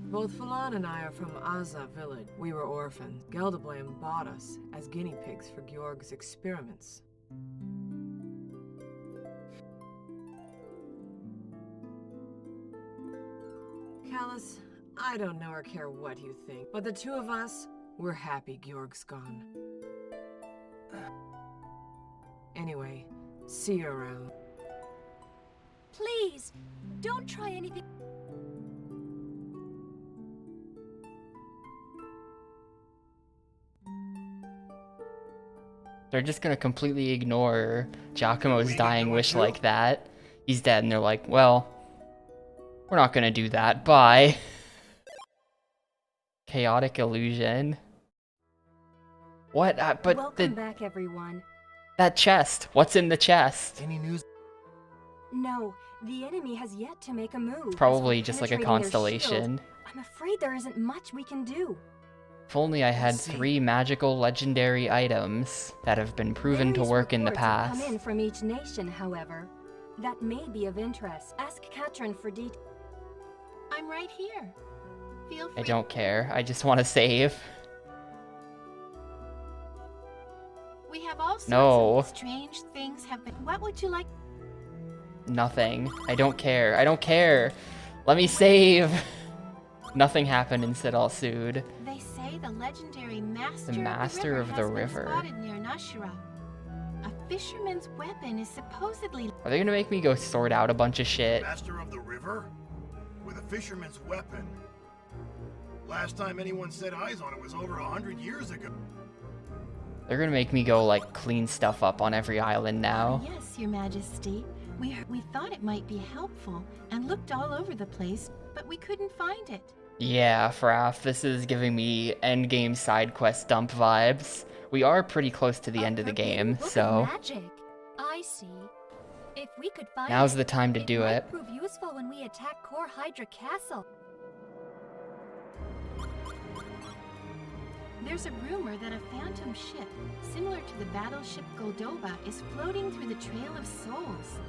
Both Falan and I are from Azza village. We were orphans. Geldablam bought us as guinea pigs for Georg's experiments. Callus, I don't know or care what you think, but the two of us, we're happy Georg's gone. Anyway, see you around. Please, don't try anything. They're just gonna completely ignore Giacomo's dying wish like that. He's dead, and they're like, well, we're not gonna do that. Bye. Chaotic illusion. What? But Welcome back, everyone. that chest. What's in the chest? Any news? No, The enemy has yet to make a move. Probably just like a Penetrating their constellation. shield, I'm afraid there isn't much we can do. If only I had Let's see. 3 magical legendary items that have been proven to Various work in the reports have past. come in from each nation, however. That may be of interest. Ask Katrin for details. I'm right here. Feel free. I don't care. I just want to save. We have all sorts No. of strange things have been. What would you like? Nothing. I don't care. I don't care. Let me save. Nothing happened in Sidal Sud. They say the legendary master, Master of the has been River. spotted near Nashira. A fisherman's weapon is supposedly. Are they gonna make me go sort out a bunch of shit? Master of the river? With a fisherman's weapon. Last time anyone set eyes on it was over 100 years ago. They're gonna make me go like clean stuff up on every island now. Yes, Your Majesty. We thought it might be helpful and looked all over the place, but we couldn't find it. Yeah, Fraff, this is giving me endgame side quest dump vibes. We are pretty close to the end of the game, Book of so Magic. I see. If we could find now's it, the time to do might it. prove useful when we attack Core Hydra Castle. There's a rumor that a phantom ship, similar to the battleship Goldova, is floating through the Trail of Souls.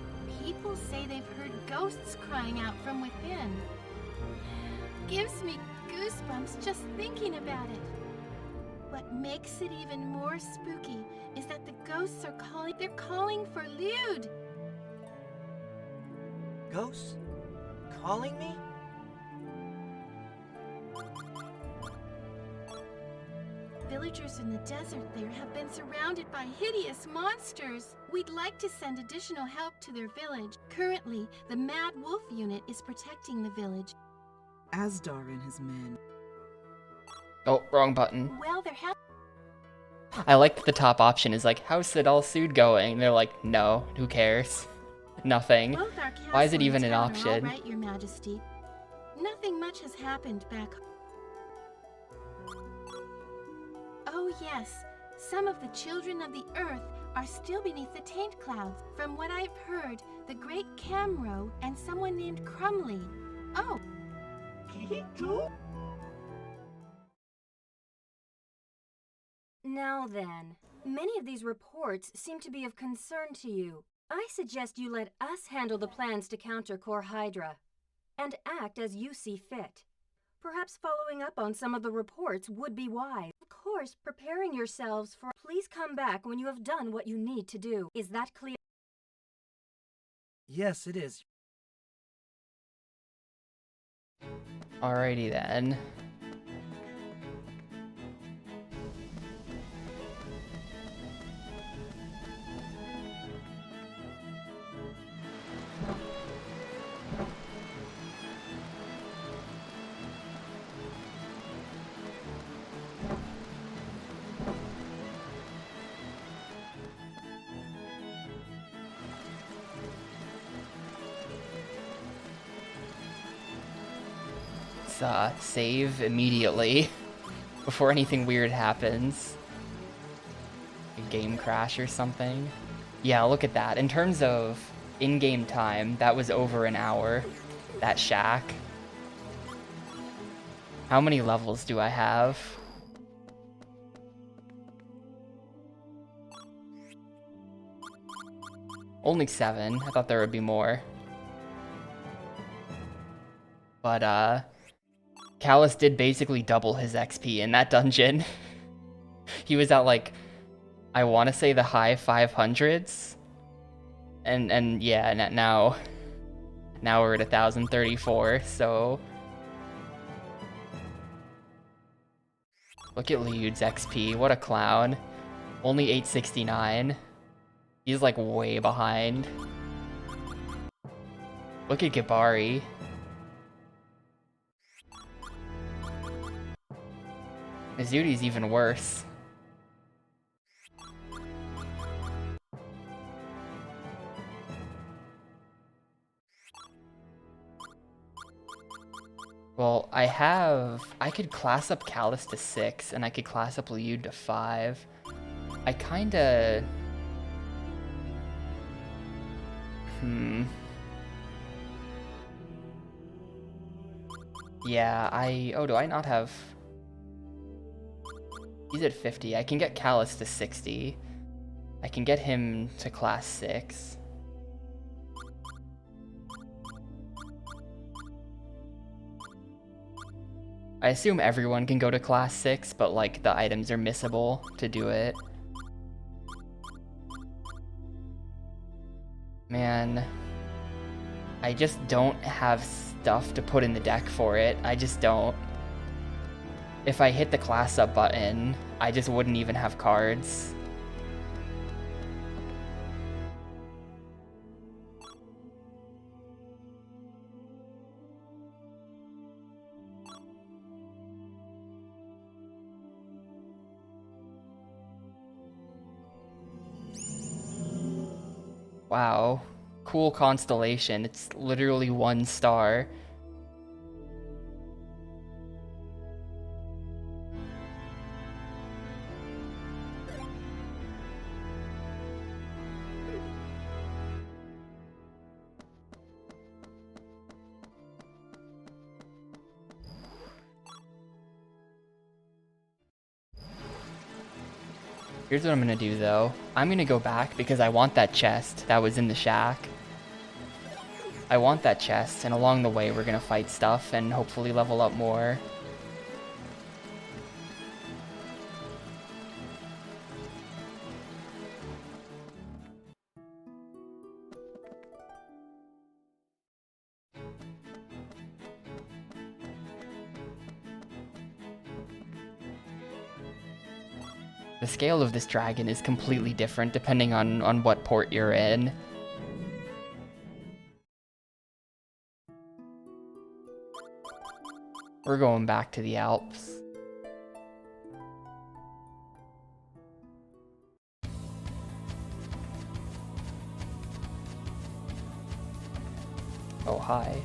People say they've heard ghosts crying out from within. Gives me goosebumps just thinking about it. What makes it even more spooky is that the ghosts are calling. They're calling for Lude. Ghosts? Calling me? Villagers in the desert there have been surrounded by hideous monsters. We'd like to send additional help to their village. Currently, the Mad Wolf unit is protecting the village. Asdar and his men. Oh, wrong button. Well, there have. I like that the top option is like, how's Sidal Sud going? And they're like, no, who cares? Nothing. Both our Why is castle it even and an town are all option? right, Your Majesty. Nothing much has happened back. Oh yes, some of the children of the earth are still beneath the taint clouds. From what I've heard, the great Camro and someone named Crumley. Oh. Now then, many of these reports seem to be of concern to you. I suggest you let us handle the plans to counter Core Hydra, and act as you see fit. Perhaps following up on some of the reports would be wise. Of course, preparing yourselves for... Please come back when you have done what you need to do. Is that clear? Yes, it is. Alrighty then. Save immediately before anything weird happens. A game crash or something. Yeah, look at that. In terms of in-game time, that was over an hour. That shack. How many levels do I have? Only 7. I thought there would be more. But, Callus did basically double his XP in that dungeon. He was at, like, I want to say the high 500s. And yeah, now we're at 1034, so... Look at Lude's XP, what a clown. Only 869. He's, like, way behind. Look at Gibari. Izzudi's even worse. Well, I could class up Callus to 6, and I could class up Lude to 5. I kinda... Yeah, oh, do I not have... He's at 50. I can get Callus to 60. I can get him to class 6. I assume everyone can go to class 6, but like the items are missable to do it. Man, I just don't have stuff to put in the deck for it. I just don't. If I hit the class up button, I just wouldn't even have cards. Wow, cool constellation. It's literally 1 star. Here's what I'm gonna do though. I'm gonna go back because I want that chest that was in the shack. I want that chest, and along the way we're gonna fight stuff and hopefully level up more. The scale of this dragon is completely different depending on what port you're in. We're going back to the Alps. Oh, hi.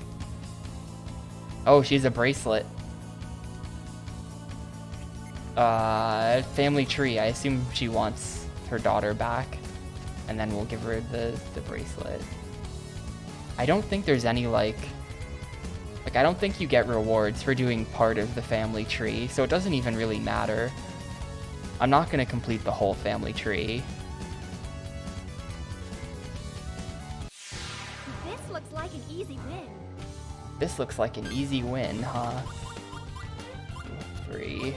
Oh, she's a bracelet. Family tree. I assume she wants her daughter back, and then we'll give her the bracelet. I don't think there's any like I don't think you get rewards for doing part of the family tree, so it doesn't even really matter. I'm not gonna complete the whole family tree. This looks like an easy win. This looks like an easy win, huh? 3.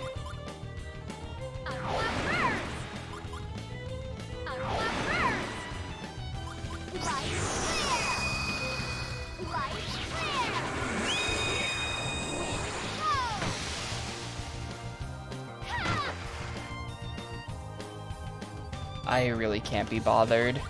I really can't be bothered.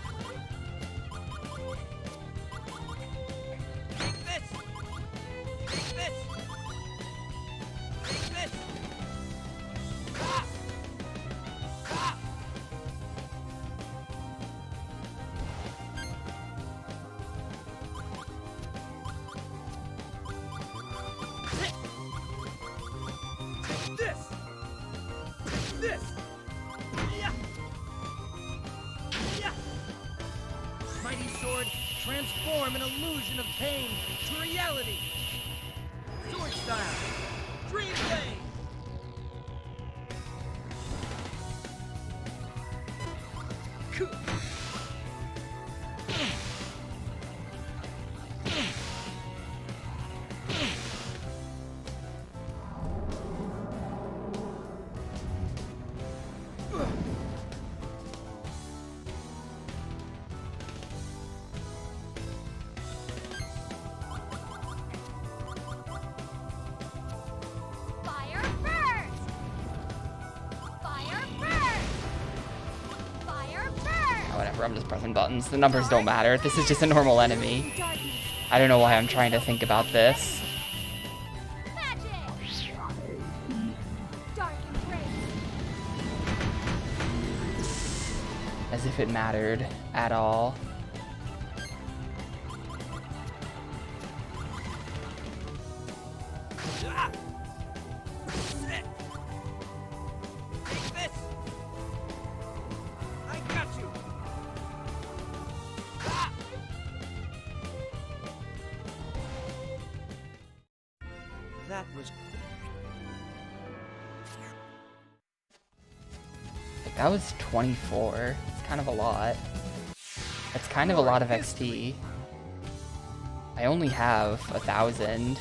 Transform an illusion of pain to reality. Sword style. Dream blade. I'm just pressing buttons. The numbers don't matter. This is just a normal enemy. I don't know why I'm trying to think about this. As if it mattered at all. That was... That was 24. It's kind of a lot. That's kind of a lot of XP. I only have 1,000.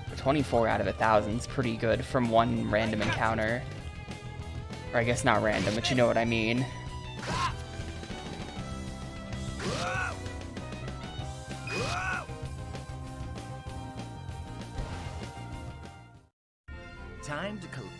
But 24 out of 1,000 is pretty good from one random encounter. Or I guess not random, but you know what I mean. Time to collect.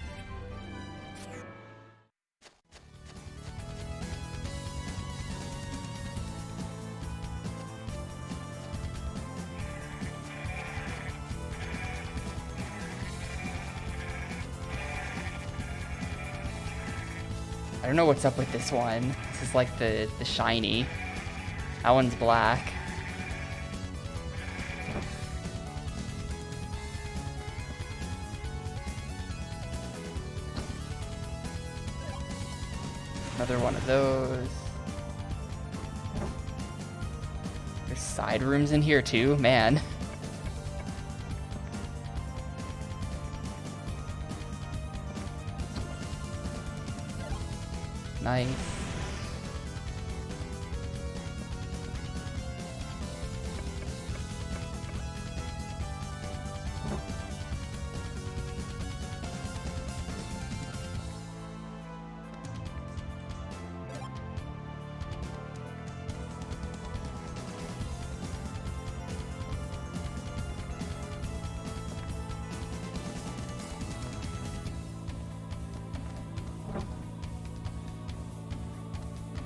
I don't know what's up with this one. This is like the shiny. That one's black. Another one of those. There's side rooms in here too, man. Nice.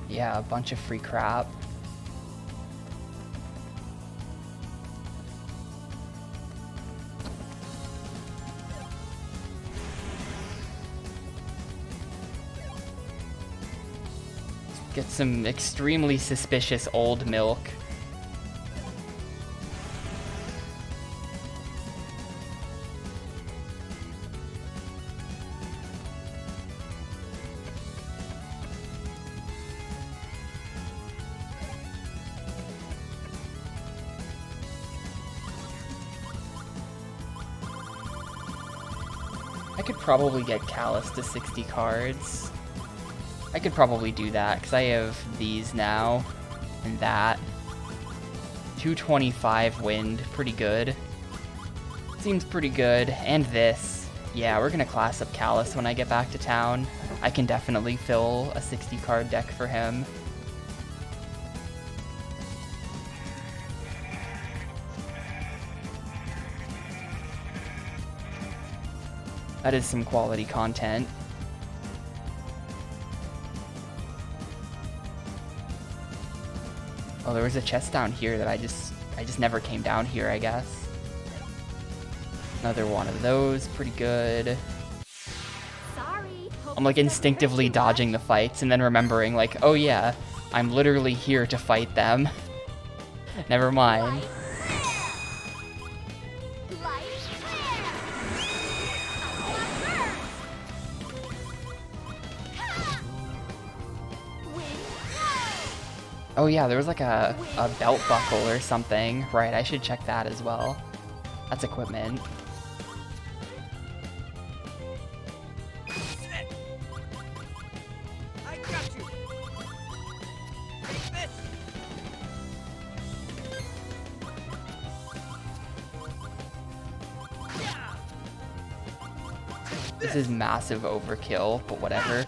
Yeah, a bunch of free crap. Get some extremely suspicious old milk. I could probably get Callus to 60 cards. I could probably do that, because I have these now, and that. 225 wind, pretty good. Seems pretty good, and this. Yeah, we're gonna class up Callus when I get back to town. I can definitely fill a 60 card deck for him. That is some quality content. Oh, there was a chest down here that I just never came down here, I guess. Another one of those, pretty good. Sorry. I'm like instinctively dodging the fights and then remembering like, oh yeah, I'm literally here to fight them. Never mind. Oh yeah, there was like a belt buckle or something. Right, I should check that as well. That's equipment. I got you. Take this. This is massive overkill, but whatever.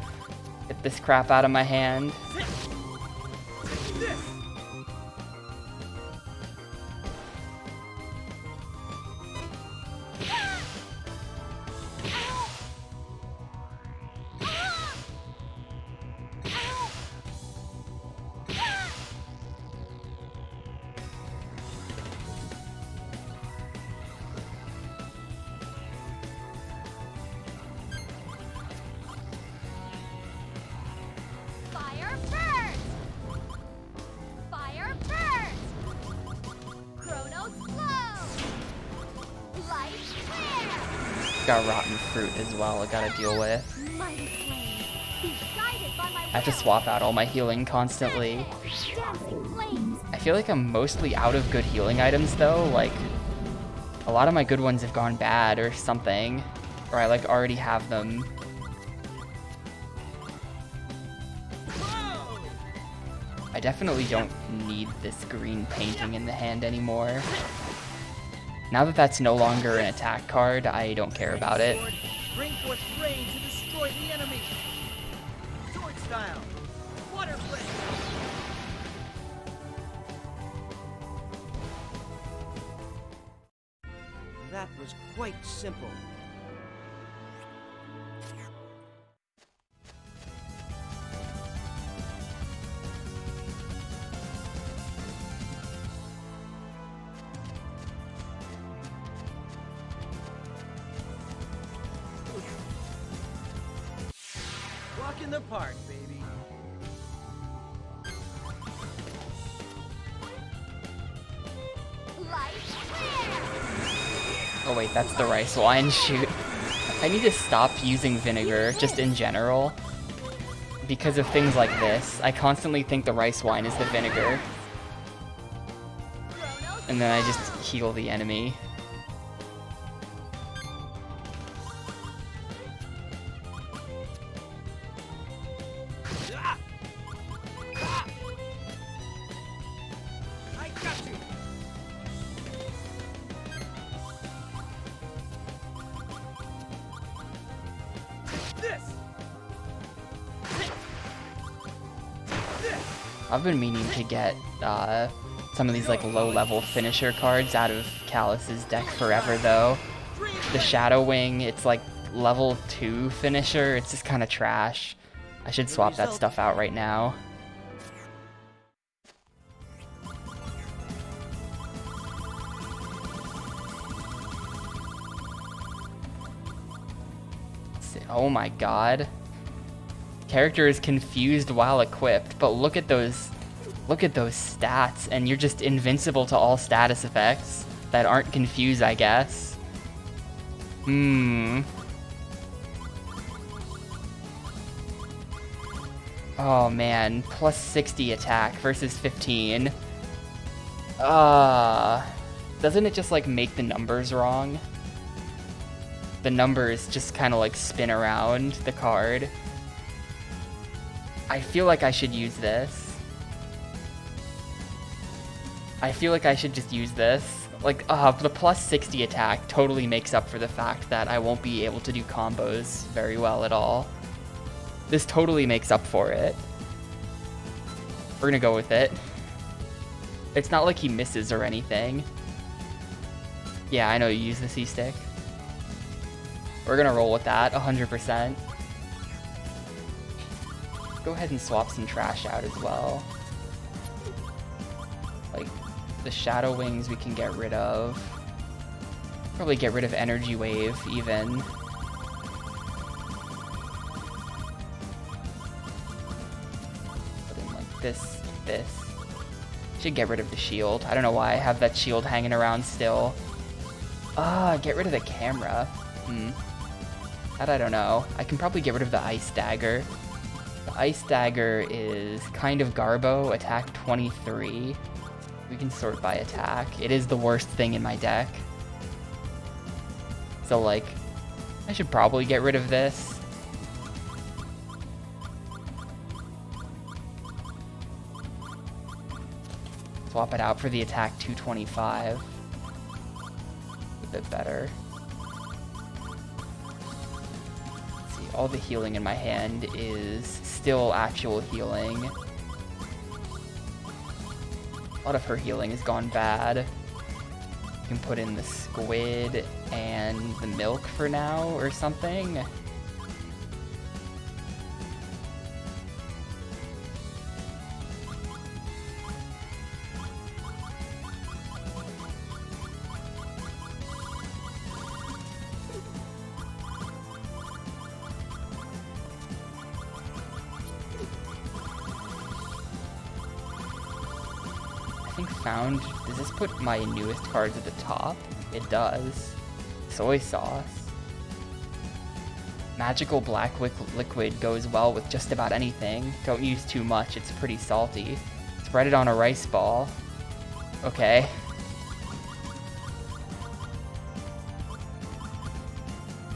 Get this crap out of my hand. Fire first! got rotten fruit as well I gotta deal with. Mighty flames, be guided by my I have to swap out all my healing constantly. dancing flames. I feel like I'm mostly out of good healing items though, like a lot of my good ones have gone bad or something, or I like already have them. I definitely don't need this green painting in the hand anymore. Now that that's no longer an attack card, I don't care about it. Bring forth rain to destroy the enemy. Sword style. Water flame. That was quite simple. Walk in the park, baby. Oh wait, that's the rice wine, shoot. I need to stop using vinegar, just in general. Because of things like this, I constantly think the rice wine is the vinegar. And then I just heal the enemy. I got you. This. I've been meaning to get some of these like low-level finisher cards out of Callus's deck forever though. The Shadow Wing, it's like level 2 finisher, it's just kind of trash. I should swap that stuff out right now. Oh my god. Character is confused while equipped, but look at those stats, and you're just invincible to all status effects that aren't confused, I guess. Oh man, plus 60 attack versus 15. Doesn't it just like make the numbers wrong? The numbers just kind of like spin around the card. I feel like I should use this. I feel like I should just use this. Like, the plus 60 attack totally makes up for the fact that I won't be able to do combos very well at all. This totally makes up for it. We're gonna go with it. It's not like he misses or anything. Yeah, I know you use the C-stick. We're gonna roll with that, 100%. Go ahead and swap some trash out as well. Like, the Shadow Wings we can get rid of. Probably get rid of Energy Wave, even. Put in like this. Should get rid of the shield. I don't know why I have that shield hanging around still. Get rid of the camera. That I don't know. I can probably get rid of the Ice Dagger. The Ice Dagger is kind of Garbo, attack 23. We can sort by attack. It is the worst thing in my deck. So like, I should probably get rid of this. Swap it out for the attack 225. A bit better. All the healing in my hand is still actual healing. A lot of her healing has gone bad. You can put in the squid and the milk for now or something. Does this put my newest cards at the top? It does. Soy sauce. Magical black liquid goes well with just about anything. Don't use too much, it's pretty salty. Spread it on a rice ball. Okay.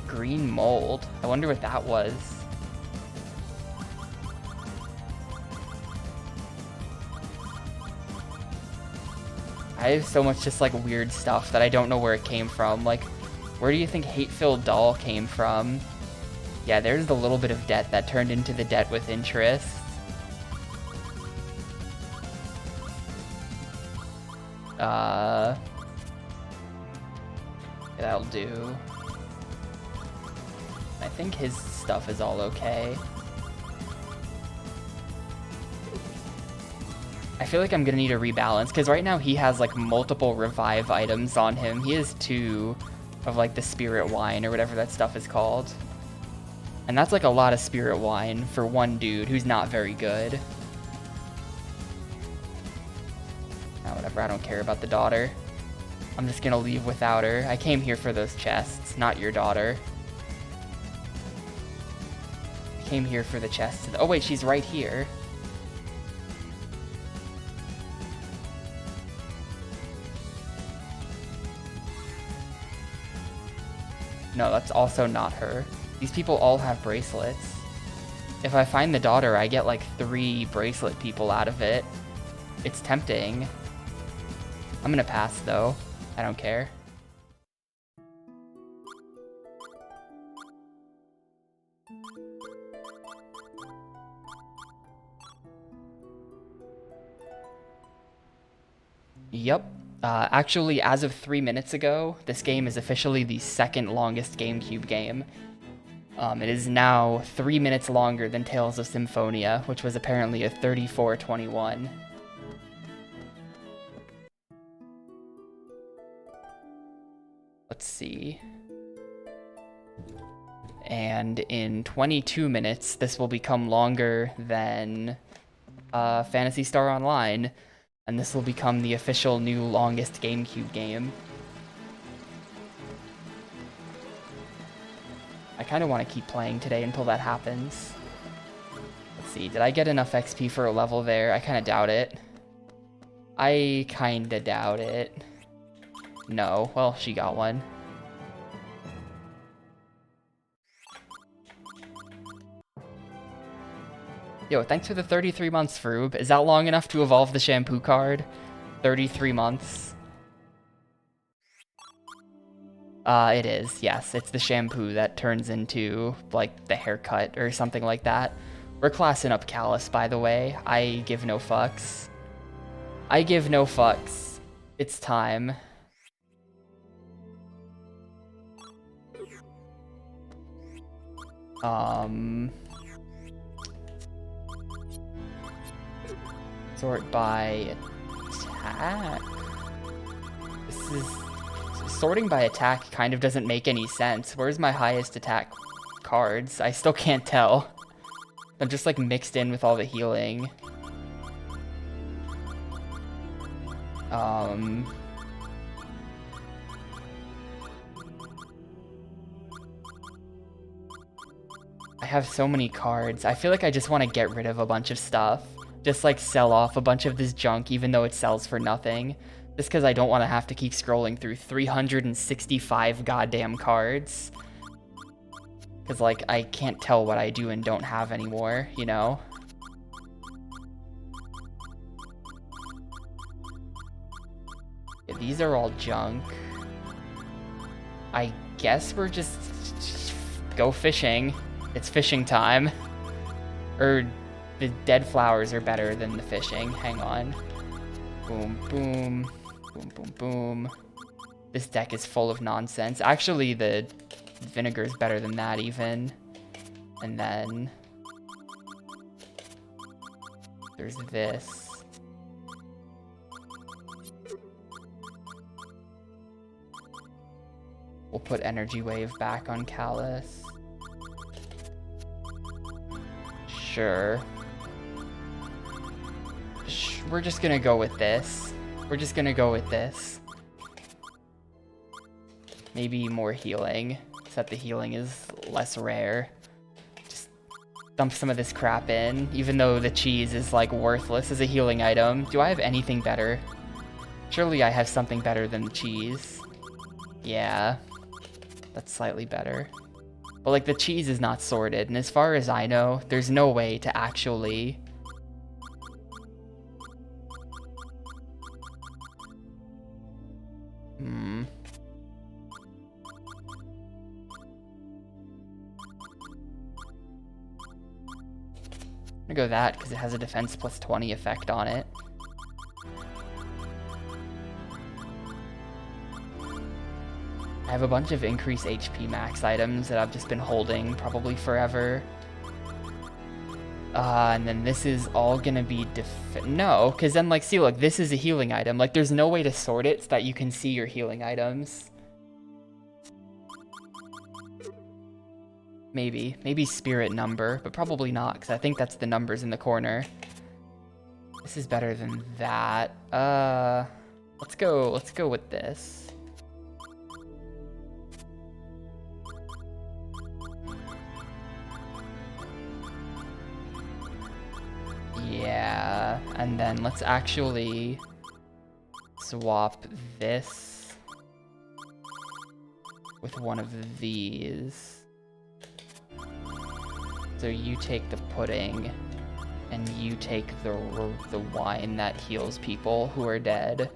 Green mold. I wonder what that was. I have so much just like weird stuff that I don't know where it came from. Like, where do you think Hate-Filled Doll came from? Yeah, there's the little bit of debt that turned into the debt with interest. That'll do. I think his stuff is all okay. I feel like I'm gonna need to rebalance, because right now he has like multiple revive items on him. He has 2 of like the spirit wine or whatever that stuff is called. And that's like a lot of spirit wine for one dude who's not very good. Oh, whatever, I don't care about the daughter. I'm just gonna leave without her. I came here for those chests, not your daughter. I came here for the chests. Oh wait, she's right here. No, that's also not her. These people all have bracelets. If I find the daughter, I get like 3 bracelet people out of it. It's tempting. I'm gonna pass though. I don't care. Yep. Actually, as of 3 minutes ago, this game is officially the 2nd longest GameCube game. It is now 3 minutes longer than Tales of Symphonia, which was apparently a 34:21. Let's see. And in 22 minutes, this will become longer than Phantasy Star Online, and this will become the official new longest GameCube game. I kind of want to keep playing today until that happens. Let's see, did I get enough XP for a level there? I kind of doubt it. I kind of doubt it. No, well, she got one. Yo, thanks for the 33 months, Froob. Is that long enough to evolve the shampoo card? 33 months. It is, yes. It's the shampoo that turns into, like, the haircut or something like that. We're classing up Callus, by the way. I give no fucks. I give no fucks. It's time. Sort by attack. This is... Sorting by attack kind of doesn't make any sense. Where's my highest attack cards? I still can't tell. I'm just like mixed in with all the healing. I have so many cards. I feel like I just want to get rid of a bunch of stuff. Just like sell off a bunch of this junk even though it sells for nothing. Just because I don't want to have to keep scrolling through 365 goddamn cards. Because, like, I can't tell what I do and don't have anymore, you know? Yeah, these are all junk. I guess we're just... go fishing. It's fishing time. Or, the dead flowers are better than the fishing. Hang on. Boom, boom. Boom, boom, boom. This deck is full of nonsense. Actually, the vinegar is better than that even. And then there's this. We'll put Energy Wave back on Callus. Sure. We're just gonna go with this. We're just gonna go with this. Maybe more healing, except the healing is less rare. Just dump some of this crap in, even though the cheese is like worthless as a healing item. Do I have anything better? Surely I have something better than the cheese. Yeah, that's slightly better. But like the cheese is not sorted, and as far as I know, there's no way to actually... I'm gonna go that because it has a defense plus 20 effect on it. I have a bunch of increased HP max items that I've just been holding probably forever. And then this is all gonna be no, because then like, see, look, this is a healing item. Like, there's no way to sort it so that you can see your healing items. Maybe spirit number, but probably not, because I think that's the numbers in the corner. This is better than that. Let's go with this. Yeah, and then let's actually swap this with one of these. So you take the pudding, and you take the wine that heals people who are dead.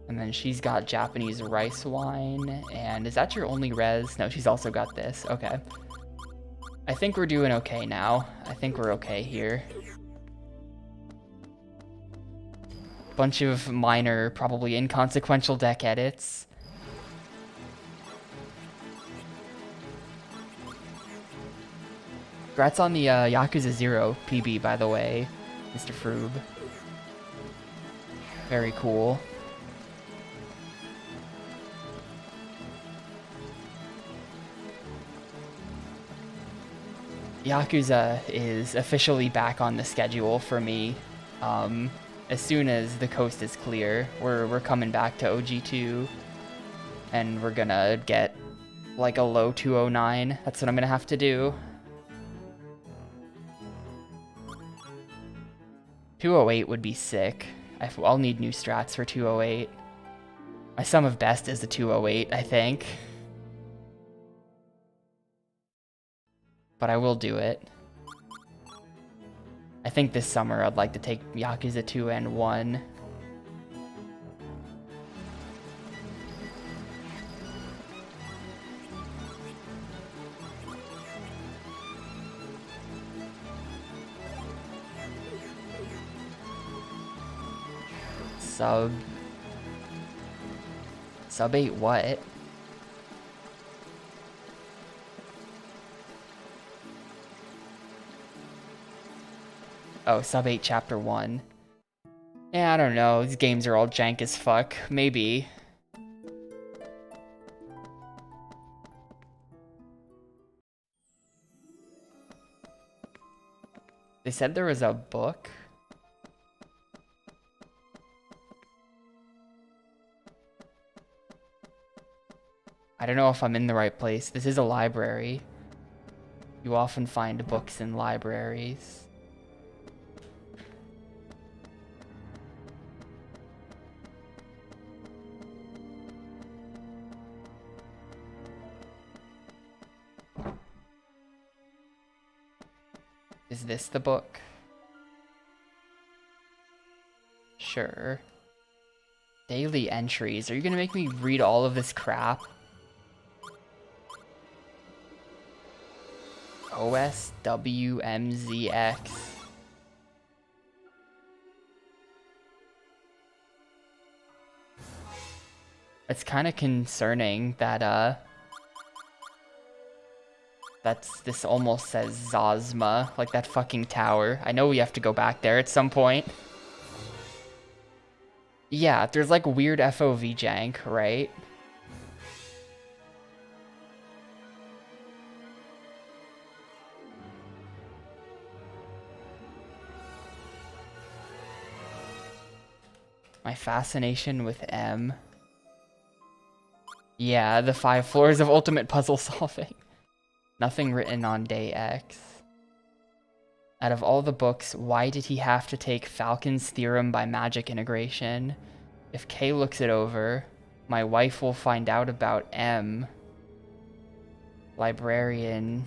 And then she's got Japanese rice wine, and is that your only res? No, she's also got this. Okay. I think we're doing okay now. I think we're okay here. Bunch of minor, probably inconsequential deck edits. Congrats on the Yakuza 0 PB, by the way, Mr. Froob. Very cool. Yakuza is officially back on the schedule for me. As soon as the coast is clear, we're coming back to OG2, and we're gonna get like a low 209. That's what I'm gonna have to do. 208 would be sick. I'll need new strats for 208. My sum of best is the 208, I think. But I will do it. I think this summer I'd like to take Yakuza 2 and 1. Sub 8 what? Oh, sub 8 chapter 1. Yeah, I don't know. These games are all jank as fuck. Maybe. They said there was a book. I don't know if I'm in the right place. This is a library. You often find books in libraries. Is this the book? Sure. Daily entries. Are you gonna make me read all of this crap? OSWMZX. It's kind of concerning that, this almost says Zosma, like that fucking tower. I know we have to go back there at some point. Yeah, there's like weird FOV jank, right? My fascination with M. Yeah, the 5 floors of ultimate puzzle solving. Nothing written on day X. Out of all the books, why did he have to take Falcon's theorem by magic integration? If K looks it over, my wife will find out about M. Librarian.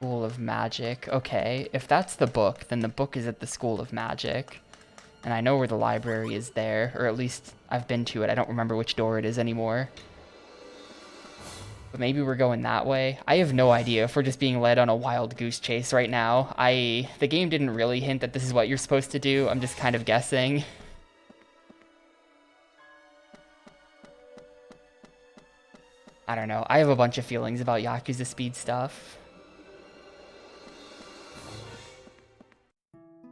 School of Magic. Okay, if that's the book, then the book is at the School of Magic. And I know where the library is there, or at least I've been to it. I don't remember which door it is anymore. But maybe we're going that way. I have no idea if we're just being led on a wild goose chase right now. The game didn't really hint that this is what you're supposed to do. I'm just kind of guessing. I don't know. I have a bunch of feelings about Yakuza Speed stuff.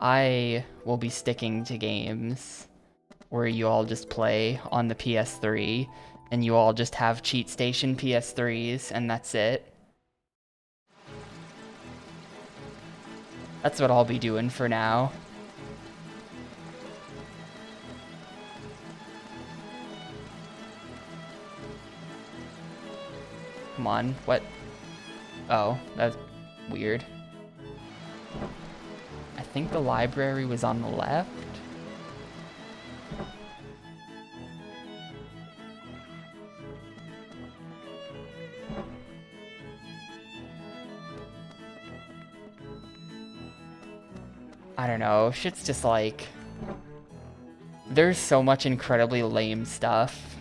I will be sticking to games where you all just play on the PS3 and you all just have cheat station PS3s and that's it. That's what I'll be doing for now. Come on, what? Oh, that's weird. I think the library was on the left. I don't know, shit's just like... There's so much incredibly lame stuff.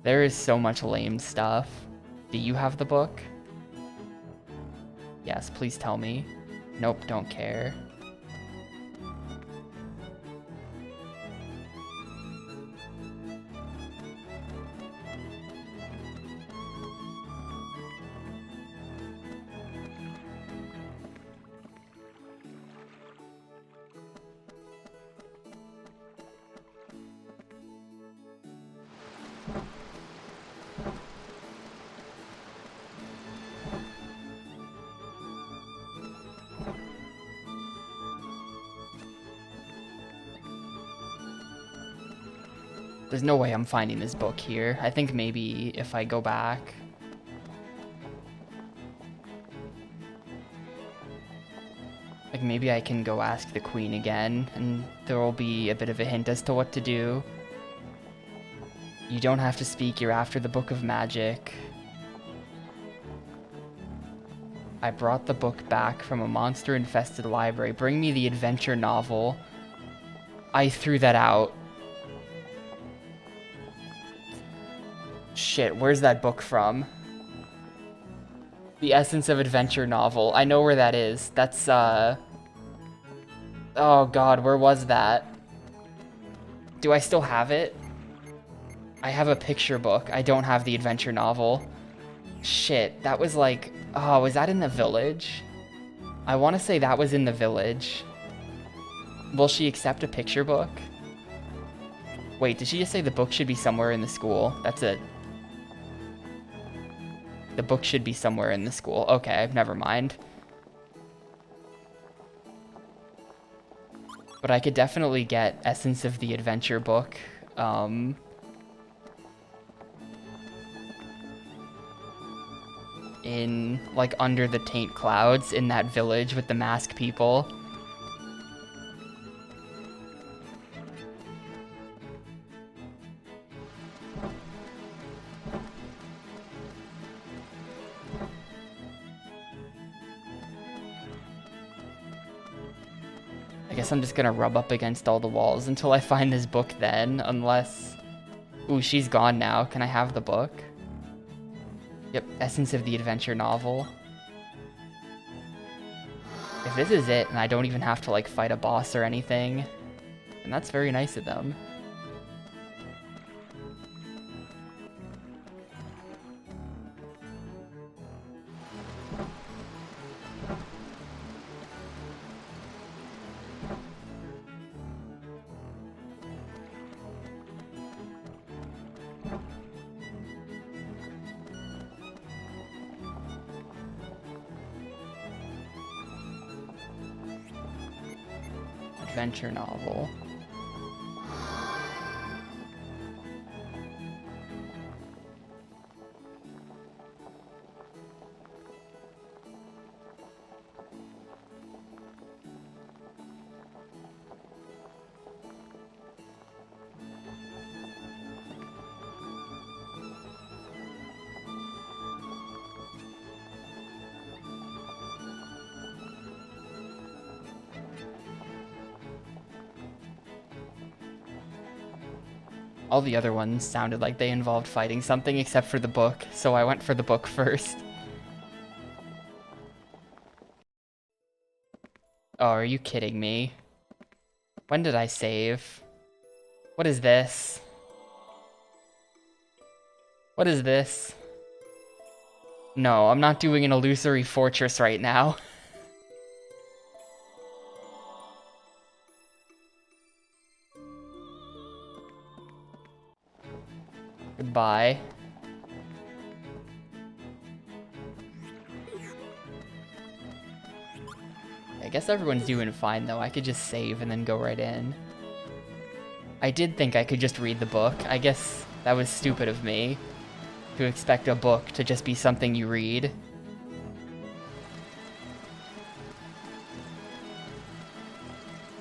There is so much lame stuff. Do you have the book? Yes, please tell me. Nope, don't care. There's no way I'm finding this book here. I think maybe if I go back... Like maybe I can go ask the queen again, and there will be a bit of a hint as to what to do. You don't have to speak, you're after the Book of Magic. I brought the book back from a monster-infested library. Bring me the adventure novel. I threw that out. Shit, where's that book from? The Essence of Adventure novel. I know where that is. That's, oh god, where was that? Do I still have it? I have a picture book. I don't have the adventure novel. Shit, that was like... Oh, was that in the village? I want to say that was in the village. Will she accept a picture book? Wait, did she just say the book should be somewhere in the school? That's it. The book should be somewhere in the school. Okay, never mind. But I could definitely get Essence of the Adventure book. In, like, under the taint clouds in that village with the masked people. I guess I'm just gonna rub up against all the walls until I find this book then, unless... Ooh, she's gone now. Can I have the book? Yep, Essence of the Adventure novel. If this is it, and I don't even have to, like, fight a boss or anything, then that's very nice of them. adventure novel. All the other ones sounded like they involved fighting something except for the book, so I went for the book first. Oh, are you kidding me? When did I save? What is this? What is this? No, I'm not doing an illusory fortress right now. Goodbye. I guess everyone's doing fine though. I could just save and then go right in. I did think I could just read the book. I guess that was stupid of me to expect a book to just be something you read.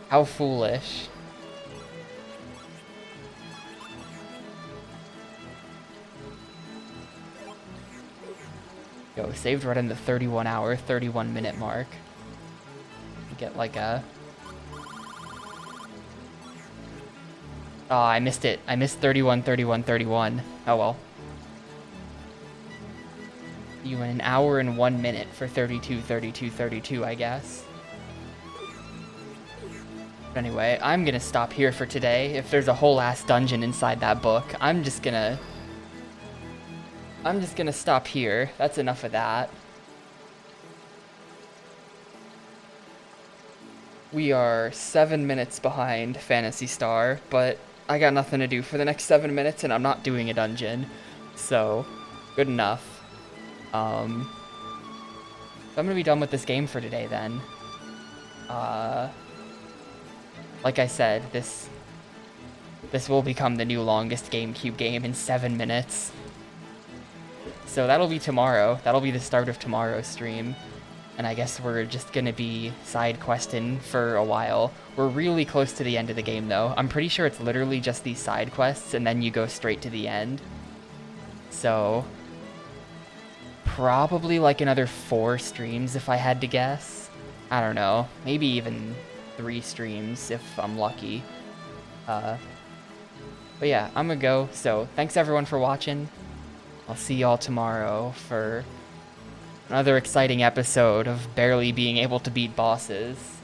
How foolish. Yo, saved right in the 31-hour, 31-minute mark. Get like a... Oh, I missed it. I missed 31, 31, 31. Oh well. You went an hour and 1 minute for 32, 32, 32, I guess. But anyway, I'm gonna stop here for today. If there's a whole ass dungeon inside that book, I'm just gonna stop here. That's enough of that. We are 7 minutes behind Phantasy Star, but I got nothing to do for the next 7 minutes and I'm not doing a dungeon. So, good enough. So I'm gonna be done with this game for today then. Like I said, this will become the new longest GameCube game in 7 minutes. So that'll be tomorrow. That'll be the start of tomorrow's stream. And I guess we're just gonna be side questing for a while. We're really close to the end of the game though. I'm pretty sure it's literally just these side quests and then you go straight to the end. So probably like another 4 streams if I had to guess. I don't know, maybe even 3 streams if I'm lucky. But yeah, I'm gonna go. So thanks everyone for watching. I'll see y'all tomorrow for another exciting episode of barely being able to beat bosses.